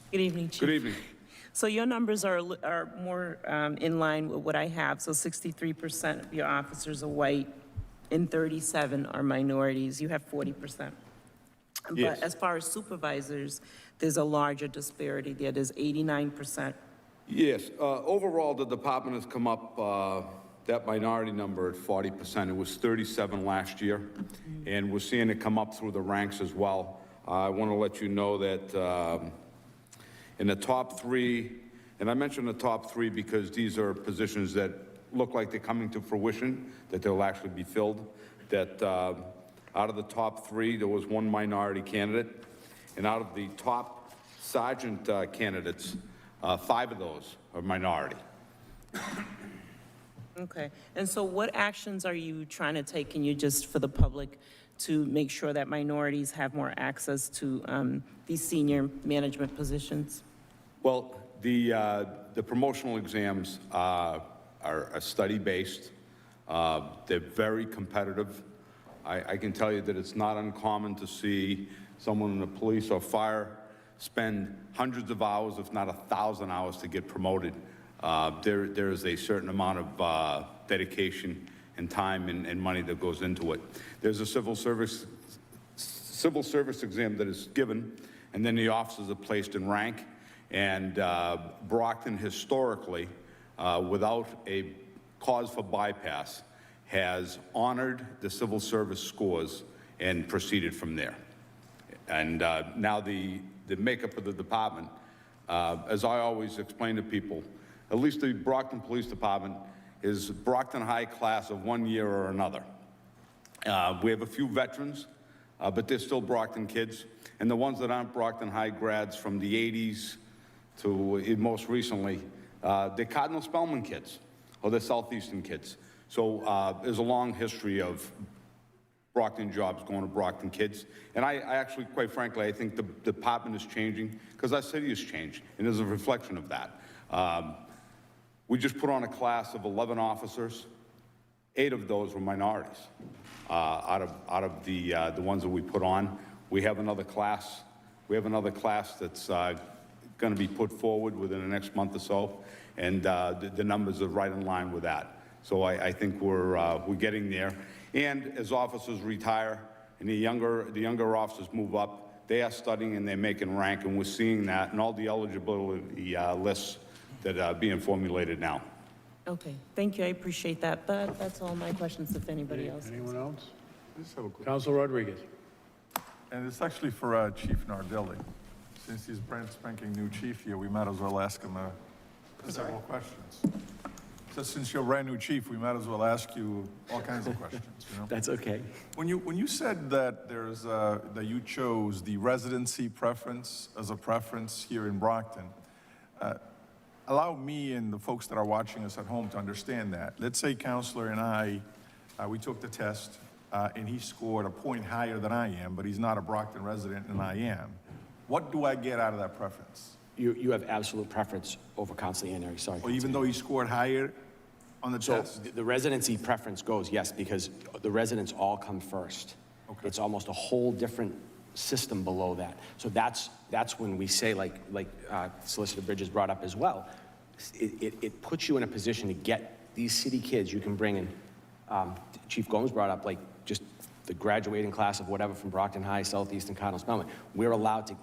Good evening, Chief. Good evening. So your numbers are more in line with what I have. So 63% of your officers are white and 37 are minorities. You have 40%. Yes. But as far as supervisors, there's a larger disparity there. There's 89%. Yes, overall, the department has come up, that minority number at 40%. It was 37 last year, and we're seeing it come up through the ranks as well. I want to let you know that in the top three, and I mentioned the top three because these are positions that look like they're coming to fruition, that they'll actually be filled, that out of the top three, there was one minority candidate, and out of the top sergeant candidates, 5 of those are minority. Okay. And so what actions are you trying to take, can you just for the public, to make sure that minorities have more access to these senior management positions? Well, the promotional exams are study-based. They're very competitive. I can tell you that it's not uncommon to see someone in the police or fire spend hundreds of hours, if not 1,000 hours, to get promoted. There is a certain amount of dedication and time and money that goes into it. There's a civil service exam that is given, and then the officers are placed in rank. And Brockton historically, without a cause for bypass, has honored the civil service scores and proceeded from there. And now the makeup of the department, as I always explain to people, at least the Brockton Police Department is Brockton High class of one year or another. We have a few veterans, but they're still Brockton kids. And the ones that aren't Brockton High grads from the 80s to most recently, they're Cardinal Spellman kids, or they're Southeastern kids. So there's a long history of Brockton jobs going to Brockton kids. And I actually, quite frankly, I think the department is changing because our city has changed, and there's a reflection of that. We just put on a class of 11 officers. 8 of those were minorities. Out of the ones that we put on, we have another class. We have another class that's going to be put forward within the next month or so, and the numbers are right in line with that. So I think we're getting there. And as officers retire and the younger officers move up, they are studying and they're making rank, and we're seeing that in all the eligibility lists that are being formulated now. Okay, thank you, I appreciate that. That's all my questions, if anybody else has. Anyone else? Council Rodriguez. And it's actually for Chief Nardelli. Since he's brand spanking new chief here, we might as well ask him several questions. So since you're brand new chief, we might as well ask you all kinds of questions, you know? That's okay. When you said that that you chose the residency preference as a preference here in Brockton, allow me and the folks that are watching us at home to understand that. Let's say Counselor and I, we took the test, and he scored a point higher than I am, but he's not a Brockton resident and I am. What do I get out of that preference? You have absolute preference over Counselor Ianieri, sorry. Well, even though he scored higher on the So test? the residency preference goes, yes, because the residents all come first. Okay. It's almost a whole different system below that. So that's when we say, like Solicitor Bridges brought up as well, it puts you in a position to get these city kids. You can bring in, Chief Gomes brought up, like, just the graduating class of whatever from Brockton High, Southeastern, Cardinal Spellman. We're allowed to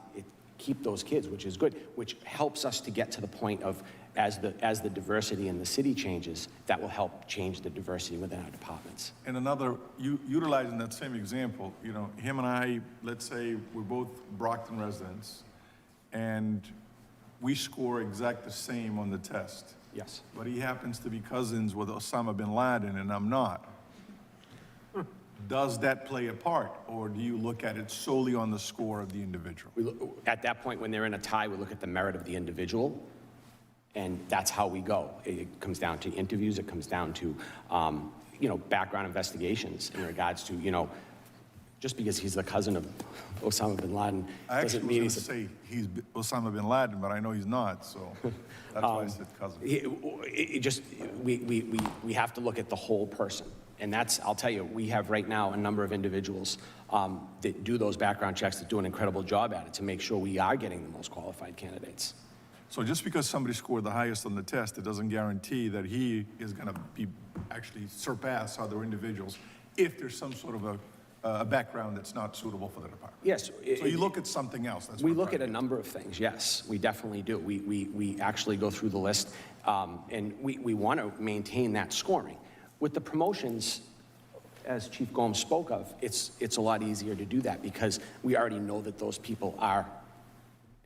keep those kids, which is good, which helps us to get to the point of, as the diversity in the city changes, that will help change the diversity within our departments. And another, utilizing that same example, you know, him and I, let's say we're both Brockton residents, and we score exact the same on the test. Yes. But he happens to be cousins with Osama bin Laden, and I'm not. Does that play a part, or do you look at it solely on the score of the individual? At that point, when they're in a tie, we look at the merit of the individual, and that's how we go. It comes down to interviews, it comes down to, you know, background investigations in regards to, you know, just because he's the cousin of Osama bin Laden doesn't mean he's... I actually was going to say he's Osama bin Laden, but I know he's not, so that's why I said cousin. We have to look at the whole person. And that's, I'll tell you, we have right now a number of individuals that do those background checks, that do an incredible job at it to make sure we are getting the most qualified candidates. So just because somebody scored the highest on the test, it doesn't guarantee that he is going to be actually surpass other individuals if there's some sort of a background that's not suitable for the department. Yes. So you look at something else. That's we look at a number of things, yes. We definitely do. We actually go through the list, and we want to maintain that scoring. With the promotions, as Chief Gomes spoke of, it's a lot easier to do that because we already know that those people are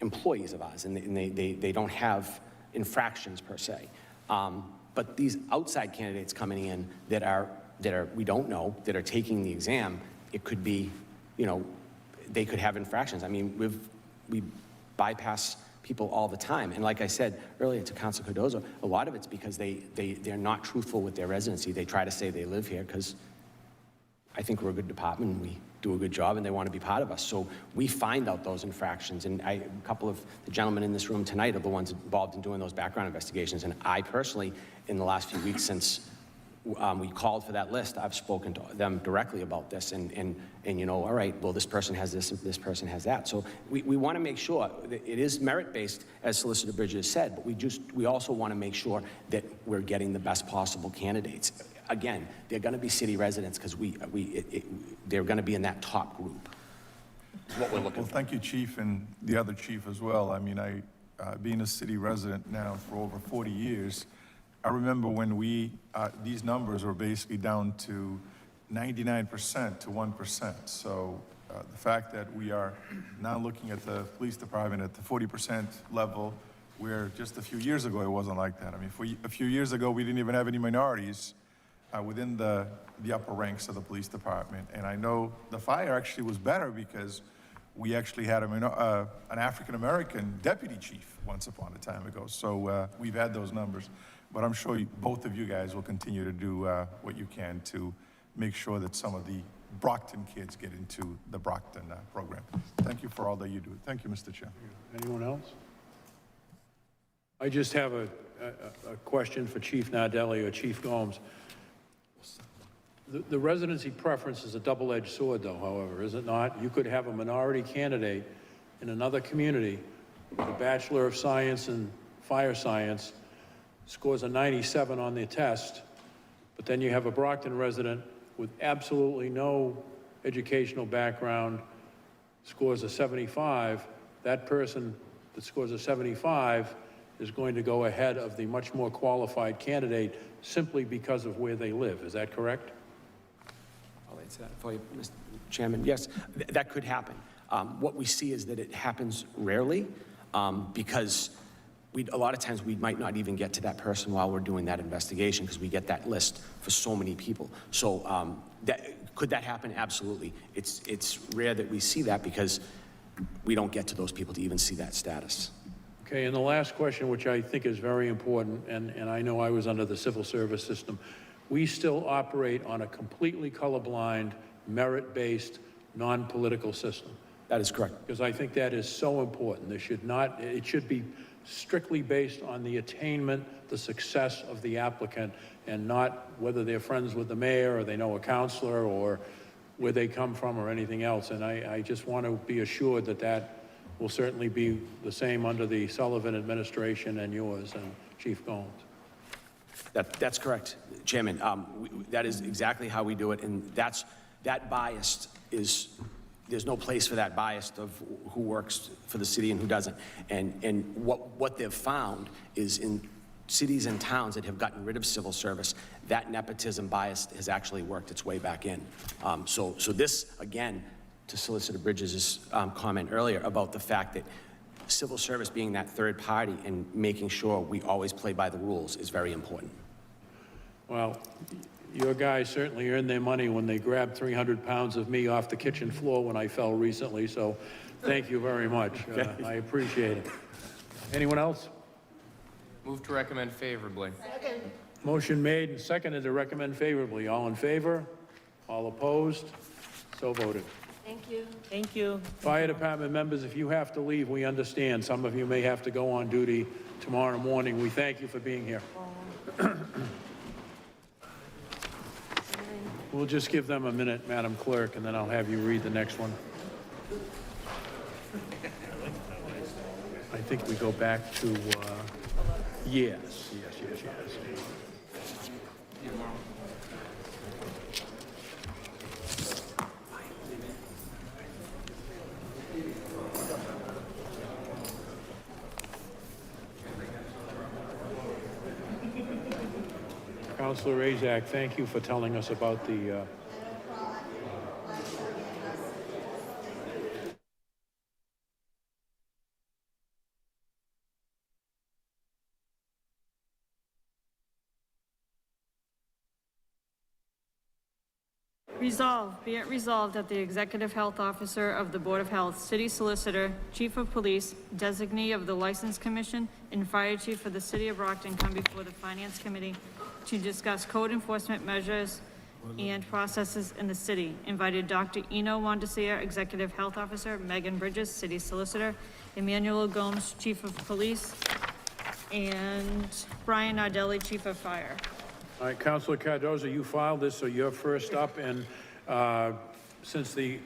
employees of ours, and they don't have infractions per se. But these outside candidates coming in that are we don't know, that are taking the exam, it could be, you know, they could have infractions. I mean, we bypass people all the time. And like I said earlier to Councilor Cardozo, a lot of it's because they're not truthful with their residency. They try to say they live here because I think we're a good department and we do a good job and they want to be part of us. So we find out those infractions. And a couple of the gentlemen in this room tonight are the ones involved in doing those background investigations. And I personally, in the last few weeks since we called for that list, I've spoken to them directly about this and you know, all right, well, this person has this, this person has that. So we want to make sure that it is merit-based, as Solicitor Bridges said, but we also want to make sure that we're getting the best possible candidates. Again, they're going to be city residents because they're going to be in that top group. That's what we're looking for. Thank you, Chief, and the other chief as well. I mean, being a city resident now for over 40 years, I remember when these numbers were basically down to 99% to 1%. So the fact that we are now looking at the police department at the 40% level, where just a few years ago it wasn't like that. I mean, a few years ago we didn't even have any minorities within the upper ranks of the police department. And I know the fire actually was better because we actually had an African-American deputy chief once upon a time ago. So we've had those numbers. But I'm sure both of you guys will continue to do what you can to make sure that some of the Brockton kids get into the Brockton program. Thank you for all that you do. Thank you, Mr. Chair. Anyone else? I just have a question for Chief Nardelli or Chief Gomes. The residency preference is a double-edged sword, though, however, is it not? You could have a minority candidate in another community with a Bachelor of Science in Fire Science, scores a 97 on the test, but then you have a Brockton resident with absolutely no educational background, scores a 75. That person that scores a 75 is going to go ahead of the much more qualified candidate simply because of where they live. Is that correct? I'll answer that for you, Mr. Chairman. Yes, that could happen. What we see is that it happens rarely because a lot of times we might not even get to that person while we're doing that investigation because we get that list for so many people. So could that happen? Absolutely. It's rare that we see that because we don't get to those people to even see that status. Okay, and the last question, which I think is very important, and I know I was under the civil service system, we still operate on a completely colorblind, merit-based, non-political system. That is correct. Because I think that is so important. It should be strictly based on the attainment, the success of the applicant, and not whether they're friends with the mayor or they know a counselor or where they come from or anything else. And I just want to be assured that that will certainly be the same under the Sullivan administration and yours and Chief Gomes. That's correct, Chairman. That is exactly how we do it, and that bias is, there's no place for that bias of who works for the city and who doesn't. And what they've found is in cities and towns that have gotten rid of civil service, that nepotism bias has actually worked its way back in. So this, again, to Solicitor Bridges' comment earlier about the fact that civil service being that third party and making sure we always play by the rules is very important. Well, your guys certainly earned their money when they grabbed 300 pounds of me off the kitchen floor when I fell recently, so thank you very much. I appreciate it. Anyone else? Move to recommend favorably. Second. Motion made and seconded to recommend favorably. All in favor? All opposed? So voted. Thank you. Thank you. Fire department members, if you have to leave, we understand. Some of you may have to go on duty tomorrow morning. We thank you for being here. We'll just give them a minute, Madam Clerk, and then I'll have you read the next one. I think we go back to, yes. Councilor Razak, thank you for telling us about the Resolved, be it resolved that the Executive Health Officer of the Board of Health, City Solicitor, Chief of Police, Designee of the License Commission, and Fire Chief for the City of Brockton come before the Finance Committee to discuss code enforcement measures and processes in the city. Invited Dr. Eno Wandesir, Executive Health Officer, Megan Bridges, City Solicitor, Emmanuel Gomes, Chief of Police, and Brian Nardelli, Chief of Fire. All right, Councilor Cardoza, you filed this, so you're first up, and since the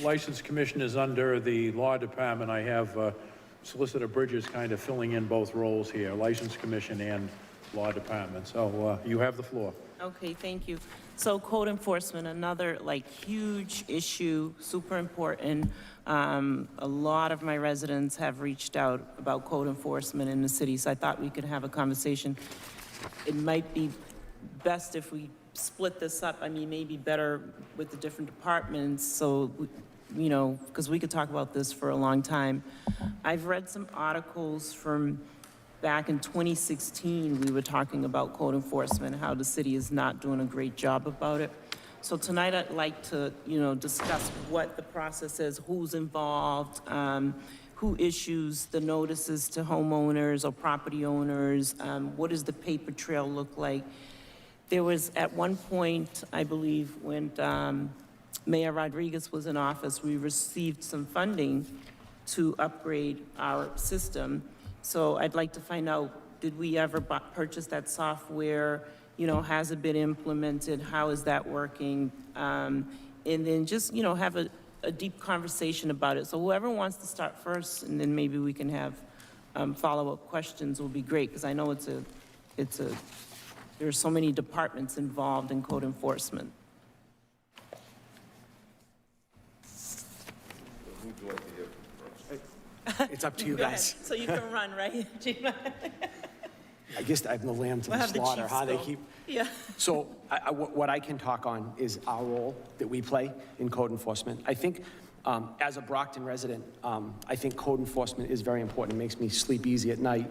License Commission is under the Law Department, I have Solicitor Bridges kind of filling in both roles here, License Commission and Law Department. So you have the floor. Okay, thank you. So code enforcement, another huge issue, super important. A lot of my residents have reached out about code enforcement in the city, so I thought we could have a conversation. It might be best if we split this up. I mean, maybe better with the different departments, so, you know, because we could talk about this for a long time. I've read some articles from back in 2016. We were talking about code enforcement, how the city is not doing a great job about it. So tonight I'd like to, you know, discuss what the process is, who's involved, who issues the notices to homeowners or property owners, what does the paper trail look like? There was at one point, I believe, when Mayor Rodriguez was in office, we received some funding to upgrade our system. So I'd like to find out, did we ever purchase that software? You know, has it been implemented? How is that working? And then just, you know, have a deep conversation about it. So whoever wants to start first, and then maybe we can have follow-up questions will be great, because I know there are so many departments involved in code enforcement. It's up to you Go ahead. guys. So you can run, right? I guess I have no lamb to We'll the have the slaughter, chiefs huh? They go. keep. Yeah. So what I can talk on is our role that we play in code enforcement. I think as a Brockton resident, I think code enforcement is very important. It makes me sleep easy at night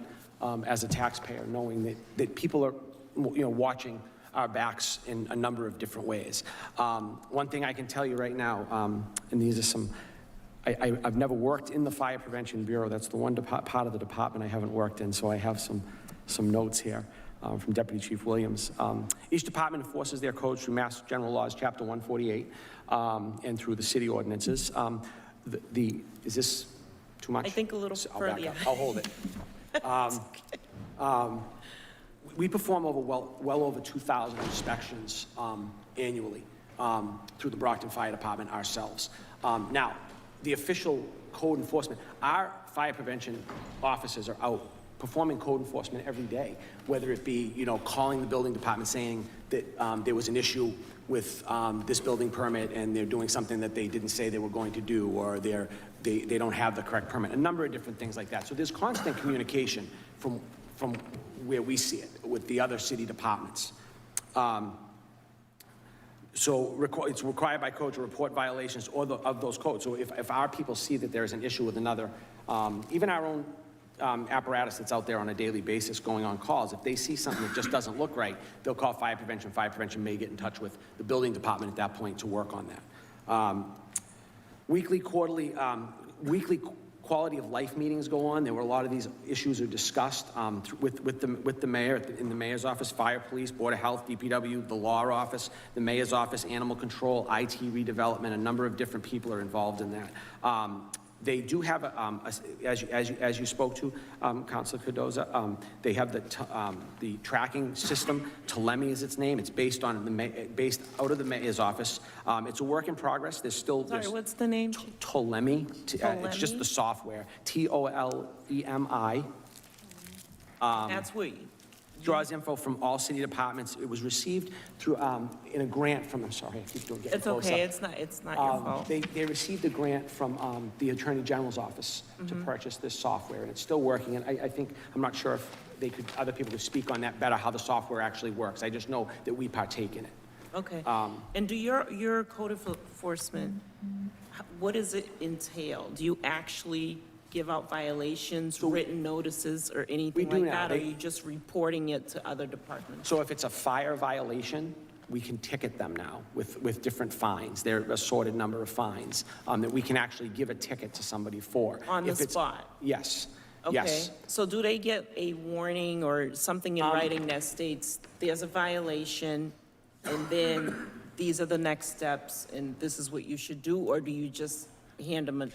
as a taxpayer, knowing that people are, you know, watching our backs in a number of different ways. One thing I can tell you right now, and these are some, I've never worked in the Fire Prevention Bureau. That's the one part of the department I haven't worked in, so I have some notes here from Deputy Chief Williams. Each department enforces their codes through Mass General Laws, Chapter 148, and through the city ordinances. Is this too much? I think a little I'll back further. up. I'll hold it. We perform well over 2,000 inspections annually through the Brockton Fire Department ourselves. Now, the official code enforcement, our fire prevention officers are out performing code enforcement every day, whether it be, you know, calling the building department saying that there was an issue with this building permit and they're doing something that they didn't say they were going to do, or they don't have the correct permit, a number of different things like that. So there's constant communication from where we see it with the other city departments. So it's required by code to report violations of those codes. So if our people see that there's an issue with another, even our own apparatus that's out there on a daily basis going on calls, if they see something that just doesn't look right, they'll call fire prevention. Fire prevention may get in touch with the building department at that point to work on that. Weekly quality of life meetings go on. There were a lot of these issues are discussed with the mayor in the mayor's office, fire, police, board of health, DPW, the law office, the mayor's office, animal control, IT redevelopment. A number of different people are involved in that. They do have, as you spoke to, Councilor Cardoza, they have the tracking system. Telemi is its name. It's based out of the mayor's office. It's a work in progress. Sorry, what's the name? Telemi. It's just the software. TOLEMI. That's what draws info from all city departments. It was received through in a grant from. I'm sorry, I keep doing. It's okay. It's not your fault. They received a grant from the Attorney General's office to purchase this software, and it's still working. And I think I'm not sure if other people could speak on that better, how the software actually works. I just know that we partake in it. Okay. And do your code enforcement, what does it entail? Do you actually give out violations, written notices, or anything like that? Or are you just reporting it to other departments? So if it's a fire violation, we can ticket them now with different fines. There are a assorted number of fines that we can actually give a ticket to somebody for. On the spot? Yes. Okay. Yes. So do they get a warning or something in writing that states there's a violation, and then these are the next steps, and this is what you should do, or do you just hand them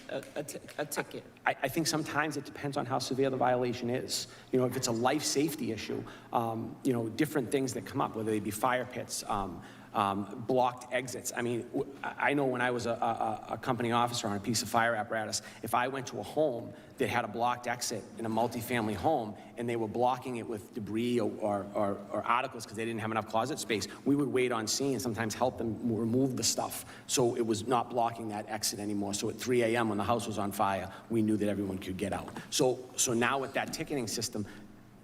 a ticket? I think sometimes it depends on how severe the violation is. You know, if it's a life safety issue, you know, different things that come up, whether they be fire pits, blocked exits. I mean, I know when I was a company officer on a piece of fire apparatus, if I went to a home that had a blocked exit in a multifamily home and they were blocking it with debris or articles because they didn't have enough closet space, we would wait on scene and sometimes help them remove the stuff so it was not blocking that exit anymore. So at 3 a.m. when the house was on fire, we knew that everyone could get out. So now with that ticketing system,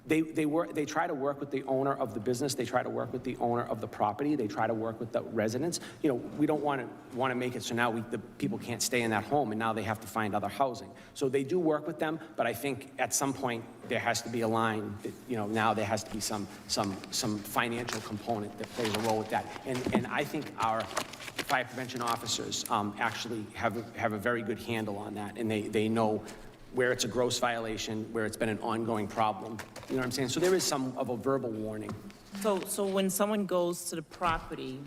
they try to work with the owner of the business. They try to work with the owner of the property. They try to work with the residents. You know, we don't want to make it so now the people can't stay in that home and now they have to find other housing. So they do work with them, but I think at some point there has to be a line that, you know, now there has to be some financial component that plays a role with that. And I think our fire prevention officers actually have a very good handle on that, and they know where it's a gross violation, where it's been an ongoing problem. You know what I'm saying? So there is some of a verbal warning. So when someone goes to the property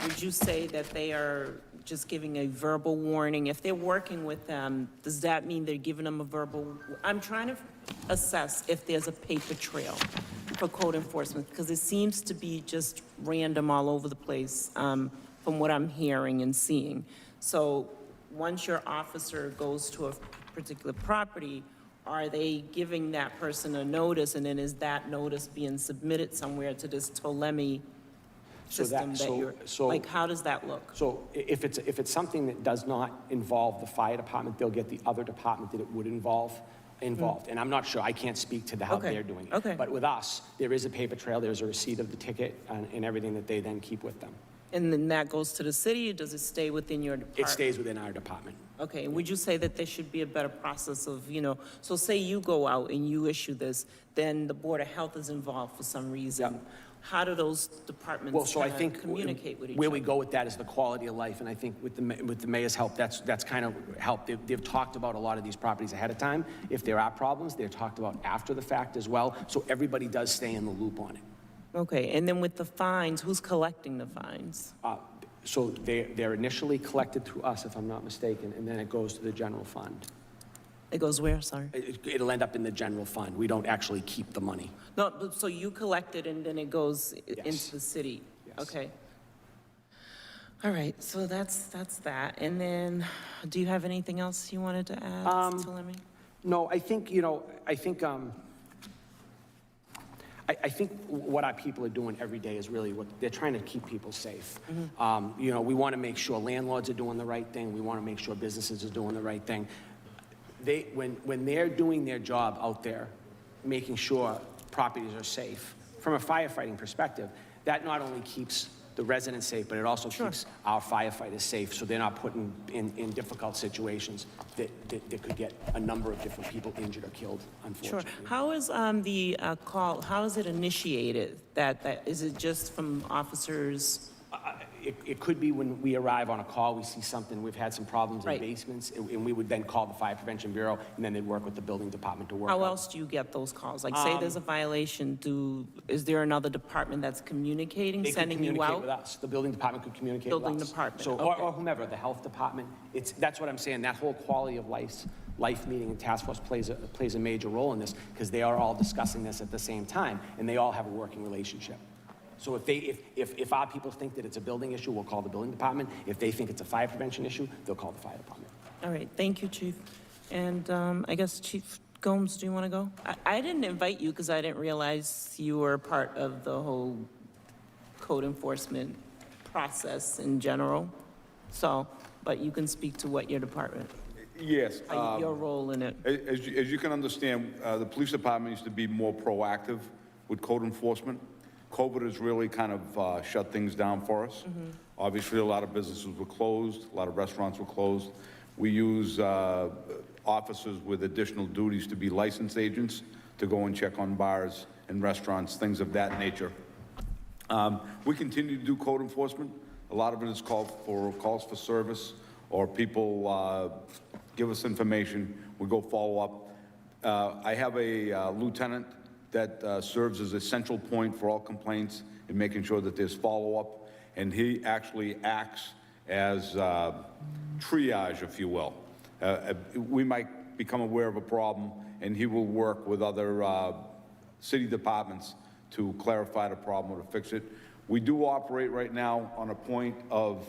would you say that they are just giving a verbal warning? If they're working with them, does that mean they're giving them a verbal? I'm trying to assess if there's a paper trail for code enforcement, because it seems to be just random all over the place, from what I'm hearing and seeing. So once your officer goes to a particular property, are they giving that person a notice, and then is that notice being submitted somewhere to this Tolemi system that you're, like, how does that look? So if it's something that does not involve the fire department, they'll get the other department that it would involved. And I'm not sure, I can't speak to how they're doing it. Okay. But with us, there is a paper trail, there's a receipt of the ticket and everything that they then keep with them. And then that goes to the city, or does it stay within your department? It stays within our department. Okay, and would you say that there should be a better process of, so say you go out and you issue this, then the Board of Health is involved for some reason. How do those departments Well, so I think communicate with each where other? we go with that is the quality of life, and I think with the mayor's help, that's kind of helped. They've talked about a lot of these properties ahead of time. If there are problems, they're talked about after the fact as well, so everybody does stay in the loop on it. Okay, and then with the fines, who's collecting the fines? So they're initially collected through us, if I'm not mistaken, and then it goes to the general fund. It goes where, sorry? It'll end up in the general fund. We don't actually keep the money. No, but so you collect it and then it goes into the city? Yes. Okay. All right, so that's that. And then, do you have anything else you wanted to add, Salemi? No, I think, I think what our people are doing every day is really what they're trying to keep people safe. We want to make sure landlords are doing the right thing. We want to make sure businesses are doing the right thing. When they're doing their job out there, making sure properties are safe, from a firefighting perspective, that not only keeps the residents safe, but it also keeps our firefighters safe, so they're not put in difficult situations that could get a number of different people injured or killed, unfortunately. Sure. How is the call, how is it initiated? Is it just from officers? It could be when we arrive on a call, we see something, we've had some problems in basements, and we would then call the Fire Prevention Bureau, and then they'd work with the building department to work How out. else do you get those calls? Like, say there's a violation, is there another department that's communicating, They could sending you communicate out? with us. The building department could communicate with us. Building department, So, okay. or whomever, the health department. That's what I'm saying, that whole quality of life meeting and task force plays a major role in this, because they are all discussing this at the same time, and they all have a working relationship. So if our people think that it's a building issue, we'll call the building department. If they think it's a fire prevention issue, they'll call the fire department. All right, thank you, Chief. And I guess Chief Gomes, do you want to go? I didn't invite you because I didn't realize you were part of the whole code enforcement process in general. So, but you can speak to what your department, Yes. your role in it. As you can understand, the police department used to be more proactive with code enforcement. COVID has really kind of shut things down for us. Obviously, a lot of businesses were closed, a lot of restaurants were closed. We use officers with additional duties to be licensed agents to go and check on bars and restaurants, things of that nature. We continue to do code enforcement. A lot of it is calls for service, or people give us information, we go follow up. I have a lieutenant that serves as a central point for all complaints and making sure that there's follow-up, and he actually acts as triage, if you will. We might become aware of a problem, and he will work with other city departments to clarify the problem or to fix it. We do operate right now on a point of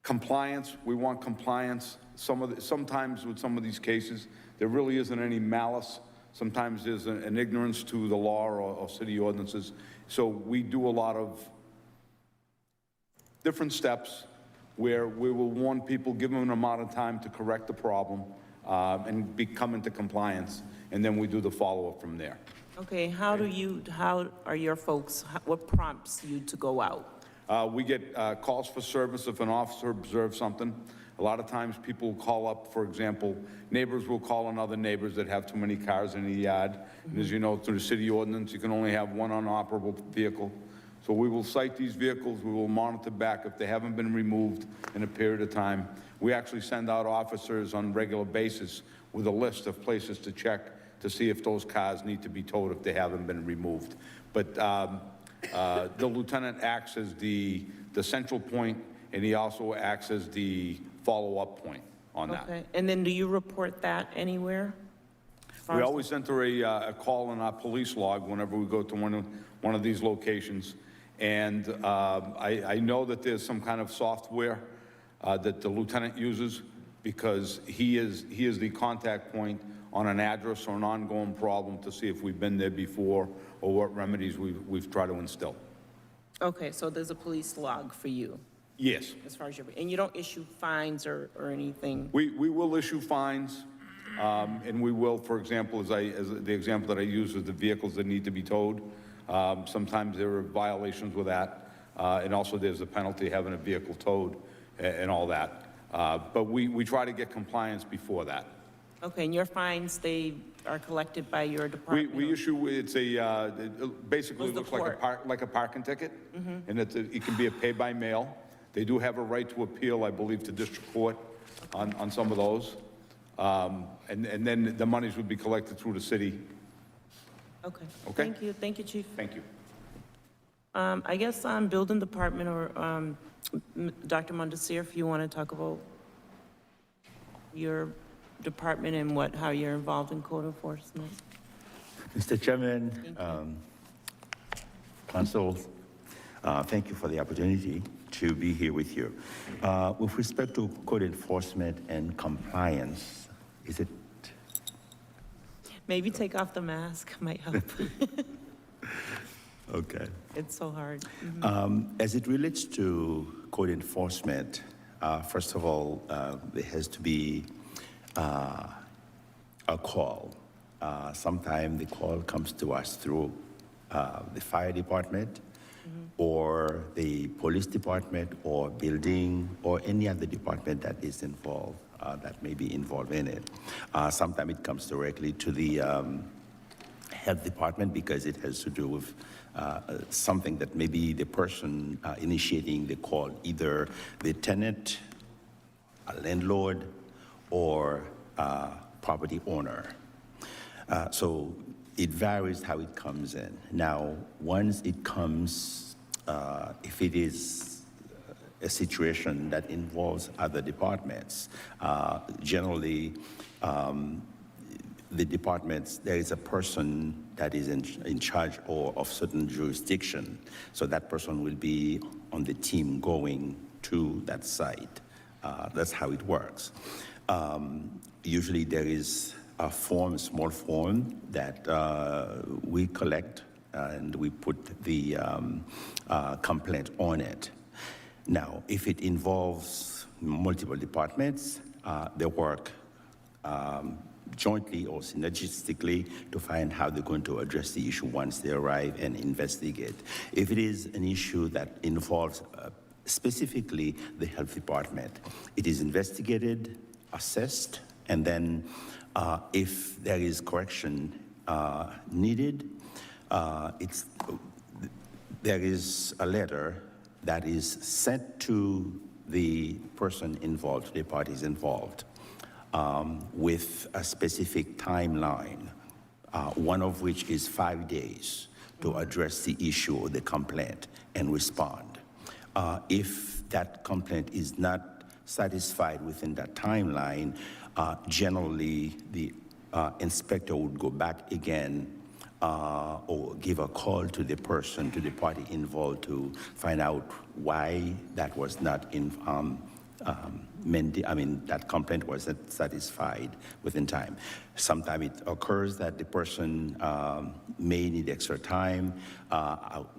compliance. We want compliance. Sometimes with some of these cases, there really isn't any malice. Sometimes there's an ignorance to the law or city ordinances. So we do a lot of different steps where we will warn people, give them an amount of time to correct the problem and come into compliance, and then we do the follow-up from there. Okay, how are your folks, what prompts you to go out? We get calls for service if an officer observes something. A lot of times people call up, for example, neighbors will call on other neighbors that have too many cars in the yard. And as you know, through the city ordinance, you can only have one unoperable vehicle. So we will cite these vehicles, we will monitor back if they haven't been removed in a period of time. We actually send out officers on a regular basis with a list of places to check to see if those cars need to be towed if they haven't been removed. But the lieutenant acts as the the central point, and he also acts as the follow-up point on that. Okay, and then do you report that anywhere? We always enter a call in our police log whenever we go to one of these locations. And I know that there's some kind of software that the lieutenant uses, because he is the contact point on an address or an ongoing problem to see if we've been there before or what remedies we've tried to instill. Okay, so there's a police log for you, Yes. as far as your, and you don't issue fines or anything? We will issue fines, and we will, for example, as the example that I use is the vehicles that need to be towed. Sometimes there are violations with that, and also there's a penalty having a vehicle towed and all that. But we try to get compliance before that. Okay, and your fines, they are collected by your department? We issue, it's it basically What's looks the like a parking ticket, Mm-hmm. and it can be a pay-by-mail. They do have a right to appeal, I believe, to district court on some of those. And then the monies would be collected through the city. Okay. Okay. Thank you, Chief. Thank you. I guess building department or Dr. Mondesir, if you want to talk about your department and how you're involved in code enforcement. Mr. Chairman, Council, thank you for the opportunity to be here with you. With respect to code enforcement and compliance, is it? Maybe take off the mask might help. Okay. It's so hard. As it relates to code enforcement, first of all, there has to be a call. Sometimes the call comes to us through the fire department, or the police department, or building, or any other department that is involved, that may be involved in it. Sometimes it comes directly to the health department because it has to do with something that maybe the person initiating the call, either the tenant, a landlord, or property owner. So it varies how it comes in. Now, once it comes, if it is a situation that involves other departments, generally the departments, there is a person that is in charge of certain jurisdiction. So that person will be on the team going to that site. That's how it works. Usually there is a form, a small form that we collect and we put the complaint on it. Now, if it involves multiple departments, they work jointly or synergistically to find how they're going to address the issue once they arrive and investigate. If it is an issue that involves specifically the health department, it is investigated, assessed, and then if there is correction needed, there is a letter that is sent to the person involved, the parties involved, with a specific timeline, one of which is 5 days to address the issue or the complaint and respond. If that complaint is not satisfied within that timeline, generally the inspector would go back again or give a call to the person, to the party involved, to find out why that was not that complaint wasn't satisfied within time. Sometimes it occurs that the person may need extra time.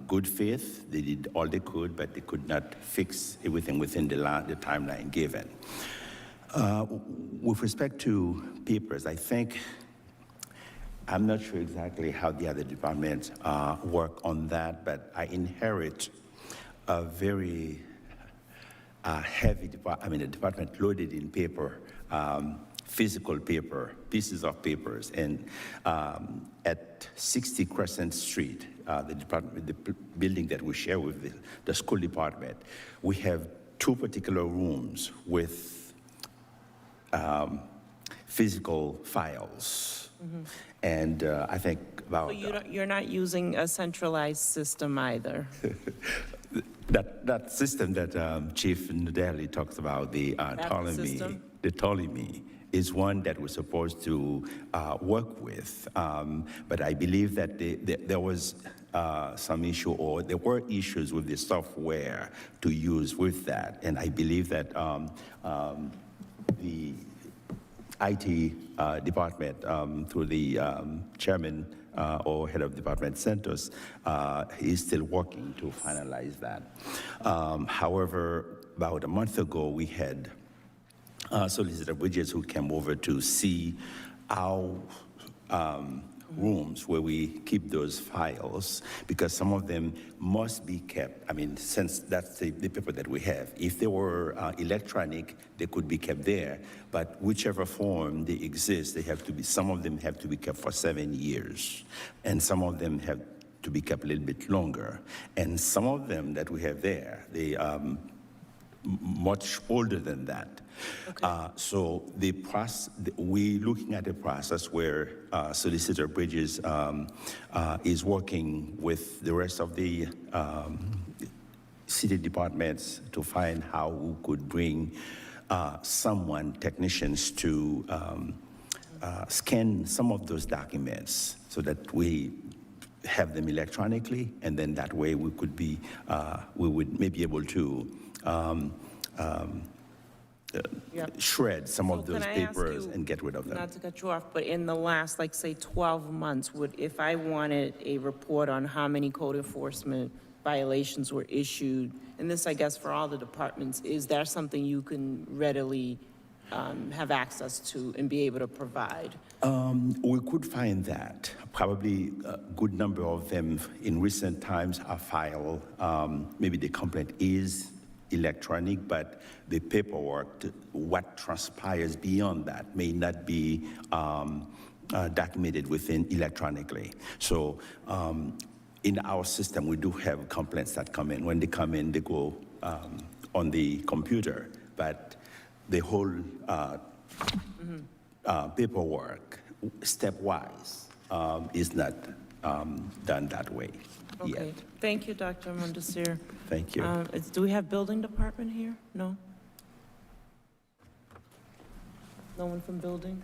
Good faith, they did all they could, but they could not fix everything within the timeline given. With respect to papers, I'm not sure exactly how the other departments work on that, but I inherit a very heavy department, a department loaded in paper, physical paper, pieces of papers. And at 60 Crescent Street, the building that we share with the school department, we have two particular rooms with physical files. Mm-hmm. And I think about... So you're not using a centralized system either? That system that Chief Nadelli talks about, the system? Ptolemy, is one that we're supposed to work with. But I believe that there was some issue, or there were issues with the software to use with that. And I believe that the IT department, through the chairman or head of department, Santos, is still working to finalize that. However, about a month ago, we had Solicitor Bridges who came over to see our rooms where we keep those files, because some of them must be kept. I mean, since that's the paper that we have. If they were electronic, they could be kept there. But whichever form they exist, they have to be. Some of them have to be kept for 7 years, and some of them have to be kept a little bit longer. And some of them that we have there, they much older than that. Okay. So we're looking at a process where Solicitor Bridges is working with the rest of the city departments to find how we could bring technicians to scan some of those documents so that we have them electronically, and then that way we could be, we would maybe able to shred some of those papers and get rid of them. Not to cut you off, but in the last, like, say, 12 months, if I wanted a report on how many code enforcement violations were issued, and this, I guess, for all the departments, is there something you can readily have access to and be able to provide? We could find that. Probably a good number of them in recent times are filed. Maybe the complaint is electronic, but the paperwork, what transpires beyond that, may not be documented within electronically. So in our system, we do have complaints that come in. When they come in, they go on the computer, but the whole paperwork, stepwise, is not done that way Okay. yet. Thank you, Dr. Mondesir. Thank you. Do we have building department here? No? No one from building?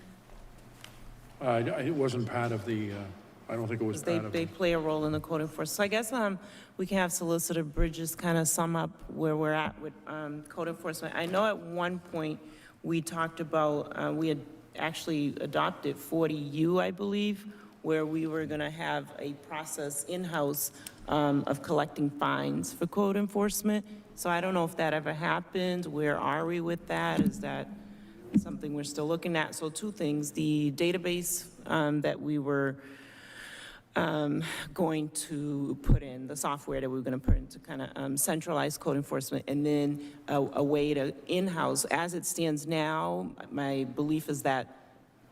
It wasn't part of the, I don't think it was part of They play a role in the code enforcement. So I guess we can have Solicitor Bridges kind of sum up where we're at with code enforcement. I know at one point we talked about, we had actually adopted 40U, I believe, where we were going to have a process in-house of collecting fines for code enforcement. So I don't know if that ever happened. Where are we with that? Is that something we're still looking at? So two things, the database that we were going to put in, the software that we were going to put in to kind of centralize code enforcement, and then a way to in-house. As it stands now, my belief is that,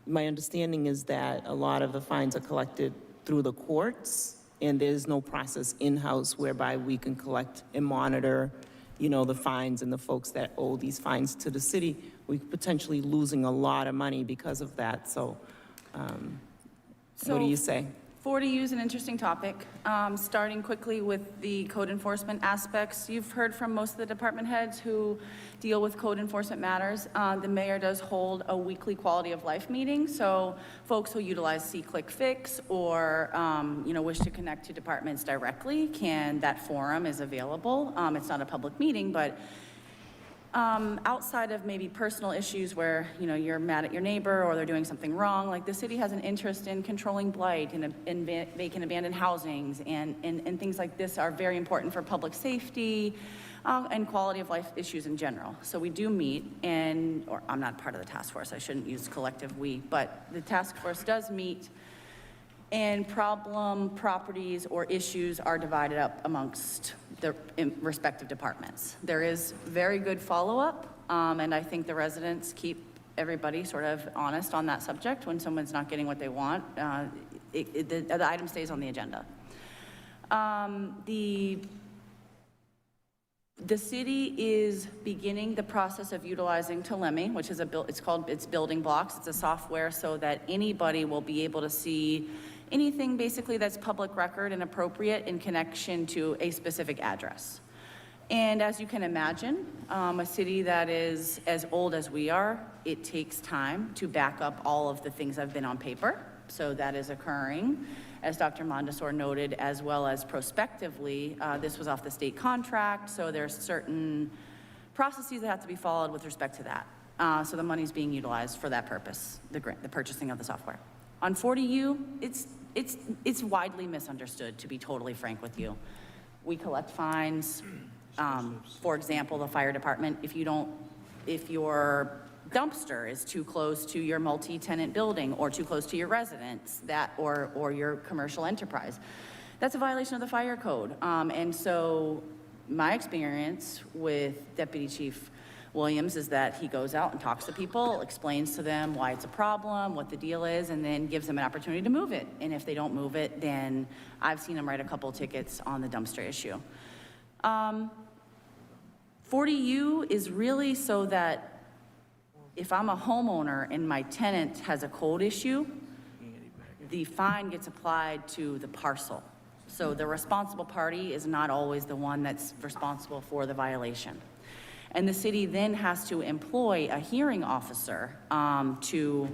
my understanding is that a lot of the fines are collected through the courts, and there's no process in-house whereby we can collect and monitor, you know, the fines and the folks that owe these fines to the city. We're potentially losing a lot of money because of that. So, what do you say? 40U is an interesting topic. Starting quickly with the code enforcement aspects, you've heard from most of the department heads who deal with code enforcement matters. The mayor does hold a weekly quality of life meeting, so folks who utilize See-Click-Fix or wish to connect to departments directly that forum is available. It's not a public meeting, but outside of maybe personal issues where, you're mad at your neighbor or they're doing something wrong, like the city has an interest in controlling blight and vacant abandoned housings, and things like this are very important for public safety and quality of life issues in general. So we do meet, or I'm not part of the task force, I shouldn't use collective we, but the task force does meet, and problem properties or issues are divided up amongst the respective departments. There is very good follow-up, and I think the residents keep everybody sort of honest on that subject. When someone's not getting what they want, the item stays on the agenda. The city is beginning the process of utilizing Telemi, which is it's building blocks. It's a software so that anybody will be able to see anything basically that's public record and appropriate in connection to a specific address. And as you can imagine, a city that is as old as we are, it takes time to back up all of the things that have been on paper. So that is occurring, as Dr. Mondesor noted, as well as prospectively. This was off the state contract, so there's certain processes that have to be followed with respect to that. So the money's being utilized for that purpose, the purchasing of the software. On 40U, it's widely misunderstood, to be totally frank with you. We collect fines. For example, the fire department, if your dumpster is too close to your multi-tenant building or too close to your residence, or your commercial enterprise, that's a violation of the fire code. And so my experience with Deputy Chief Williams is that he goes out and talks to people, explains to them why it's a problem, what the deal is, and then gives them an opportunity to move it. And if they don't move it, then I've seen him write a couple tickets on the dumpster issue. 40U is really so that if I'm a homeowner and my tenant has a code issue, the fine gets applied to the parcel. So the responsible party is not always the one that's responsible for the violation. And the city then has to employ a hearing officer to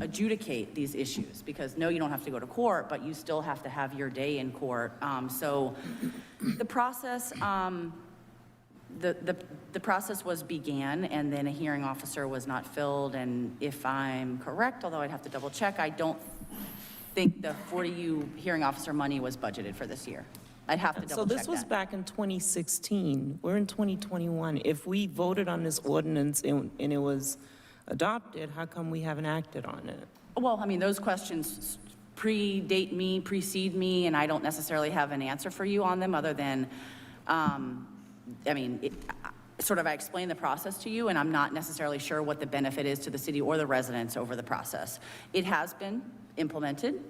adjudicate these issues, because no, you don't have to go to court, but you still have to have your day in court. So the process, the process began, and then a hearing officer was not filled. And if I'm correct, although I'd have to double check, I don't think the 40U hearing officer money was budgeted for this year. I'd have to double check that. So this was back in 2016. We're in 2021. If we voted on this ordinance and it was adopted, how come we haven't acted on it? Well, I mean, those questions precede me, and I don't necessarily have an answer for you on them other than, I mean, I explained the process to you, and I'm not necessarily sure what the benefit is to the city or the residents over the process. It has been implemented.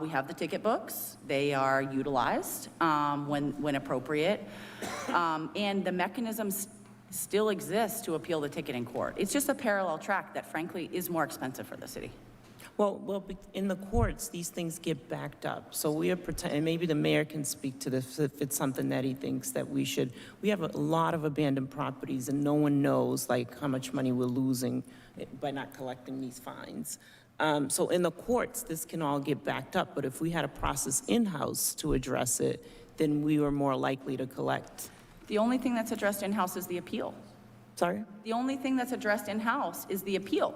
We have the ticket books. They are utilized when appropriate. And the mechanisms still exist to appeal the ticket in court. It's just a parallel track that frankly is more expensive for the city. Well, in the courts, these things get backed up. So we are and maybe the mayor can speak to this if it's something that he thinks that we should. We have a lot of abandoned properties, and no one knows like how much money we're losing by not collecting these fines. So in the courts, this can all get backed up, but if we had a process in-house to address it, then we were more likely to collect. The only thing that's addressed in-house is the appeal. Sorry? The only thing that's addressed in-house is the appeal.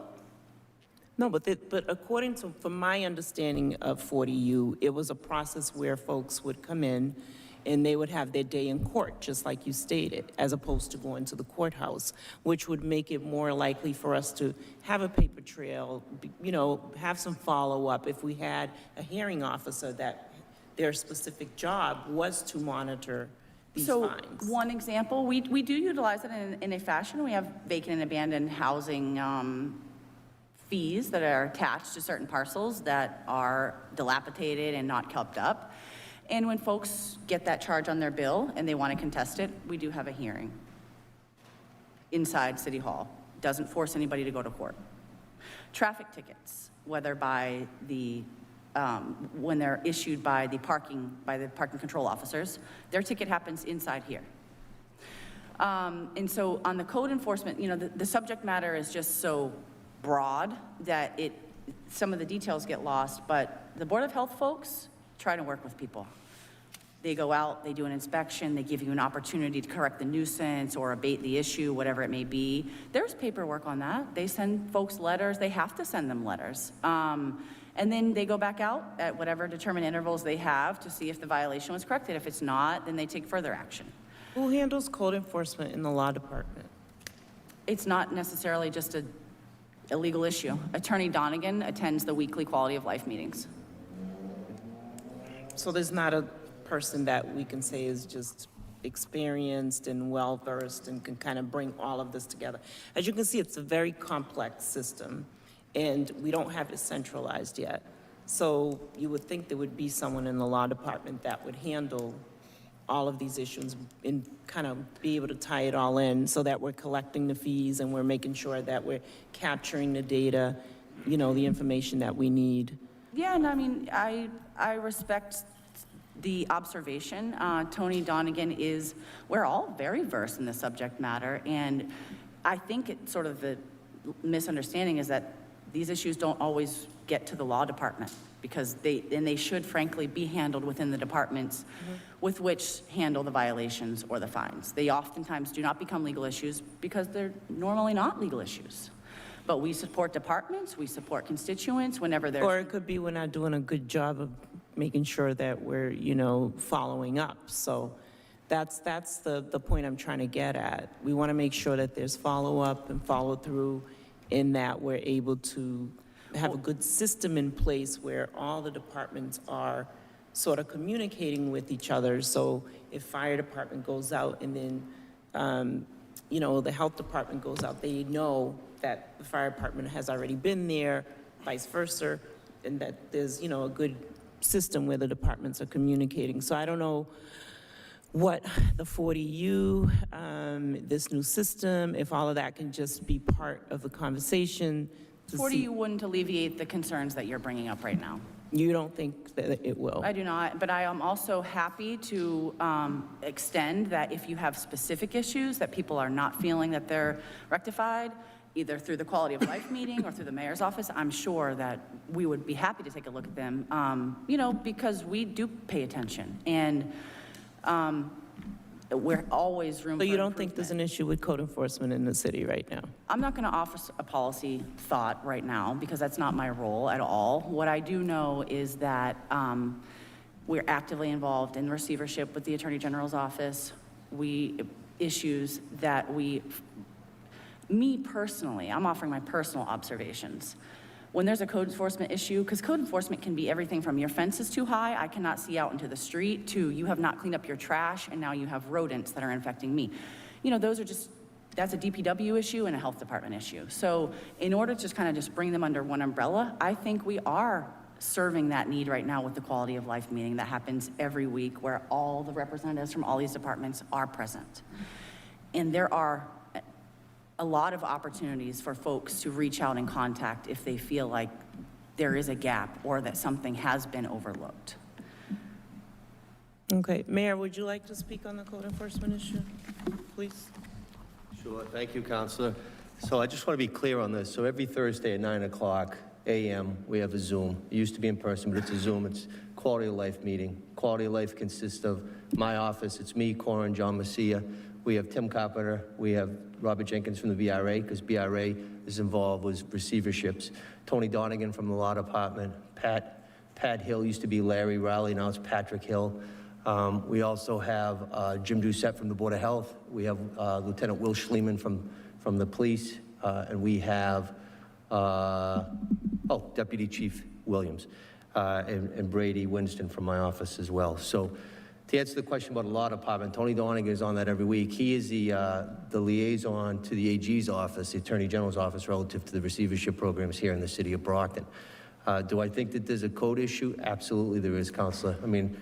No, but according to, from my understanding of 40U, it was a process where folks would come in and they would have their day in court, just like you stated, as opposed to going to the courthouse, which would make it more likely for us to have a paper trail, you know, have some follow-up if we had a hearing officer that their specific job was to monitor these fines. So one example, we do utilize it in a fashion. We have vacant and abandoned housing fees that are attached to certain parcels that are dilapidated and not kept up. And when folks get that charge on their bill and they want to contest it, we do have a hearing inside City Hall. Doesn't force anybody to go to court. Traffic tickets, whether by the, when they're issued by the parking control officers, their ticket happens inside here. And so on the code enforcement, you know, the subject matter is just so broad that some of the details get lost, but the Board of Health folks try to work with people. They go out, they do an inspection, they give you an opportunity to correct the nuisance or abate the issue, whatever it may be. There's paperwork on that. They send folks letters, they have to send them letters. And then they go back out at whatever determined intervals they have to see if the violation was corrected. If it's not, then they take further action. Who handles code enforcement in the law department? It's not necessarily just a legal issue. Attorney Donegan attends the weekly quality of life meetings. So there's not a person that we can say is just experienced and well-versed and can kind of bring all of this together. As you can see, it's a very complex system, and we don't have it centralized yet. So you would think there would be someone in the law department that would handle all of these issues and kind of be able to tie it all in so that we're collecting the fees and we're making sure that we're capturing the data, you know, the information that we need. Yeah, and I mean, I respect the observation. Tony Donegan we're all very versed in the subject matter, and I think it's sort of the misunderstanding is that these issues don't always get to the law department, because they should frankly be handled within the departments with which handle the violations or the fines. They oftentimes do not become legal issues because they're normally not legal issues. But we support departments, we support constituents whenever there's... Or it could be we're not doing a good job of making sure that we're, following up. So that's the point I'm trying to get at. We want to make sure that there's follow-up and follow-through, in that we're able to have a good system in place where all the departments are sort of communicating with each other. So if fire department goes out and then, the health department goes out, they know that the fire department has already been there, vice versa, and that there's, a good system where the departments are communicating. So I don't know what the 40U, this new system, if all of that can just be part of the conversation. 40U wouldn't alleviate the concerns that you're bringing up right now. You don't think that it will? I do not, but I am also happy to extend that if you have specific issues that people are not feeling that they're rectified, either through the quality of life meeting or through the mayor's office, I'm sure that we would be happy to take a look at them, because we do pay attention. And we're always room for So you don't think there's an issue with code enforcement in the city right now? I'm not going to offer a policy thought right now, because that's not my role at all. What I do know is that we're actively involved in receivership with the Attorney General's office. Issues that me personally, I'm offering my personal observations. When there's a code enforcement issue, because code enforcement can be everything from your fence is too high, I cannot see out into the street, to you have not cleaned up your trash and now you have rodents that are infecting me. That's a DPW issue and a health department issue. So in order to just bring them under one umbrella, I think we are serving that need right now with the quality of life meeting that happens every week, where all the representatives from all these departments are present. And there are a lot of opportunities for folks to reach out and contact if they feel like there is a gap or that something has been overlooked. Okay, Mayor, would you like to speak on the code enforcement issue, please? Sure, thank you, Counselor. So I just want to be clear on this. So every Thursday at 9:00 a.m., we have a Zoom. It used to be in person, but it's a Zoom. It's quality of life meeting. Quality of life consists of my office. It's me, Corin, John Messia. We have Tim Carpenter. We have Robert Jenkins from the BRA, because BRA is involved with receiverships. Tony Donegan from the Law Department. Pat Hill used to be Larry Riley, now it's Patrick Hill. We also have Jim Doucette from the Board of Health. We have Lieutenant Will Schliemann from the police. And we have, Deputy Chief Williams, and Brady Winston from my office as well. So to answer the question about the law department, Tony Donegan is on that every week. He is the liaison to the AG's office, the Attorney General's office, relative to the receivership programs here in the city of Brockton. Do I think that there's a code issue? Absolutely there is, Counselor. I mean,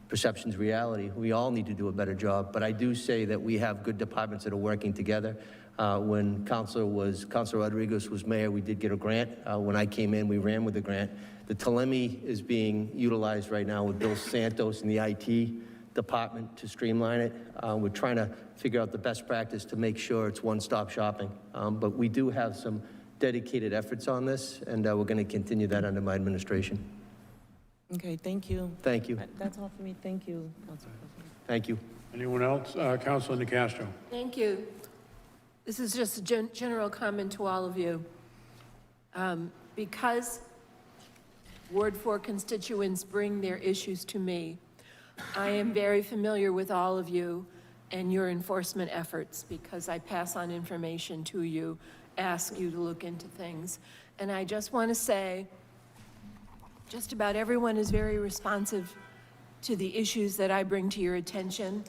perception's reality. We all need to do a better job, but I do say that we have good departments that are working together. When Councilor Rodriguez was mayor, we did get a grant. When I came in, we ran with the grant. The telemetry is being utilized right now with Bill Santos and the IT department to streamline it. We're trying to figure out the best practice to make sure it's one-stop shopping. But we do have some dedicated efforts on this, and we're going to continue that under my administration. Okay, thank you. Thank you. That's all for me. Thank you, Council President. Thank you. Anyone else? Councilor Nicastro. Thank you. This is just a general comment to all of you. Because Ward 4 constituents bring their issues to me, I am very familiar with all of you and your enforcement efforts, because I pass on information to you, ask you to look into things. And I just want to say, just about everyone is very responsive to the issues that I bring to your attention.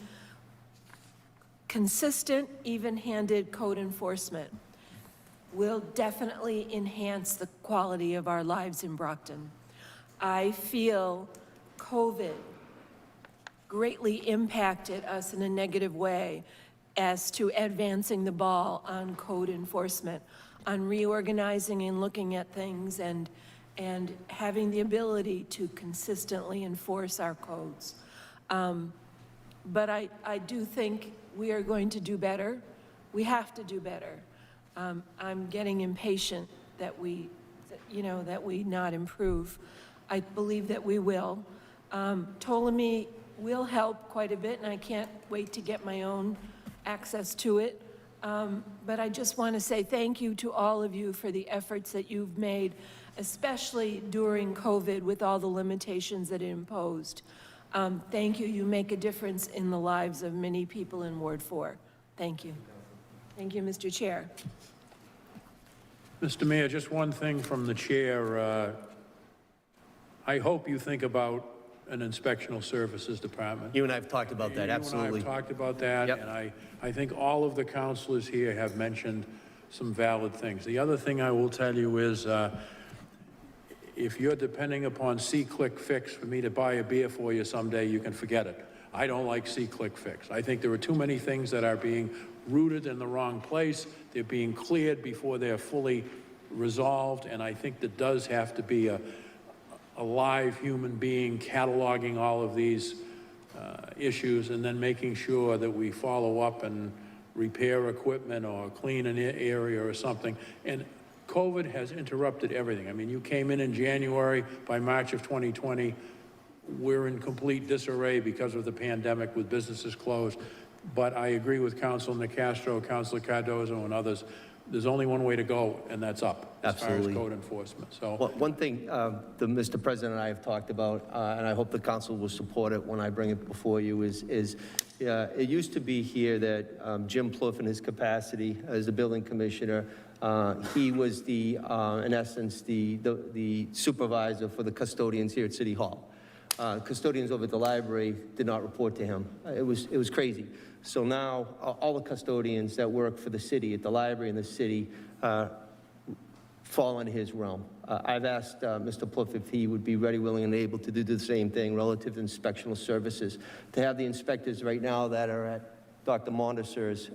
Consistent, even-handed code enforcement will definitely enhance the quality of our lives in Brockton. I feel COVID greatly impacted us in a negative way as to advancing the ball on code enforcement, on reorganizing and looking at things and having the ability to consistently enforce our codes. But I do think we are going to do better. We have to do better. I'm getting impatient that we not improve. I believe that we will. Ptolemy will help quite a bit, and I can't wait to get my own access to it. But I just want to say thank you to all of you for the efforts that you've made, especially during COVID with all the limitations that it imposed. Thank you. You make a difference in the lives of many people in Ward 4. Thank you. Thank you, Mr. Chair. Mr. Mayor, just one thing from the chair. I hope you think about an inspectional services department. You and I have talked about that, absolutely. You and I have talked about that, Yep. and I think all of the counselors here have mentioned some valid things. The other thing I will tell you is, if you're depending upon See-Click Fix for me to buy a beer for you someday, you can forget it. I don't like See-Click Fix. I think there are too many things that are being rooted in the wrong place. They're being cleared before they're fully resolved, and I think there does have to be a live human being cataloging all of these issues and then making sure that we follow up and repair equipment or clean an area or something. And COVID has interrupted everything. I mean, you came in January. By March of 2020, we're in complete disarray because of the pandemic with businesses closed. But I agree with Councilor Nicastro, Councilor Cardozo, and others. There's only one way to go, and that's up, Absolutely. as far as code enforcement. So, Well, one thing the Mr. President and I have talked about, and I hope the council will support it when I bring it before you, is it used to be here that Jim Plouffe, in his capacity as the building commissioner, he was in essence, the supervisor for the custodians here at City Hall. Custodians over at the library did not report to him. It was crazy. So now all the custodians that work for the city at the library and the city fall under his realm. I've asked Mr. Plouffe if he would be ready, willing, and able to do the same thing relative to inspectional services. To have the inspectors right now that are at Dr. Montesur's.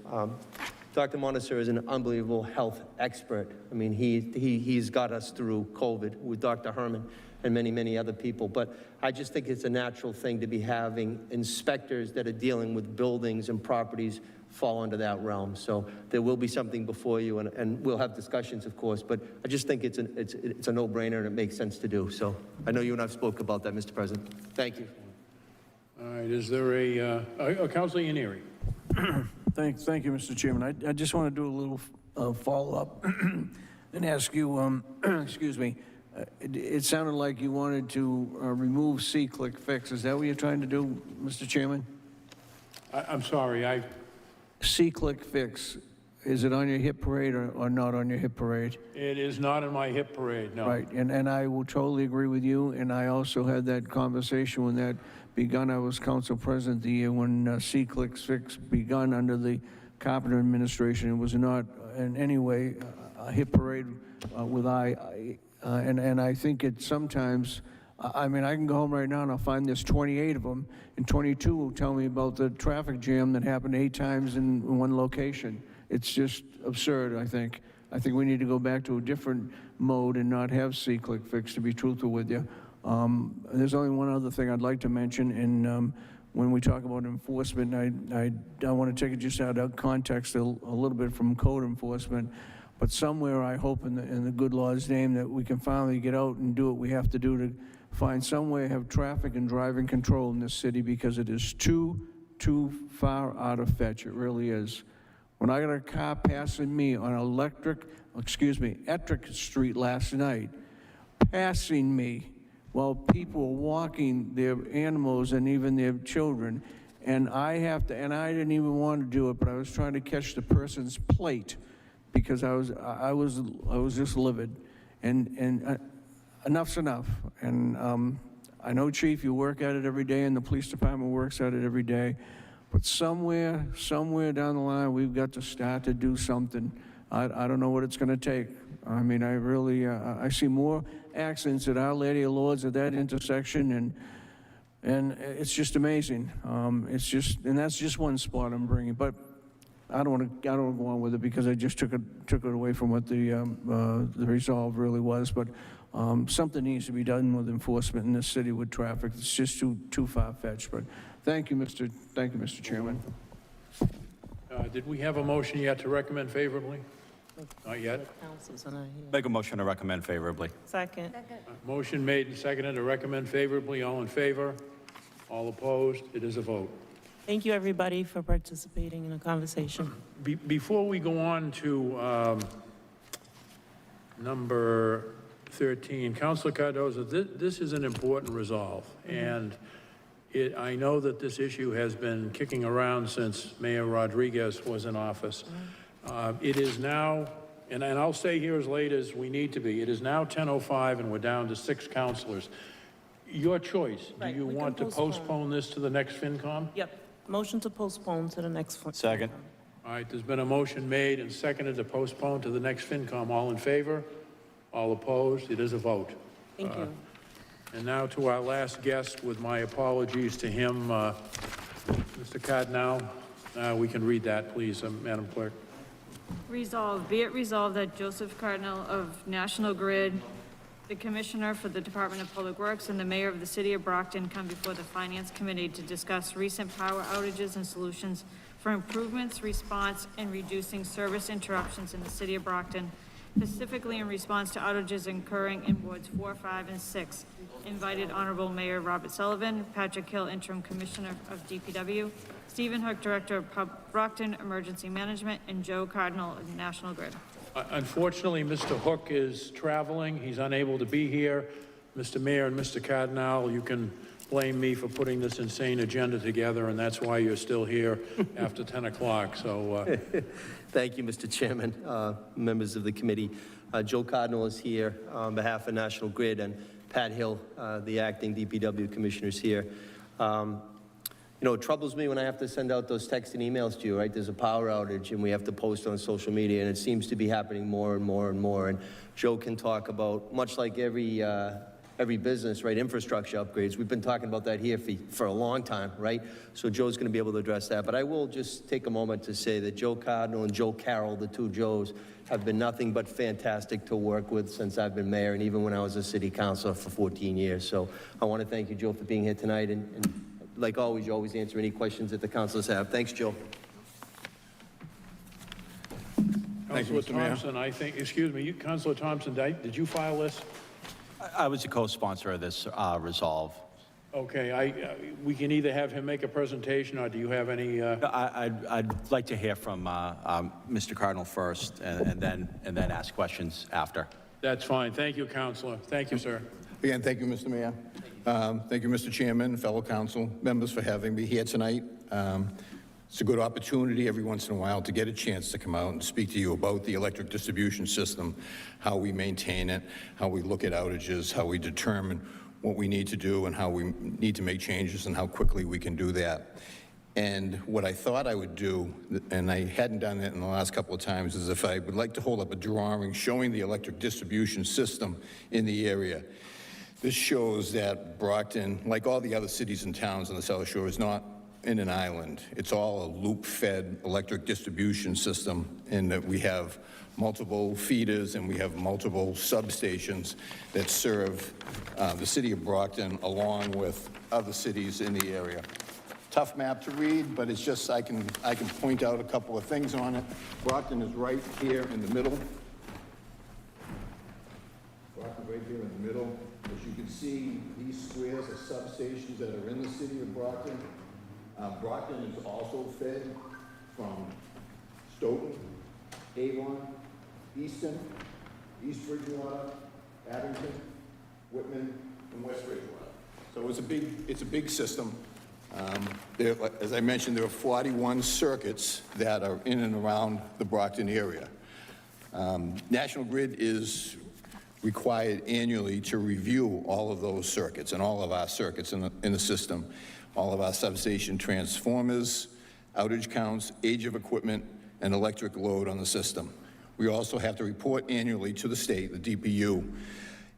Dr. Monteser is an unbelievable health expert. I mean, he's got us through COVID with Dr. Herman and many, many other people. But I just think it's a natural thing to be having inspectors that are dealing with buildings and properties fall under that realm. So there will be something before you, and we'll have discussions, of course, but I just think it's a no-brainer and it makes sense to do. So I know you and I have spoke about that, Mr. President. Thank you. all right, is there a Councilor Ianieri? Thank you, Mr. Chairman. I just want to do a little follow-up and ask you, excuse me, it sounded like you wanted to remove See-Click Fix. Is that what you're trying to do, Mr. Chairman? I'm sorry, See-Click Fix, is it on your hit parade or not on your hit parade? it is not in my hit parade, no. Right, and I will totally agree with you, and I also had that conversation when that begun. I was council president the year when See-Click Fix begun under the Carpenter administration. It was not in any way a hit parade with and I think it sometimes, I mean, I can go home right now and I'll find there's 28 of them, and 22 will tell me about the traffic jam that happened 8 times in one location. It's just absurd, I think. I think we need to go back to a different mode and not have See-Click Fix, to be truthful with you. There's only one other thing I'd like to mention, and when we talk about enforcement, I want to take it just out of context a little bit from code enforcement, but somewhere I hope in the good Lord's name that we can finally get out and do what we have to do to find some way to have traffic and driving control in this city, because it is too far out of fetch. It really is. When I got a car passing me on Ettrick Street last night, passing me while people were walking their animals and even their children, and I didn't even want to do it, but I was trying to catch the person's plate because I was just livid, and enough's enough. And I know, Chief, you work at it every day, and the police department works at it every day, but somewhere down the line, we've got to start to do something. I don't know what it's going to take. I mean, I really, I see more accidents at Our Lady of Lourdes at that intersection, and it's just amazing. And that's just one spot I'm bringing, but I don't want to go on with it because I just took it away from what the resolve really was. But something needs to be done with enforcement in this city with traffic. It's just too far-fetched, but thank you, Mr. Chairman. Did we have a motion yet to recommend favorably? Not yet. Council's not here. Make a motion to recommend favorably. Second. Motion made and seconded to recommend favorably. All in favor? All opposed? It is a vote. Thank you, everybody, for participating in the conversation. Before we go on to number 13, Councilor Cardoza, this is an important resolve, and I know that this issue has been kicking around since Mayor Rodriguez was in office. It is now, and I'll stay here as late as we need to be, it is now 10:05 and we're down to 6 councilors. Your choice. Do you want to postpone this to the next FinCom? Yep. Motion to postpone to the next one. Second. All right, there's been a motion made and seconded to postpone to the next FinCom. All in favor? All opposed? It is a vote. Thank you. And now to our last guest, with my apologies to him, Mr. Cardinal. We can read that, please, Madam Clerk. Resolved, be it resolved that Joseph Cardinal of National Grid, the Commissioner for the Department of Public Works, and the Mayor of the City of Brockton come before the Finance Committee to discuss recent power outages and solutions for improvements, response, and reducing service interruptions in the City of Brockton, specifically in response to outages occurring in wards 4, 5, and 6. Invited Honorable Mayor Robert Sullivan, Patrick Hill, Interim Commissioner of DPW, Stephen Hook, Director of Brockton Emergency Management, and Joe Cardinal of National Grid. Unfortunately, Mr. Hook is traveling. He's unable to be here. Mr. Mayor and Mr. Cardinal, you can blame me for putting this insane agenda together, and that's why you're still here after 10 o'clock. So, Thank you, Mr. Chairman, members of the committee. Joe Cardinal is here on behalf of National Grid, and Pat Hill, the acting DPW commissioner, is here. You know, it troubles me when I have to send out those texts and emails to you, right? There's a power outage and we have to post on social media, and it seems to be happening more and more and more. And Joe can talk about, much like every business, right, infrastructure upgrades. We've been talking about that here for a long time, right? So Joe's going to be able to address that. But I will just take a moment to say that Joe Cardinal and Joe Carroll, the two Joes, have been nothing but fantastic to work with since I've been mayor, and even when I was a city councilor for 14 years. So I want to thank you, Joe, for being here tonight. And like always, you always answer any questions that the councilors have. Thanks, Joe. Councilor Thompson, I think, excuse me, Councilor Thompson, did you file this? I was a co-sponsor of this resolve. Okay, we can either have him make a presentation, or do you have any? I'd like to hear from Mr. Cardinal first, and then ask questions after. That's fine. Thank you, Councilor. Thank you, sir. Again, thank you, Mr. Mayor. Thank you, Mr. Chairman, fellow council members, for having me here tonight. It's a good opportunity every once in a while to get a chance to come out and speak to you about the electric distribution system, how we maintain it, how we look at outages, how we determine what we need to do and how we need to make changes and how quickly we can do that. And what I thought I would do, and I hadn't done it in the last couple of times, is if I would like to hold up a drawing showing the electric distribution system in the area. This shows that Brockton, like all the other cities and towns on the South Shore, is not in an island. It's all a loop-fed electric distribution system, in that we have multiple feeders and we have multiple substations that serve the city of Brockton along with other cities in the area. Tough map to read, but it's just, I can point out a couple of things on it. Brockton is right here in the middle. Brockton right here in the middle. As you can see, these squares are substations that are in the city of Brockton. Brockton is also fed from Stoughton, Avon, Easton, East Bridgewater, Abington, Whitman, and West Bridgewater. So it's a big system. As I mentioned, there are 41 circuits that are in and around the Brockton area. National Grid is required annually to review all of those circuits and all of our circuits in the system, all of our substation transformers, outage counts, age of equipment, and electric load on the system. We also have to report annually to the state, the DPU,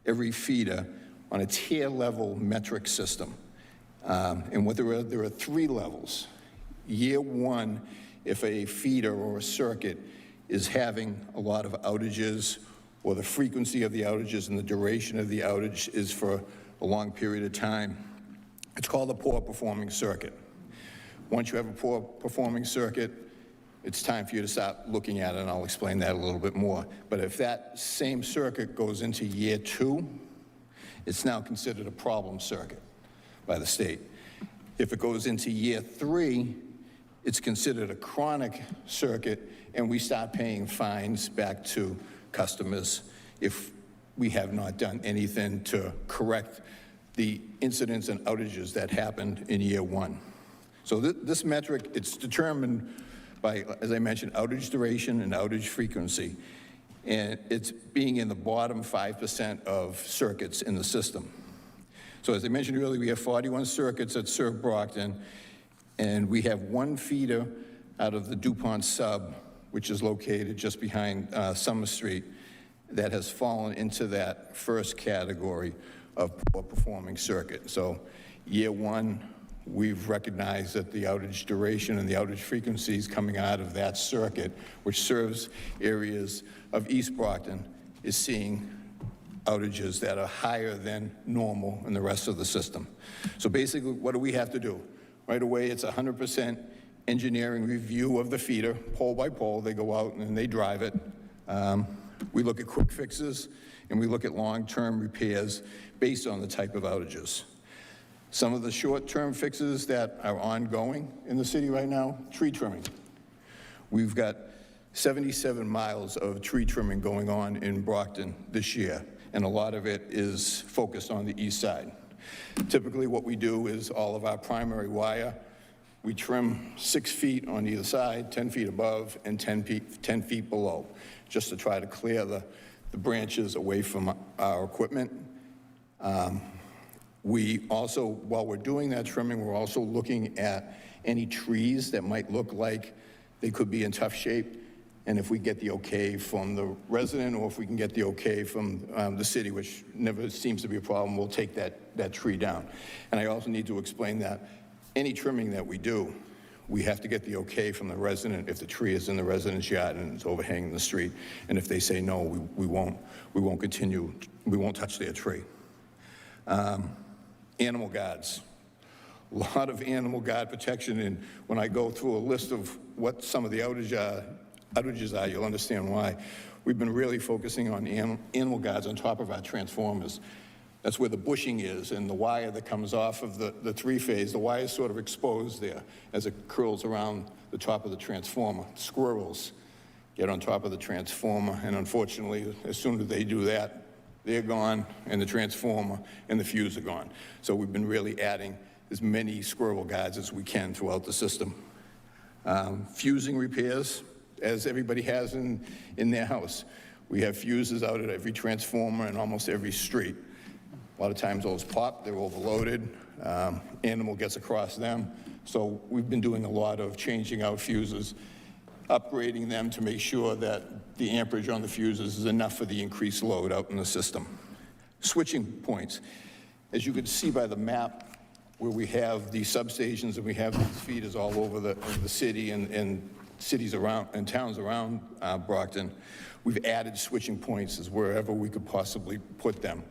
every feeder on a tier level metric system. And what there are 3 levels. Year 1, if a feeder or a circuit is having a lot of outages or the frequency of the outages and the duration of the outage is for a long period of time. It's called a poor performing circuit. Once you have a poor performing circuit, it's time for you to start looking at it, and I'll explain that a little bit more. But if that same circuit goes into year 2, it's now considered a problem circuit by the state. If it goes into year 3, it's considered a chronic circuit, and we start paying fines back to customers if we have not done anything to correct the incidents and outages that happened in year 1. So this metric, it's determined by, as I mentioned, outage duration and outage frequency, and it's being in the bottom 5% of circuits in the system. So as I mentioned earlier, we have 41 circuits that serve Brockton, and we have 1 feeder out of the DuPont sub, which is located just behind Summer Street, that has fallen into that first category of poor performing circuit. So year 1, we've recognized that the outage duration and the outage frequencies coming out of that circuit, which serves areas of East Brockton, is seeing outages that are higher than normal in the rest of the system. So basically, what do we have to do? Right away, it's 100% engineering review of the feeder, pole by pole. They go out and they drive it. We look at quick fixes, and we look at long-term repairs based on the type of outages. Some of the short-term fixes that are ongoing in the city right now, tree trimming. We've got 77 miles of tree trimming going on in Brockton this year, and a lot of it is focused on the east side. Typically what we do is all of our primary wire, we trim 6 feet on either side, 10 feet above, and 10 feet below, just to try to clear the branches away from our equipment. We also, while we're doing that trimming, we're also looking at any trees that might look like they could be in tough shape. And if we get the okay from the resident, or if we can get the okay from the city, which never seems to be a problem, we'll take that tree down. And I also need to explain that any trimming that we do, we have to get the okay from the resident if the tree is in the resident's yard and it's overhanging the street. And if they say no, we won't continue, we won't touch their tree. Animal guards. A lot of animal guard protection, and when I go through a list of what some of the outages are, you'll understand why. We've been really focusing on animal guards on top of our transformers. That's where the bushing is, and the wire that comes off of the three-phase, the wire is sort of exposed there as it curls around the top of the transformer. Squirrels get on top of the transformer, and unfortunately, as soon as they do that, they're gone, and the transformer and the fuse are gone. So we've been really adding as many squirrel guards as we can throughout the system. Fusing repairs, as everybody has in their house. We have fuses out at every transformer and almost every street. A lot of times those pop, they're overloaded, animal gets across them. So we've been doing a lot of changing out fuses, upgrading them to make sure that the amperage on the fuses is enough for the increased load out in the system. Switching points. As you can see by the map, where we have these substations and we have these feeders all over the city and cities around and towns around Brockton, we've added switching points as wherever we could possibly put them.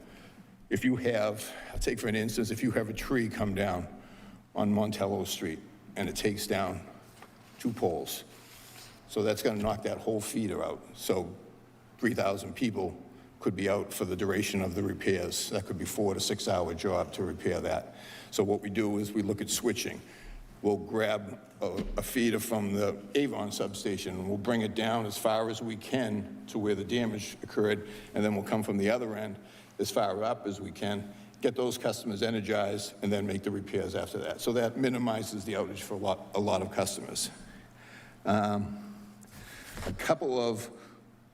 If you have, I'll take for an instance, if you have a tree come down on Montello Street and it takes down 2 poles, so that's going to knock that whole feeder out. So 3,000 people could be out for the duration of the repairs. That could be 4 to 6 hour job to repair that. So what we do is we look at switching. We'll grab a feeder from the Avon substation and we'll bring it down as far as we can to where the damage occurred, and then we'll come from the other end as far up as we can, get those customers energized, and then make the repairs after that. So that minimizes the outage for a lot of customers. A couple of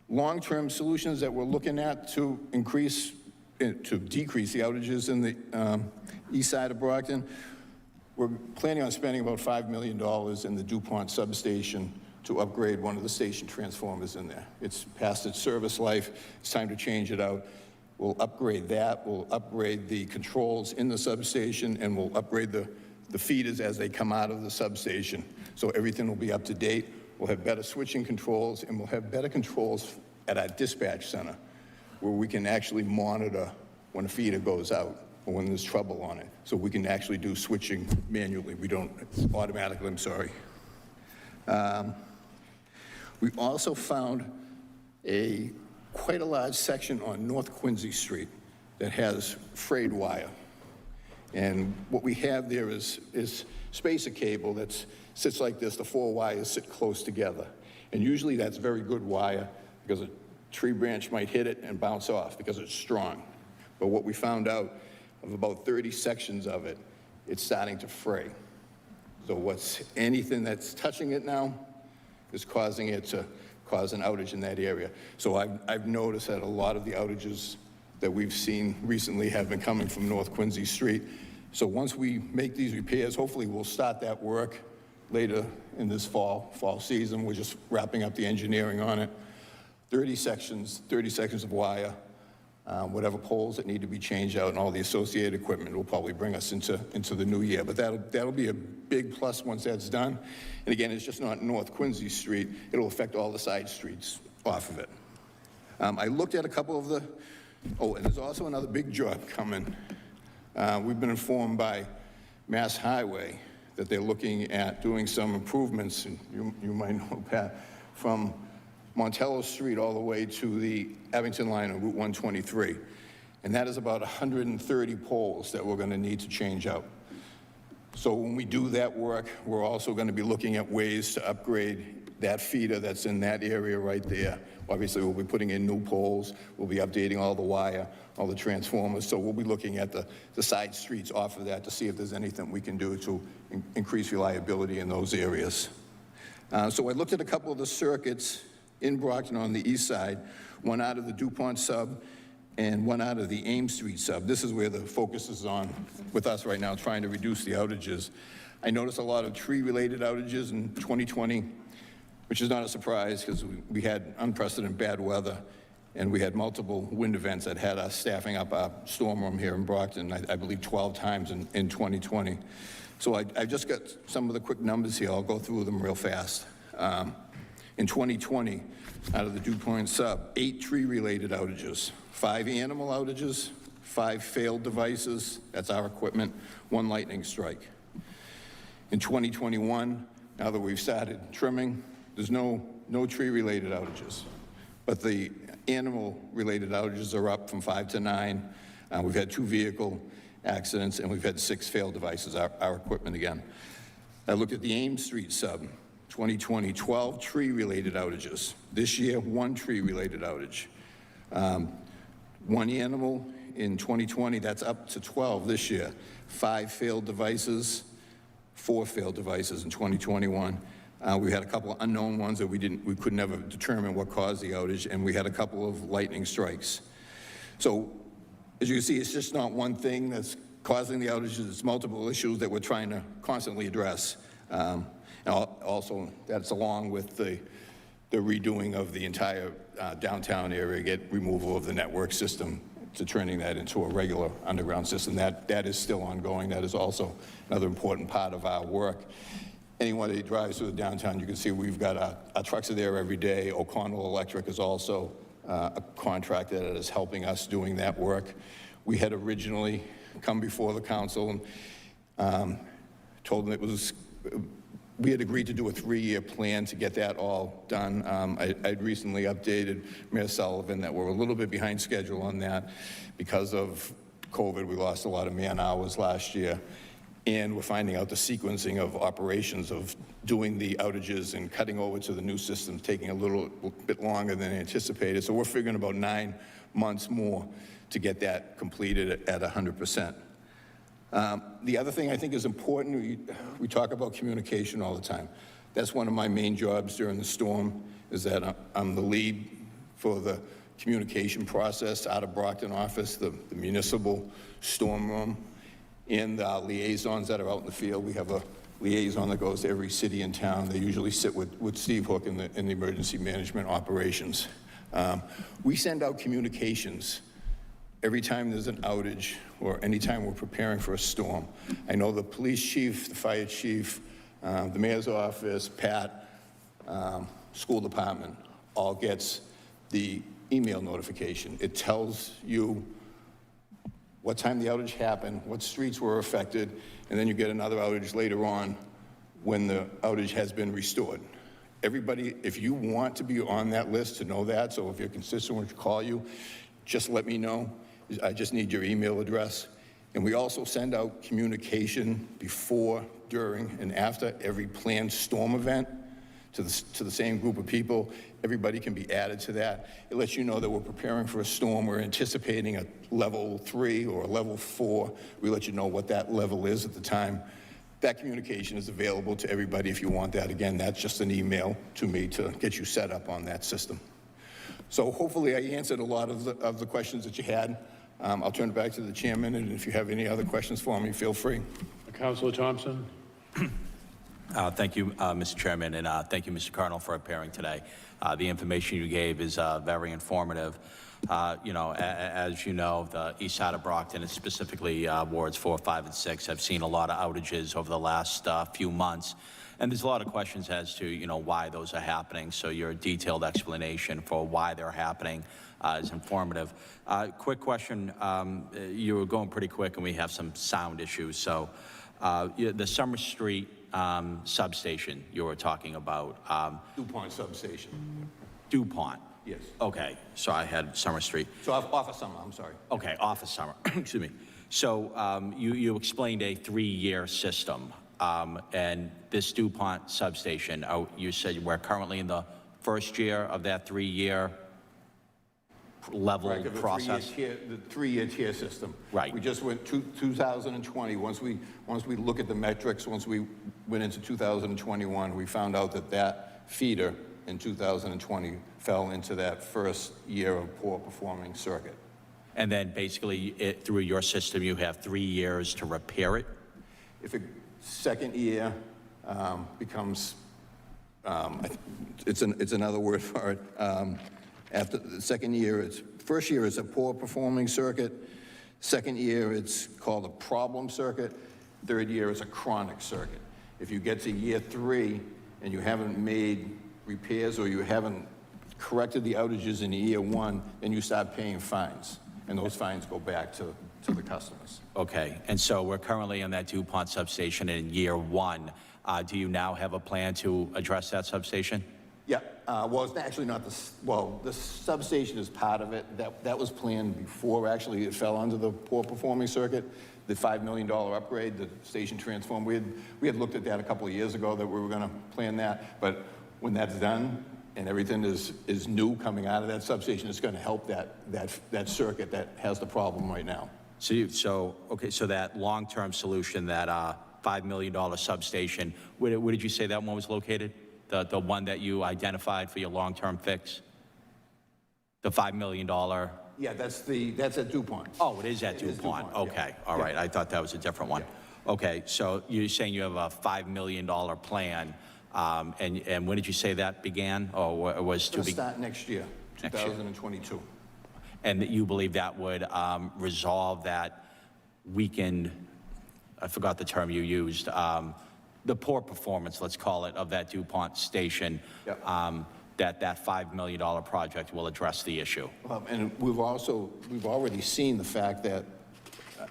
long-term solutions that we're looking at to decrease the outages in the east side of Brockton. We're planning on spending about $5 million in the DuPont substation to upgrade one of the station transformers in there. It's past its service life. It's time to change it out. We'll upgrade that. We'll upgrade the controls in the substation, and we'll upgrade the feeders as they come out of the substation. So everything will be up to date. We'll have better switching controls, and we'll have better controls at our dispatch center. where we can actually monitor when a feeder goes out or when there's trouble on it. So we can actually do switching manually. We don't automatically, I'm sorry. We also found quite a large section on North Quincy Street that has frayed wire. And what we have there is spacer cable that sits like this. The 4 wires sit close together. And usually that's very good wire because a tree branch might hit it and bounce off because it's strong. But what we found out, of about 30 sections of it, it's starting to fray. So anything that's touching it now is causing it to cause an outage in that area. So I've noticed that a lot of the outages that we've seen recently have been coming from North Quincy Street. So once we make these repairs, hopefully we'll start that work later in this fall season. We're just wrapping up the engineering on it. 30 sections of wire, whatever poles that need to be changed out, and all the associated equipment will probably bring us into the new year. But that'll be a big plus once that's done. And again, it's just not North Quincy Street. It'll affect all the side streets off of it. I looked at a couple of and there's also another big job coming. We've been informed by Mass Highway that they're looking at doing some improvements, and you might know, Pat, from Montello Street all the way to the Abington line on Route 123. And that is about 130 poles that we're going to need to change out. So when we do that work, we're also going to be looking at ways to upgrade that feeder that's in that area right there. Obviously, we'll be putting in new poles. We'll be updating all the wire, all the transformers. So we'll be looking at the side streets off of that to see if there's anything we can do to increase reliability in those areas. So I looked at a couple of the circuits in Brockton on the east side, one out of the DuPont sub and one out of the Ames Street sub. This is where the focus is on with us right now, trying to reduce the outages. I noticed a lot of tree-related outages in 2020, which is not a surprise because we had unprecedented bad weather and we had multiple wind events that had us staffing up our storm room here in Brockton, I believe 12 times in 2020. So I just got some of the quick numbers here. I'll go through them real fast. In 2020, out of the DuPont sub, 8 tree-related outages, 5 animal outages, 5 failed devices, that's our equipment, 1 lightning strike. In 2021, now that we've started trimming, there's no tree-related outages, but the animal-related outages are up from 5 to 9. We've had 2 vehicle accidents, and we've had 6 failed devices, our equipment again. I looked at the Ames Street sub, 2020, 12 tree-related outages. This year, 1 tree-related outage. 1 animal in 2020, that's up to 12 this year. 5 failed devices, 4 failed devices in 2021. We had a couple of unknown ones that we could never determine what caused the outage, and we had a couple of lightning strikes. So, as you can see, it's just not one thing that's causing the outages. It's multiple issues that we're trying to constantly address. Also, that's along with the redoing of the entire downtown area, get removal of the network system to turning that into a regular underground system. That is still ongoing. That is also another important part of our work. Anyone that drives through the downtown, you can see we've got our trucks are there every day. O'Connell Electric is also a contractor that is helping us doing that work. We had originally come before the council and told them we had agreed to do a 3-year plan to get that all done. I'd recently updated Mayor Sullivan that we're a little bit behind schedule on that because of COVID. We lost a lot of man hours last year. And we're finding out the sequencing of operations of doing the outages and cutting over to the new systems taking a little bit longer than anticipated. So we're figuring about 9 months more to get that completed at 100%. The other thing I think is important, we talk about communication all the time. That's one of my main jobs during the storm, is that I'm the lead for the communication process out of Brockton office, the municipal storm room, and the liaisons that are out in the field. We have a liaison that goes to every city in town. They usually sit with Steve Hook in the emergency management operations. We send out communications every time there's an outage or anytime we're preparing for a storm. I know the police chief, the fire chief, the mayor's office, Pat, school department, all gets the email notification. It tells you what time the outage happened, what streets were affected, and then you get another outage later on when the outage has been restored. Everybody, if you want to be on that list to know that, so if your constituents call you, just let me know. I just need your email address. And we also send out communication before, during, and after every planned storm event to the same group of people. Everybody can be added to that. It lets you know that we're preparing for a storm. We're anticipating a level 3 or a level 4. We let you know what that level is at the time. That communication is available to everybody if you want that. Again, that's just an email to me to get you set up on that system. So hopefully I answered a lot of the questions that you had. I'll turn it back to the chairman, and if you have any other questions for me, feel free. Councilor Thompson? Thank you, Mr. Chairman, and thank you, Mr. Cardinal, for appearing today. The information you gave is very informative. You know, as you know, the east side of Brockton, and specifically wards 4, 5, and 6, have seen a lot of outages over the last few months. And there's a lot of questions as to, you know, why those are happening. So your detailed explanation for why they're happening is informative. Quick question. You were going pretty quick, and we have some sound issues. So the Summer Street substation you were talking about. DuPont substation. DuPont. Yes. Okay, so I had Summer Street. So off of Summer, I'm sorry. Okay, off of Summer, excuse me. So you explained a 3-year system, and this DuPont substation, you said we're currently in the first year of that 3-year level Right, process? The 3-year tier system. Right. We just went to 2020. Once we look at the metrics, once we went into 2021, we found out that feeder in 2020 fell into that first year of poor performing circuit. And then basically, through your system, you have 3 years to repair it? If a second year becomes, it's another word for it. After the second year, first year is a poor performing circuit. Second year, it's called a problem circuit. Third year is a chronic circuit. If you get to year 3 and you haven't made repairs or you haven't corrected the outages in year 1, then you start paying fines. And those fines go back to the customers. Okay, and so we're currently on that DuPont substation in year 1. Do you now have a plan to address that substation? Yeah, well, it's actually not the substation is part of it. That was planned before, actually, it fell under the poor performing circuit. The $5 million upgrade, the station transform, we had looked at that a couple of years ago that we were gonna plan that, but when that's done and everything is new coming out of that substation, it's gonna help that circuit that has the problem right now. So that long-term solution, that $5 million substation, where did you say that one was located? The one that you identified for your long-term fix? The $5 million? Yeah, that's at DuPont. Oh, it is at DuPont. Okay, yeah. all right. I thought that was a different one. Yeah. Okay, so you're saying you have a $5 million plan, and when did you say that began, or was to It's be? gonna start next year, 2022. And that you believe that would resolve that weakened, I forgot the term you used, the poor performance, let's call it, of that DuPont station, Yep. that $5 million project will address the issue. And we've already seen the fact that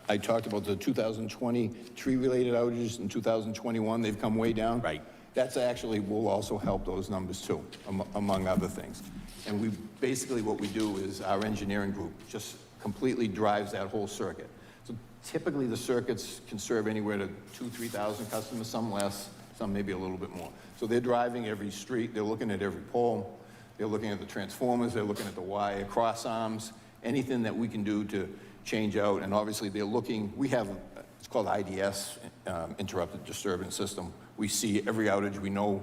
I talked about the 2020 tree-related outages in 2021, they've come way down. Right. That's actually will also help those numbers too, among other things. And basically what we do is our engineering group just completely drives that whole circuit. So typically the circuits can serve anywhere to 2,000-3,000 customers, some less, some maybe a little bit more. So they're driving every street, they're looking at every pole, they're looking at the transformers, they're looking at the wire, cross arms, anything that we can do to change out. And obviously they're looking, we have, it's called IDS, Interrupted Disturbance System. We see every outage, we know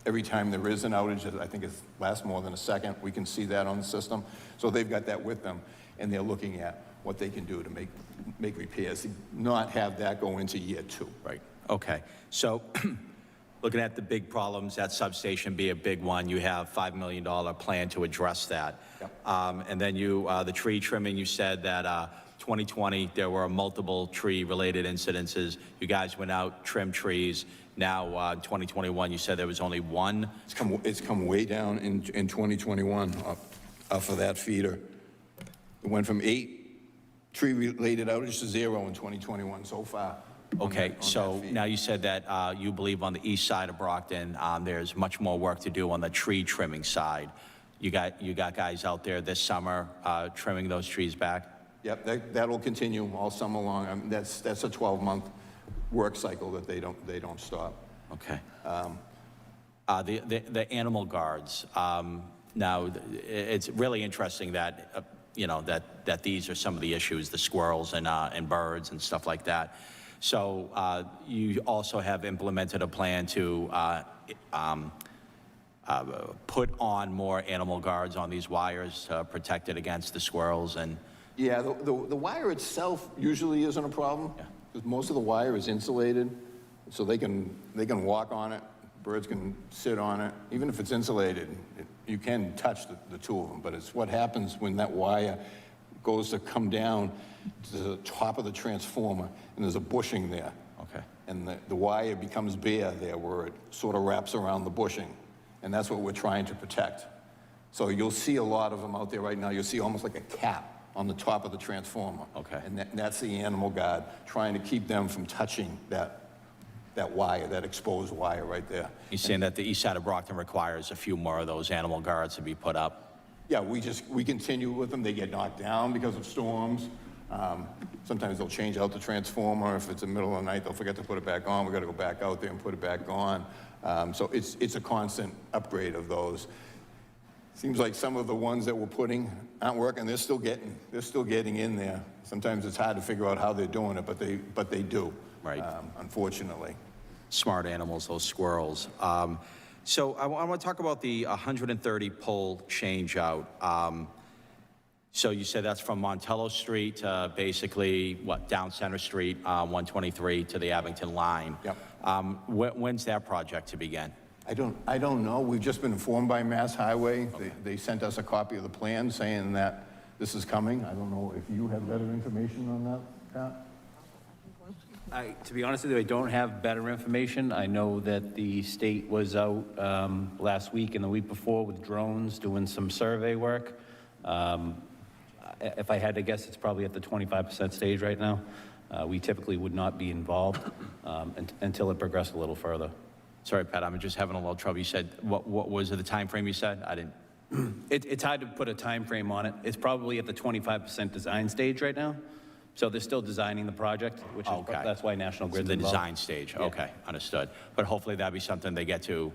every time there is an outage, I think it lasts more than a second, we can see that on the system. So they've got that with them, and they're looking at what they can do to make repairs, not have that go into year 2. Right, okay. So looking at the big problems, that substation be a big one, you have $5 million plan to address that. Yep. And then the tree trimming, you said that 2020, there were multiple tree-related incidences. You guys went out, trimmed trees. Now, 2021, you said there was only one. It's come way down in 2021. for that feeder. It went from 8 tree-related outages to 0 in 2021 so far. Okay, so now you said that you believe on the east side of Brockton, there's much more work to do on the tree trimming side. You got guys out there this summer trimming those trees back? Yep, that'll continue all summer long. I mean, that's a 12-month work cycle that they don't stop. Okay. The animal guards. Now, it's really interesting that that these are some of the issues, the squirrels and birds and stuff like that. So you also have implemented a plan to put on more animal guards on these wires to protect it against the squirrels and. Yeah, the wire itself usually isn't a problem, because most of the wire is insulated, so they can walk on it, birds can sit on it. Even if it's insulated, you can touch the two of them, but it's what happens when that wire goes to come down to the top of the transformer, and there's a bushing there. Okay. And the wire becomes bare there, where it sort of wraps around the bushing, and that's what we're trying to protect. So you'll see a lot of them out there right now. You'll see almost like a cap on the top of the transformer. Okay. And that's the animal guard, trying to keep them from touching that wire, that exposed wire right there. You're saying that the east side of Brockton requires a few more of those animal guards to be put up? Yeah, we continue with them. They get knocked down because of storms. Sometimes they'll change out the transformer. If it's the middle of the night, they'll forget to put it back on. We got to go back out there and put it back on. So it's a constant upgrade of those. Seems like some of the ones that we're putting aren't working. They're still getting in there. Sometimes it's hard to figure out how they're doing it, but they do. Right. Unfortunately. Smart animals, those squirrels. So I want to talk about the 130 pole change out. So you said that's from Montello Street to basically, down Center Street, 123 to the Abington line. Yep. When's that project to begin? I don't know. We've just been informed by Mass Highway. Okay. They sent us a copy of the plan saying that this is coming. I don't know if you have better information on that, Pat? To be honest with you, I don't have better information. I know that the state was out last week and the week before with drones doing some survey work. If I had to guess, it's probably at the 25% stage right now. We typically would not be involved until it progressed a little further. Sorry, Pat, I'm just having a little trouble. You said, what was the time frame you said? I didn't. It's hard to put a time frame on it. It's probably at the 25% design stage right now. So they're still designing the project, which is, that's why National Grid's the involved. design stage, okay, understood. But hopefully that'll be something they get to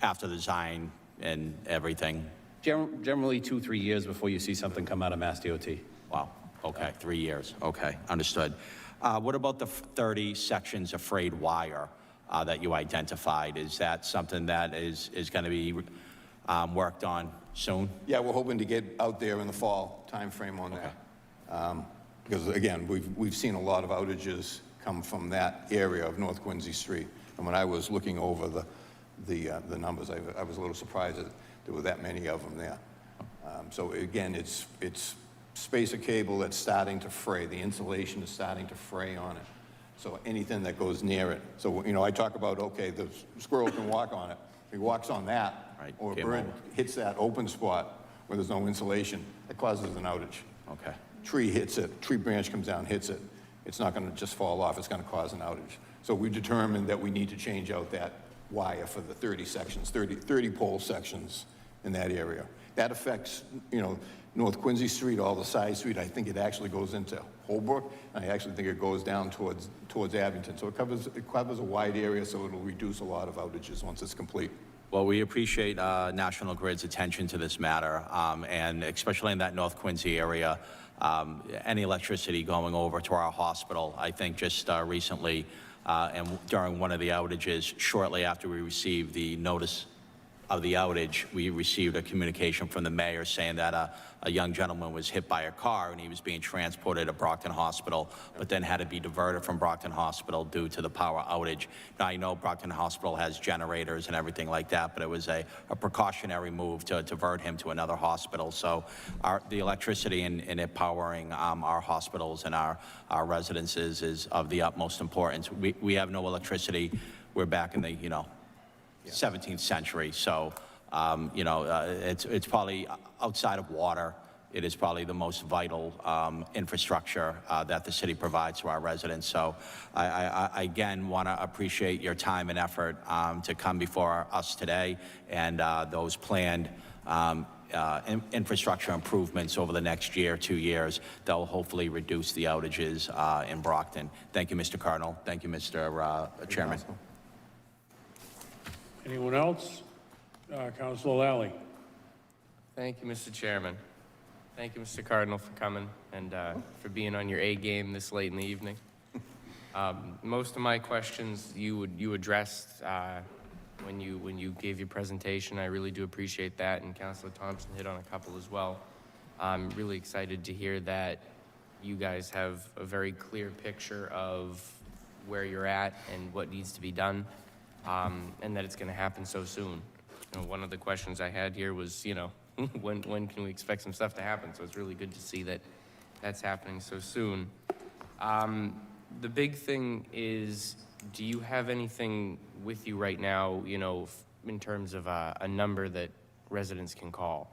after the design and everything. Generally 2-3 years before you see something come out of Mass DOT. Wow, okay, 3 years, okay, understood. What about the 30 sections of frayed wire that you identified? Is that something that is going to be worked on soon? Yeah, we're hoping to get out there in the fall timeframe on that. Because again, we've seen a lot of outages come from that area of North Quincy Street. And when I was looking over the numbers, I was a little surprised that there were that many of them there. So again, it's spacer cable that's starting to fray. The insulation is starting to fray on it. So anything that goes near it. So, I talk about, okay, the squirrel can walk on it. If he walks on that, right, or a bird hits that open spot where there's no insulation, it causes an outage. Okay. Tree hits it, tree branch comes down, hits it. It's not going to just fall off, it's going to cause an outage. So we determined that we need to change out that wire for the 30 sections, 30 pole sections in that area. That affects, North Quincy Street, all the side street. I think it actually goes into Holbrook, and I actually think it goes down towards Abington. So it covers a wide area, so it'll reduce a lot of outages once it's complete. Well, we appreciate National Grid's attention to this matter, and especially in that North Quincy area, any electricity going over to our hospital. I think just recently, and during one of the outages, shortly after we received the notice of the outage, we received a communication from the mayor saying that a young gentleman was hit by a car and he was being transported to Brockton Hospital, but then had to be diverted from Brockton Hospital due to the power outage. Now, I know Brockton Hospital has generators and everything like that, but it was a precautionary move to divert him to another hospital. So the electricity and it powering our hospitals and our residences is of the utmost importance. We have no electricity. We're back in the, 17th century. So You know, it's probably outside of water. It is probably the most vital infrastructure that the city provides to our residents. So I again want to appreciate your time and effort to come before us today, and those planned infrastructure improvements over the next year, 2 years, that will hopefully reduce the outages in Brockton. Thank you, Mr. Cardinal. Thank you, Mr. Chairman. Anyone else? Councilor Lally. Thank you, Mr. Chairman. Thank you, Mr. Cardinal, for coming and for being on your A game this late in the evening. Most of my questions you addressed when you gave your presentation. I really do appreciate that, and Councilor Thompson hit on a couple as well. I'm really excited to hear that you guys have a very clear picture of where you're at and what needs to be done, and that it's going to happen so soon. You know, one of the questions I had here was, you know, when can we expect some stuff to happen? So it's really good to see that that's happening so soon. The big thing is, do you have anything with you right now, you know, in terms of a number that residents can call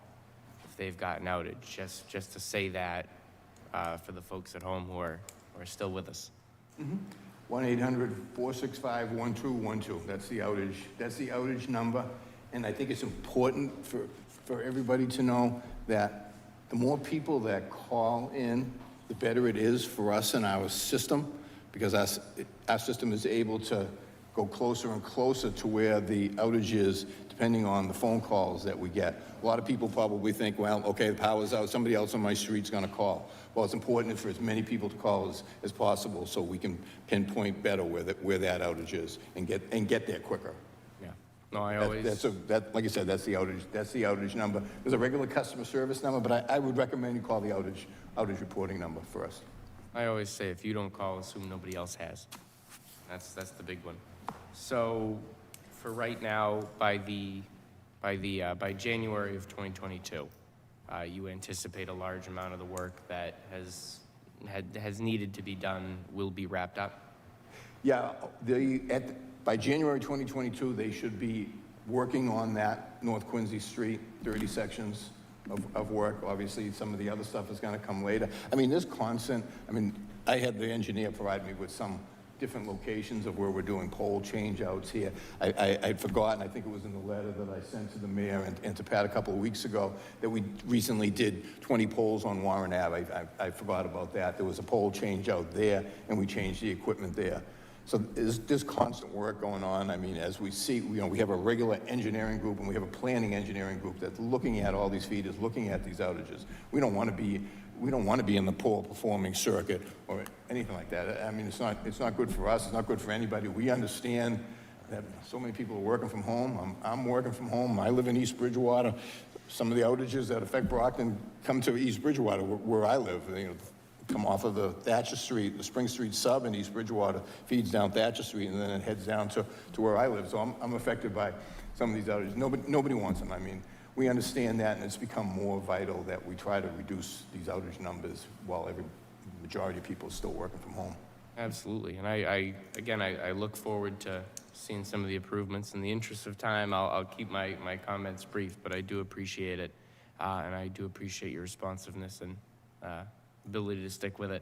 if they've got an outage, just to say that for the folks at home who are still with us? 1-800-465-1212. That's the outage. That's the outage number. And I think it's important for everybody to know that the more people that call in, the better it is for us and our system, because our system is able to go closer and closer to where the outage is, depending on the phone calls that we get. A lot of people probably think, well, okay, the power's out, somebody else on my street's gonna call. Well, it's important for as many people to call as possible so we can pinpoint better where that outage is and get there quicker. No, I always... Like I said, that's the outage number. There's a regular customer service number, but I would recommend you call the outage reporting number for us. I always say, if you don't call, assume nobody else has. That's the big one. So, for right now, by January of 2022, you anticipate a large amount of the work that has needed to be done will be wrapped up? Yeah, by January 2022, they should be working on that North Quincy Street, 30 sections of work. Obviously, some of the other stuff is going to come later. I mean, I had the engineer provide me with some different locations of where we're doing pole change-outs here. I'd forgotten, I think it was in the letter that I sent to the mayor and to Pat a couple of weeks ago, that we recently did 20 poles on Warren Ave. I forgot about that. There was a pole change-out there, and we changed the equipment there. So there's constant work going on. I mean, as we see, we have a regular engineering group and we have a planning engineering group that's looking at all these feeders, looking at these outages. We don't want to be in the poor performing circuit or anything like that. I mean, it's not good for us. It's not good for anybody. We understand that so many people are working from home. I'm working from home. I live in East Bridgewater. Some of the outages that affect Brockton come to East Bridgewater, where I live. Come off of the Thatcher Street, the Spring Street sub in East Bridgewater, feeds down Thatcher Street, and then it heads down to where I live. So I'm affected by some of these outages. Nobody wants them. I mean, we understand that, and it's become more vital that we try to reduce these outage numbers while majority of people are still working from home. Absolutely, and I look forward to seeing some of the improvements. In the interest of time, I'll keep my comments brief, but I do appreciate it, and I do appreciate your responsiveness and ability to stick with it.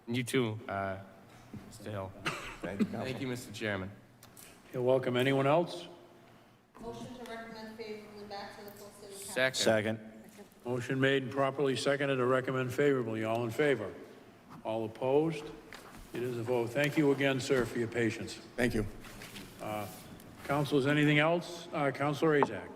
And you too, Mr. Hill. Thank you, Thank you, Mr. Chairman. You're welcome. Anyone else? Motion to recommend favorably back to the full city council. Second. Motion made and properly seconded to recommend favorably. All in favor? All opposed? It is a vote. Thank you again, sir, for your patience. Thank you. Councilors, anything else? Councilor Azak.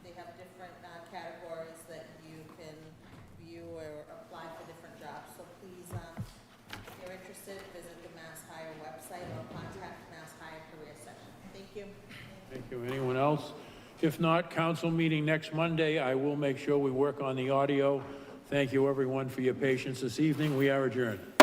They have different categories that you can view or apply for different jobs. So please, if you're interested, visit the Mass Hire website or contact Mass Hire Career Section. Thank you. Thank you. Anyone else? If not, council meeting next Monday. I will make sure we work on the audio. Thank you, everyone, for your patience this evening. We are adjourned.